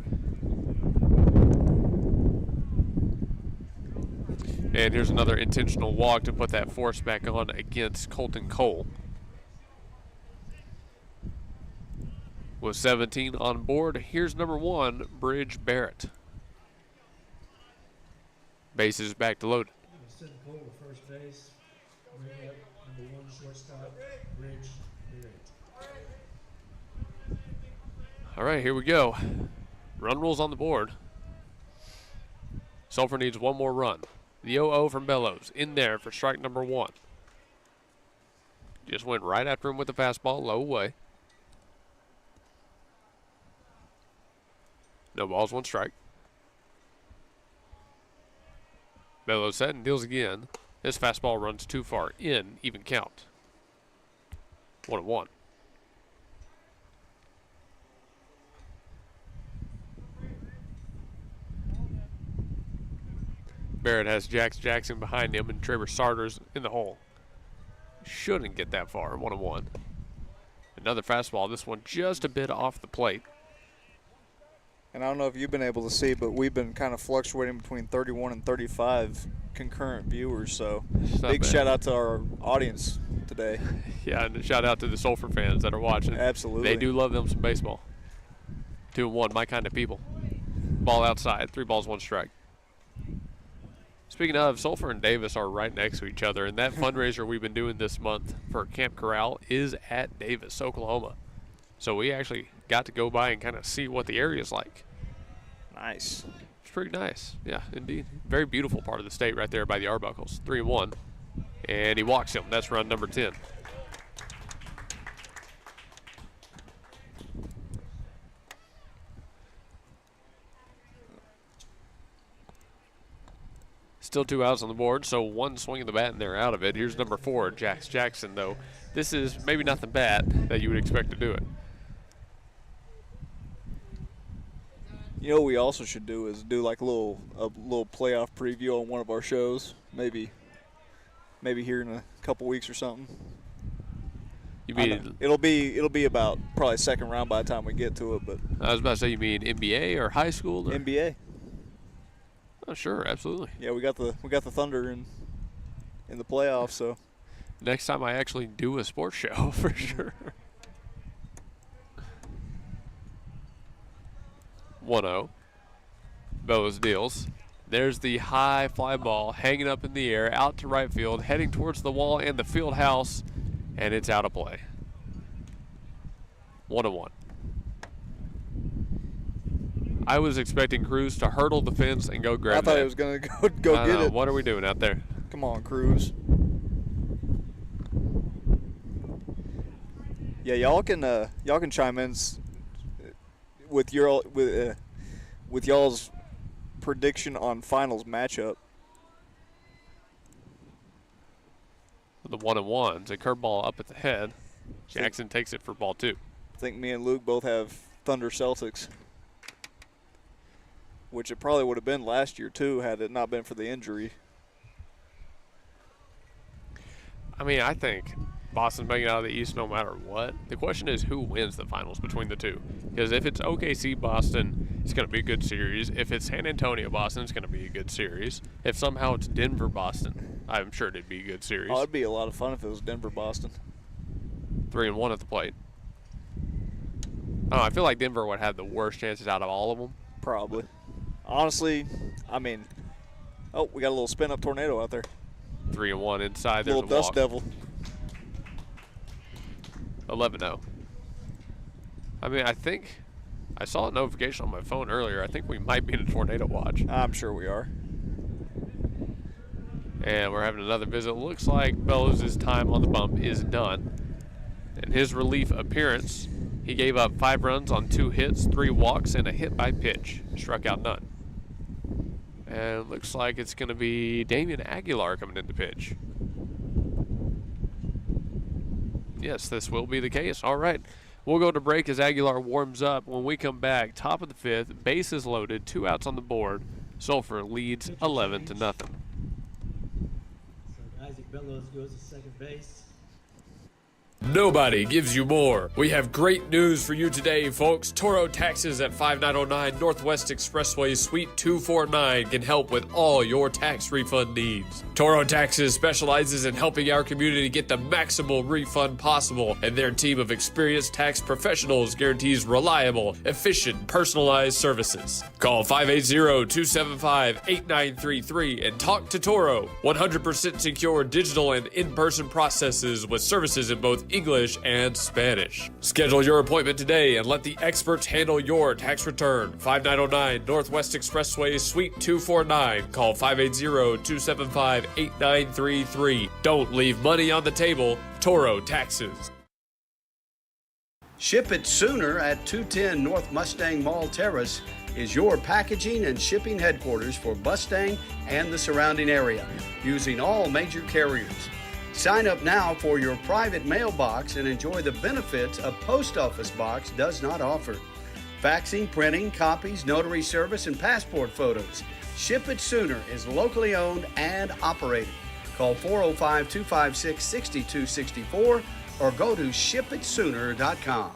Speaker 1: And here's another intentional walk to put that force back on against Colton Cole. With 17 on board, here's number 1, Bridge Barrett. Bases back to loaded.
Speaker 3: Send Cole to first base. Bring up number 1 shortstop, Bridge Barrett.
Speaker 1: All right, here we go. Run rules on the board. Sulphur needs 1 more run. The 0-0 from Bellows in there for strike number 1. Just went right after him with the fastball, low away. No balls, 1 strike. Bellows set and deals again. His fastball runs too far in, even count. 1-1. Barrett has Jax Jackson behind him and Trevor Sarters in the hole. Shouldn't get that far. 1-1. Another fastball. This one just a bit off the plate.
Speaker 2: And I don't know if you've been able to see, but we've been kind of fluctuating between 31 and 35 concurrent viewers. So big shout out to our audience today.
Speaker 1: Yeah, and a shout out to the Sulphur fans that are watching.
Speaker 2: Absolutely.
Speaker 1: They do love them some baseball. 2-1, my kind of people. Ball outside, 3 balls, 1 strike. Speaking of, Sulphur and Davis are right next to each other, and that fundraiser we've been doing this month for Camp Corral is at Davis, Oklahoma. So we actually got to go by and kind of see what the area is like.
Speaker 2: Nice.
Speaker 1: It's pretty nice. Yeah, indeed. Very beautiful part of the state right there by the Arbuckles. 3-1. And he walks him. That's run number 10. Still 2 outs on the board, so 1 swing of the bat and they're out of it. Here's number 4, Jax Jackson, though. This is maybe not the bat that you would expect to do it.
Speaker 2: You know what we also should do is do like a little playoff preview on one of our shows. Maybe here in a couple weeks or something.
Speaker 1: You mean
Speaker 2: it'll be about probably 2nd round by the time we get to it, but
Speaker 1: I was about to say, you mean NBA or high school? Or?
Speaker 2: NBA.
Speaker 1: Oh, sure, absolutely.
Speaker 2: Yeah, we got the Thunder in the playoffs, so
Speaker 1: next time I actually do a sports show for sure. 1-0. Bellows deals. There's the high fly ball hanging up in the air, out to right field, heading towards the wall and the field house, and it's out of play. 1-1. I was expecting Cruz to hurdle the fence and go grab it.
Speaker 2: I thought he was going to go get it.
Speaker 1: What are we doing out there?
Speaker 2: Come on, Cruz. Yeah, y'all can chime in with y'all's prediction on finals matchup.
Speaker 1: The 1-1. It's a curveball up at the head. Jackson takes it for ball 2.
Speaker 2: I think me and Luke both have Thunder Celtics, which it probably would have been last year too had it not been for the injury.
Speaker 1: I mean, I think Boston's making it out of the East no matter what. The question is who wins the finals between the two. Because if it's OKC-Boston, it's going to be a good series. If it's San Antonio-Boston, it's going to be a good series. If somehow it's Denver-Boston, I'm sure it'd be a good series.
Speaker 2: Oh, it'd be a lot of fun if it was Denver-Boston.
Speaker 1: 3-1 at the plate. I feel like Denver would have the worst chances out of all of them.
Speaker 2: Probably. Honestly, I mean, oh, we got a little spin-up tornado out there.
Speaker 1: 3-1 inside. There's
Speaker 2: Little
Speaker 1: a
Speaker 2: dust
Speaker 1: walk.
Speaker 2: devil.
Speaker 1: 11-0. I mean, I think I saw a notification on my phone earlier. I think we might be in a tornado watch.
Speaker 2: I'm sure we are.
Speaker 1: And we're having another visit. Looks like Bellows' time on the bump is done. In his relief appearance, he gave up 5 runs on 2 hits, 3 walks, and a hit by pitch. Struck out none. And it looks like it's going to be Damian Aguilar coming in to pitch. Yes, this will be the case. All right. We'll go to break as Aguilar warms up. When we come back, top of the 5th, bases loaded, 2 outs on the board. Sulphur leads 11-0.
Speaker 3: So Isaac Bellows goes to second base.
Speaker 1: Nobody gives you more. We have great news for you today, folks. Toro Taxes at 5909 Northwest Expressway, Suite 249 can help with all your tax refund needs. Toro Taxes specializes in helping our community get the maximal refund possible, and their team of experienced tax professionals guarantees reliable, efficient, personalized services. Call 580-275-8933 and talk to Toro. 100% secure digital and in-person processes with services in both English and Spanish. Schedule your appointment today and let the experts handle your tax return. 5909 Northwest Expressway, Suite 249. Call 580-275-8933. Don't leave money on the table. Toro Taxes.
Speaker 11: Ship It Sooner at 210 North Mustang Mall Terrace is your packaging and shipping headquarters for Mustang and the surrounding area, using all major carriers. Sign up now for your private mailbox and enjoy the benefits a post office box does not offer. Faxing, printing, copies, notary service, and passport photos. Ship It Sooner is locally owned and operated. Call 405-256-6264 or go to shipitsooner.com.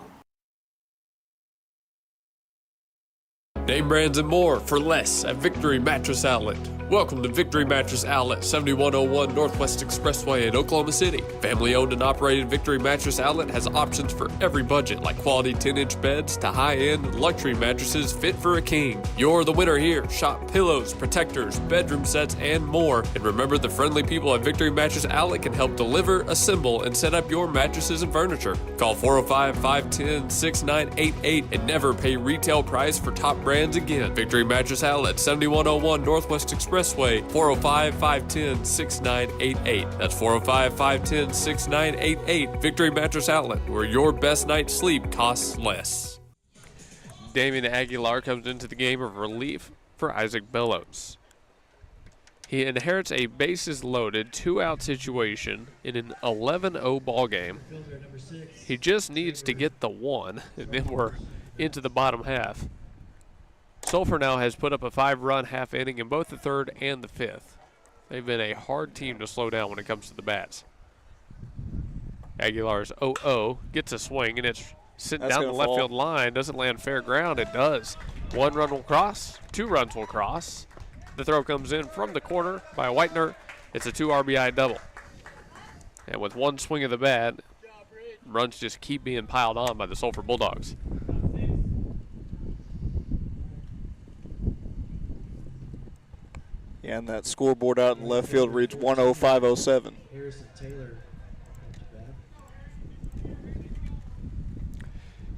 Speaker 1: Name brands and more for less at Victory Mattress Outlet. Welcome to Victory Mattress Outlet, 7101 Northwest Expressway in Oklahoma City. Family owned and operated Victory Mattress Outlet has options for every budget, like quality 10-inch beds to high-end luxury mattresses fit for a king. You're the winner here. Shop pillows, protectors, bedroom sets, and more. And remember, the friendly people at Victory Mattress Outlet can help deliver, assemble, and set up your mattresses and furniture. Call 405-510-6988 and never pay retail price for top brands again. Victory Mattress Outlet, 7101 Northwest Expressway, 405-510-6988. That's 405-510-6988. Victory Mattress Outlet, where your best night's sleep costs less. Damian Aguilar comes into the game of relief for Isaac Bellows. He inherits a bases loaded, 2-out situation in an 11-0 ball game. He just needs to get the 1, and then we're into the bottom half. Sulphur now has put up a 5-run half inning in both the 3rd and the 5th. They've been a hard team to slow down when it comes to the bats. Aguilar's 0-0, gets a swing, and it's sitting down the left field line. Doesn't land fair ground. It does. 1 run will cross. 2 runs will cross. The throw comes in from the corner by Whitener. It's a 2 RBI double. And with 1 swing of the bat, runs just keep being piled on by the Sulphur Bulldogs.
Speaker 2: Yeah, and that scoreboard out in left field reads 10507.
Speaker 3: Harrison Taylor up to bat.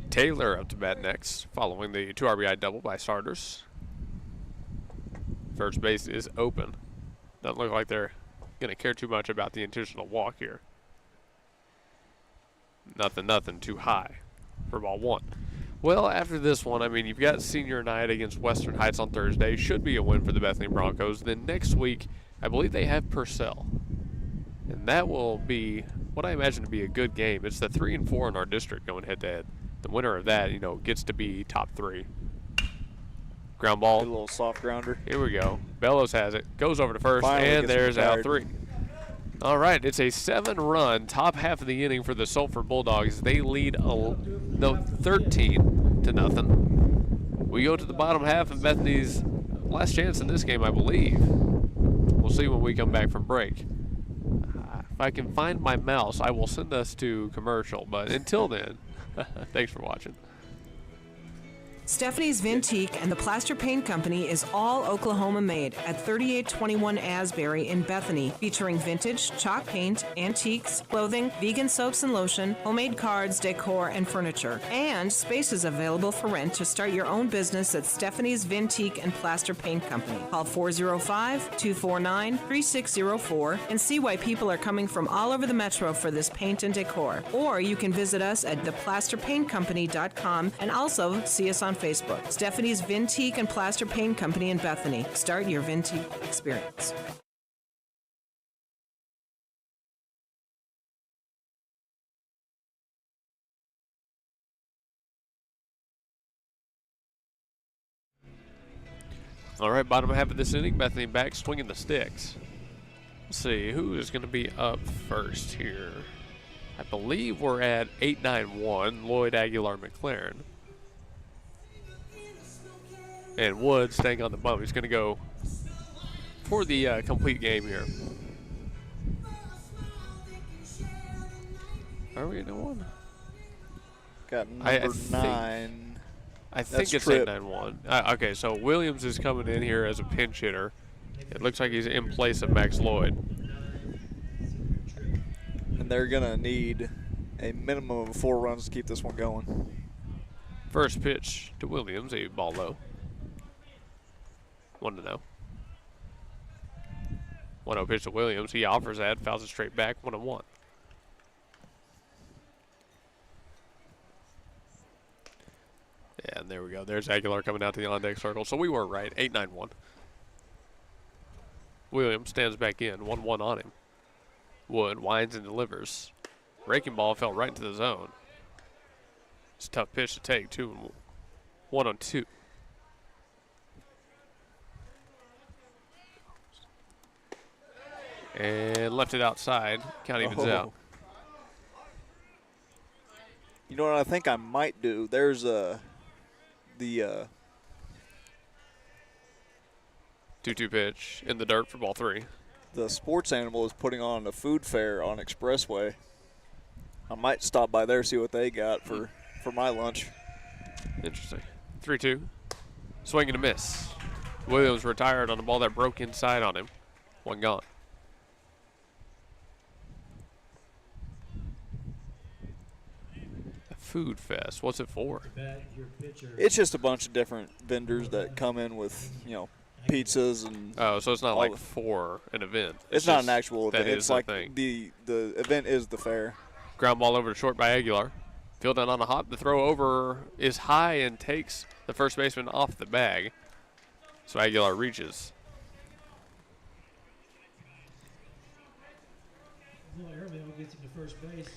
Speaker 1: Taylor up to bat next, following the 2 RBI double by starters. First base is open. Doesn't look like they're going to care too much about the intentional walk here. Nothing too high for ball 1. Well, after this one, I mean, you've got senior night against Western Heights on Thursday. Should be a win for the Bethany Broncos. Then next week, I believe they have Purcell. And that will be what I imagine to be a good game. It's the 3 and 4 in our district going head-to-head. The winner of that, gets to be top 3. Ground ball.
Speaker 2: A little soft grounder.
Speaker 1: Here we go. Bellows has it. Goes over to first,
Speaker 2: Finally
Speaker 1: and there's out
Speaker 2: retired.
Speaker 1: 3. All right, it's a 7-run top half of the inning for the Sulphur Bulldogs. They lead 13 to nothing. We go to the bottom half, and Bethany's last chance in this game, I believe. We'll see when we come back from break. If I can find my mouse, I will send us to commercial. But until then, thanks for watching.
Speaker 7: Stephanie's Vintique and the Plaster Paint Company is all Oklahoma made at 3821 Asbury in Bethany, featuring vintage, chalk paint, antiques, clothing, vegan soaps and lotion, homemade cards, decor, and furniture. And space is available for rent to start your own business at Stephanie's Vintique and Plaster Paint Company. Call 405-249-3604 and see why people are coming from all over the metro for this paint and decor. Or you can visit us at theplasterpaintcompany.com and also see us on Facebook. Stephanie's Vintique and Plaster Paint Company in Bethany. Start your Vintique experience.
Speaker 1: All right, bottom half of this inning, Bethany back swinging the sticks. Let's see, who is going to be up first here? I believe we're at 891, Lloyd Aguilar McLaren. And Wood staying on the bump. He's going to go for the complete game here. Are we in one?
Speaker 2: Got number 9.
Speaker 1: I think it's 891. Okay, so Williams is coming in here as a pinch hitter. It looks like he's in place of Max Lloyd.
Speaker 2: And they're going to need a minimum of 4 runs to keep this one going.
Speaker 1: First pitch to Williams, a ball low. 1-0. 1-0 pitch to Williams. He offers that, fouls it straight back, 1-1. Yeah, and there we go. There's Aguilar coming out to the on-deck circle. So we were right, 8-9-1. Williams stands back in, 1-1 on him. Wood winds and delivers. Breaking ball fell right into the zone. It's a tough pitch to take, 1-2. And left it outside. Count evens out.
Speaker 2: You know what I think I might do? There's the
Speaker 1: 2-2 pitch in the dirt for ball 3.
Speaker 2: The sports animal is putting on a food fair on Expressway. I might stop by there, see what they got for my lunch.
Speaker 1: Interesting. 3-2. Swing and a miss. Williams retired on a ball that broke inside on him. 1 gone. Food Fest. What's it for?
Speaker 2: It's just a bunch of different vendors that come in with, pizzas and.
Speaker 1: Oh, so it's not like for an event.
Speaker 2: It's not an actual event.
Speaker 1: It's like
Speaker 2: the event is the fair.
Speaker 1: Ground ball over to short by Aguilar. Fielding on a hop. The throw over is high and takes the first baseman off the bag. So Aguilar reaches.
Speaker 3: Airmail gets him to first base.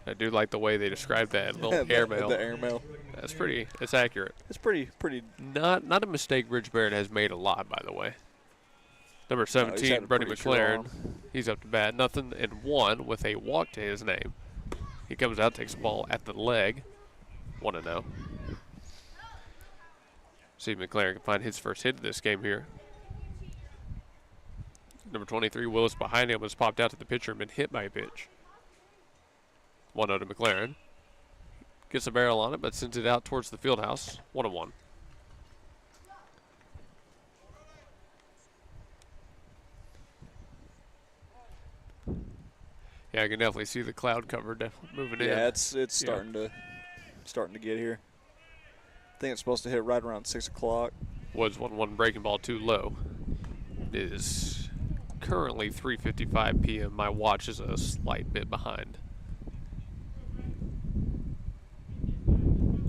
Speaker 1: I do like the way they describe that little airmail.
Speaker 2: The airmail.
Speaker 1: That's pretty. It's accurate.
Speaker 2: It's pretty.
Speaker 1: Not a mistake Rich Barrett has made a lot, by the way. Number 17, Brody McLaren. He's up to bat. 0-1 with a walk to his name. He comes out, takes the ball at the leg. 1-0. See if McLaren can find his first hit of this game here. Number 23, Willis behind him, was popped out to the pitcher and been hit by a pitch. 1-0 to McLaren. Gets a barrel on it, but sends it out towards the field house. 1-1. Yeah, I can definitely see the cloud cover definitely moving in.
Speaker 2: Yeah, it's starting to get here. I think it's supposed to hit right around 6 o'clock.
Speaker 1: Was 1-1 breaking ball too low. It is currently 3:55 p.m. My watch is a slight bit behind.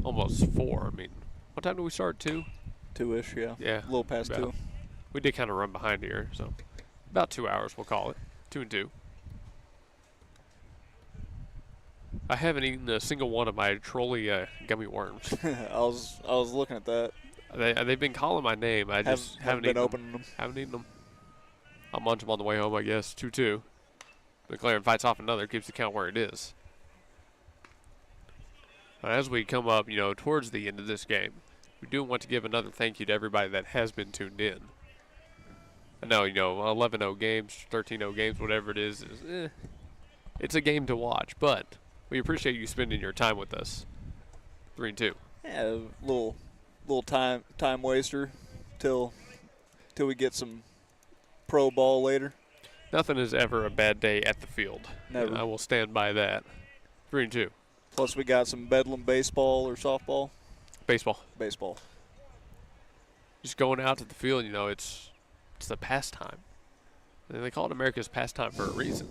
Speaker 1: Almost 4. I mean, what time do we start? 2?
Speaker 2: 2-ish, yeah.
Speaker 1: Yeah.
Speaker 2: A little past 2.
Speaker 1: We did kind of run behind here, so about 2 hours, we'll call it. 2 and 2. I haven't eaten a single one of my trolley gummy worms.
Speaker 2: I was looking at that.
Speaker 1: They've been calling my name. I just haven't
Speaker 2: been
Speaker 1: eaten
Speaker 2: opening them.
Speaker 1: Haven't eaten them. I'll munch them on the way home, I guess. 2-2. McLaren fights off another, keeps the count where it is. As we come up, towards the end of this game, we do want to give another thank you to everybody that has been tuned in. I know, 11-0 games, 13-0 games, whatever it is it's a game to watch, but we appreciate you spending your time with us. 3-2.
Speaker 2: Yeah, a little time waster till we get some pro ball later.
Speaker 1: Nothing is ever a bad day at the field.
Speaker 2: Never.
Speaker 1: And I will stand by that. 3-2.
Speaker 2: Plus we got some Bedlam baseball or softball.
Speaker 1: Baseball. Just going out to the field, it's a pastime. And they call it America's pastime for a reason.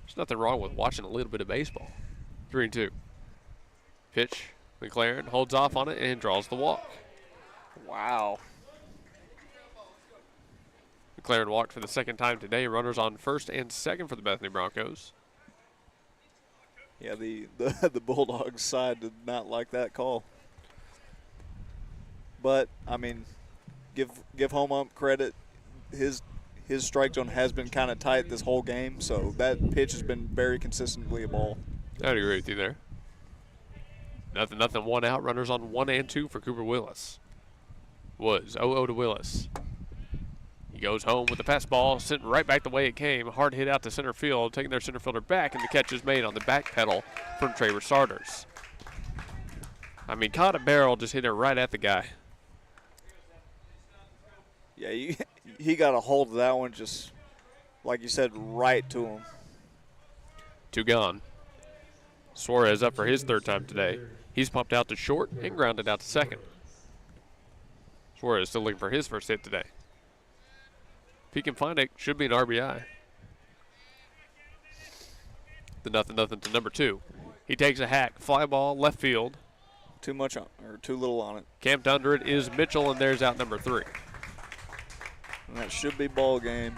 Speaker 1: There's nothing wrong with watching a little bit of baseball. 3-2. Pitch. McLaren holds off on it and draws the walk.
Speaker 2: Wow.
Speaker 1: McLaren walked for the second time today. Runners on first and second for the Bethany Broncos.
Speaker 2: Yeah, the Bulldogs side did not like that call. But I mean, give home ump credit. His strike zone has been kind of tight this whole game, so that pitch has been very consistently a ball.
Speaker 1: I'd agree with you there. Nothing, 1 out. Runners on 1 and 2 for Cooper Willis. Woods, 0-0 to Willis. He goes home with the fastball, sent right back the way it came. Hard hit out to center field, taking their center fielder back, and the catch is made on the back pedal from Trevor Sarders. I mean, caught a barrel, just hit it right at the guy.
Speaker 2: Yeah, he got a hold of that one, just like you said, right to him.
Speaker 1: 2 gone. Suarez up for his 3rd time today. He's popped out to short and grounded out to second. Suarez still looking for his first hit today. If he can find it, should be an RBI. The 0-0 to number 2. He takes a hack, fly ball, left field.
Speaker 2: Too much on, or too little on it.
Speaker 1: Camped under it is Mitchell, and there's out number 3.
Speaker 2: And that should be ball game.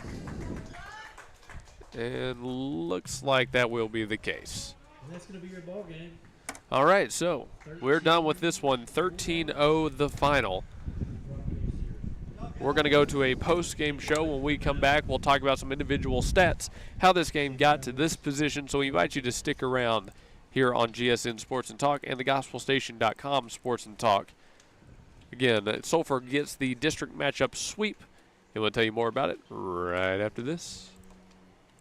Speaker 1: And looks like that will be the case.
Speaker 3: And that's going to be your ball game.
Speaker 1: All right, so we're done with this one. 13-0 the final. We're going to go to a post-game show. When we come back, we'll talk about some individual stats, how this game got to this position. So we invite you to stick around here on GSN Sports and Talk and the GospelStation.com Sports and Talk. Again, Sulphur gets the district matchup sweep. And we'll tell you more about it right after this.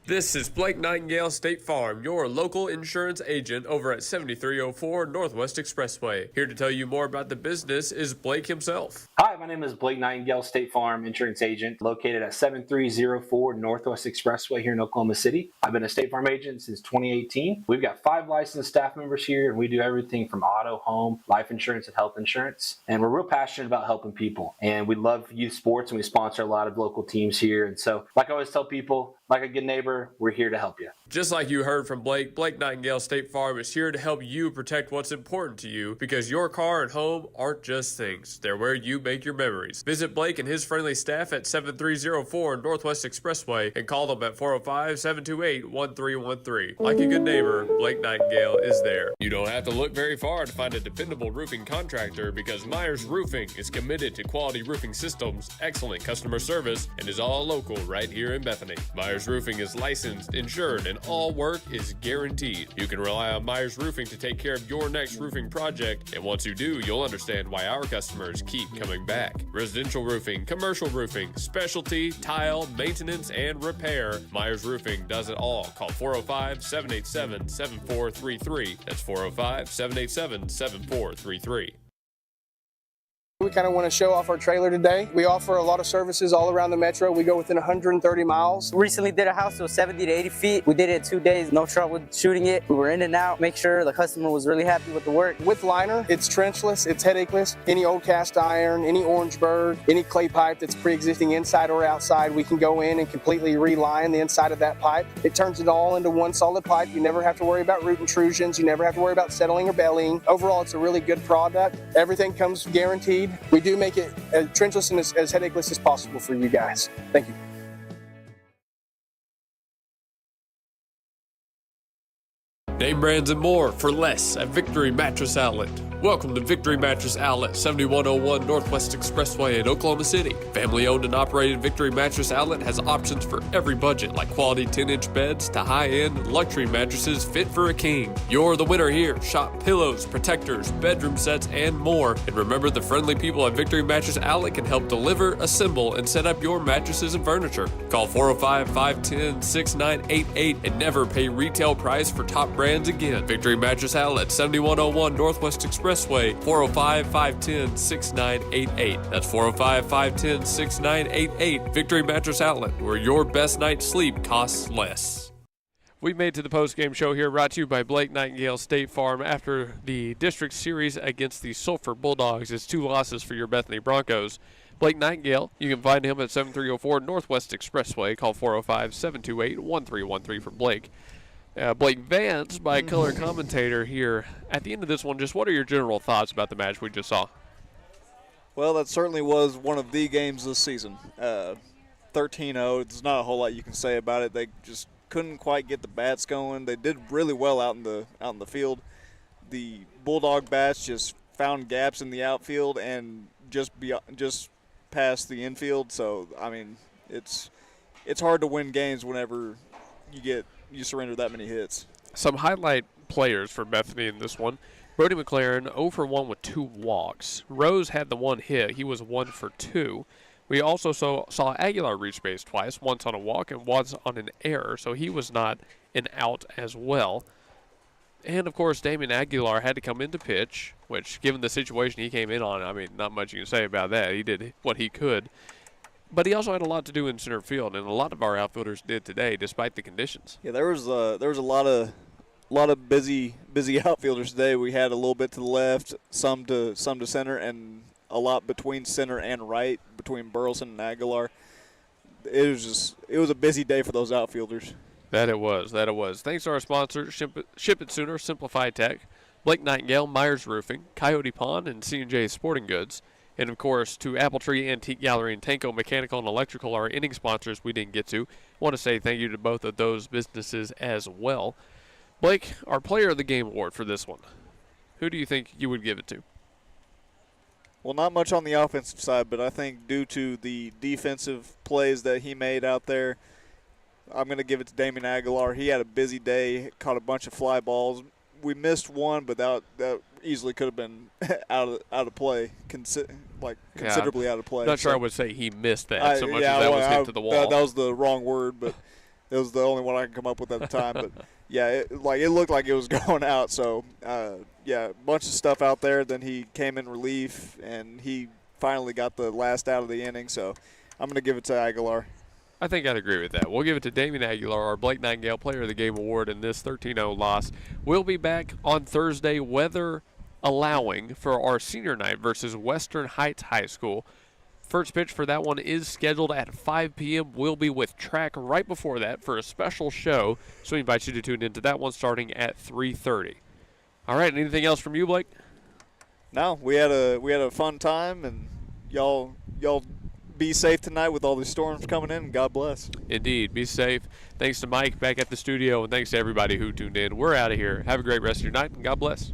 Speaker 1: This is Blake Nightingale State Farm, your local insurance agent over at 7304 Northwest Expressway. Here to tell you more about the business is Blake himself.
Speaker 13: Hi, my name is Blake Nightingale, State Farm insurance agent located at 7304 Northwest Expressway here in Oklahoma City. I've been a State Farm agent since 2018. We've got 5 licensed staff members here, and we do everything from auto, home, life insurance, and health insurance. And we're real passionate about helping people. And we love youth sports, and we sponsor a lot of local teams here. And so, like I always tell people, like a good neighbor, we're here to help you.
Speaker 1: Just like you heard from Blake, Blake Nightingale State Farm is here to help you protect what's important to you, because your car and home aren't just things. They're where you make your memories. Visit Blake and his friendly staff at 7304 Northwest Expressway and call them at 405-728-1313. Like a good neighbor, Blake Nightingale is there. You don't have to look very far to find a dependable roofing contractor, because Myers Roofing is committed to quality roofing systems, excellent customer service, and is all local right here in Bethany. Myers Roofing is licensed, insured, and all work is guaranteed. You can rely on Myers Roofing to take care of your next roofing project, and once you do, you'll understand why our customers keep coming back. Residential roofing, commercial roofing, specialty, tile, maintenance, and repair. Myers Roofing does it all. Call 405-787-7433. That's 405-787-7433.
Speaker 9: We kind of want to show off our trailer today. We offer a lot of services all around the metro. We go within 130 miles.
Speaker 10: Recently did a house that was 70 to 80 feet. We did it in 2 days, no trouble with shooting it. We were in and out, make sure the customer was really happy with the work.
Speaker 9: With liner, it's trenchless, it's headacheless. Any old cast iron, any Orangeburg, any clay pipe that's pre-existing inside or outside, we can go in and completely reline the inside of that pipe. It turns it all into one solid pipe. You never have to worry about root intrusions. You never have to worry about settling or bellying. Overall, it's a really good product. Everything comes guaranteed. We do make it as trenchless and as headacheless as possible for you guys. Thank you.
Speaker 1: Name brands and more for less at Victory Mattress Outlet. Welcome to Victory Mattress Outlet, 7101 Northwest Expressway in Oklahoma City. Family-owned and operated Victory Mattress Outlet has options for every budget, like quality 10-inch beds to high-end luxury mattresses fit for a king. You're the winner here. Shop pillows, protectors, bedroom sets, and more. And remember, the friendly people at Victory Mattress Outlet can help deliver, assemble, and set up your mattresses and furniture. Call 405-510-6988 and never pay retail price for top brands again. Victory Mattress Outlet, 7101 Northwest Expressway, 405-510-6988. That's 405-510-6988. Victory Mattress Outlet, where your best night's sleep costs less. We've made to the postgame show here, brought to you by Blake Nightingale State Farm. After the district series against the Sulphur Bulldogs, it's 2 losses for your Bethany Broncos. Blake Nightingale, you can find him at 7304 Northwest Expressway. Call 405-728-1313 for Blake. Blake Vance, by color commentator here. At the end of this one, just what are your general thoughts about the match we just saw?
Speaker 2: Well, that certainly was one of the games this season. 13-0, there's not a whole lot you can say about it. They just couldn't quite get the bats going. They did really well out in the field. The Bulldog bats just found gaps in the outfield and just past the infield. So, I mean, it's hard to win games whenever you surrender that many hits.
Speaker 1: Some highlight players for Bethany in this one. Brody McLaren 0 for 1 with 2 walks. Rose had the 1 hit. He was 1 for 2. We also saw Aguilar reach base twice, once on a walk and once on an error, so he was not an out as well. And, of course, Damian Aguilar had to come in to pitch, which, given the situation he came in on, I mean, not much you can say about that. He did what he could. But he also had a lot to do in center field, and a lot of our outfielders did today, despite the conditions.
Speaker 2: Yeah, there was a lot of busy outfielders today. We had a little bit to the left, some to center, and a lot between center and right, between Burleson and Aguilar. It was a busy day for those outfielders.
Speaker 1: That it was. Thanks to our sponsors, Ship It Sooner, Simplify Tech, Blake Nightingale, Myers Roofing, Coyote Pond, and C&J Sporting Goods. And, of course, to Apple Tree Antique Gallery and Tanko Mechanical and Electrical, our inning sponsors we didn't get to. Want to say thank you to both of those businesses as well. Blake, our Player of the Game award for this one, who do you think you would give it to?
Speaker 2: Well, not much on the offensive side, but I think due to the defensive plays that he made out there, I'm going to give it to Damian Aguilar. He had a busy day, caught a bunch of fly balls. We missed one, but that easily could have been out of play, considerably out of play.
Speaker 1: Not sure I would say he missed that so much as that was hit to the wall.
Speaker 2: That was the wrong word, but it was the only one I can come up with at the time. But, yeah, it looked like it was going out. So, a bunch of stuff out there. Then he came in relief, and he finally got the last out of the inning. So, I'm going to give it to Aguilar.
Speaker 1: I think I'd agree with that. We'll give it to Damian Aguilar, our Blake Nightingale Player of the Game award in this 13-0 loss. We'll be back on Thursday, weather allowing, for our senior night versus Western Heights High School. First pitch for that one is scheduled at 5 p.m. We'll be with track right before that for a special show, so we invite you to tune into that one starting at 3:30. All right, anything else from you, Blake?
Speaker 2: No, we had a fun time, and y'all be safe tonight with all these storms coming in, and God bless.
Speaker 1: Indeed, be safe. Thanks to Mike back at the studio, and thanks to everybody who tuned in. We're out of here. Have a great rest of your night, and God bless.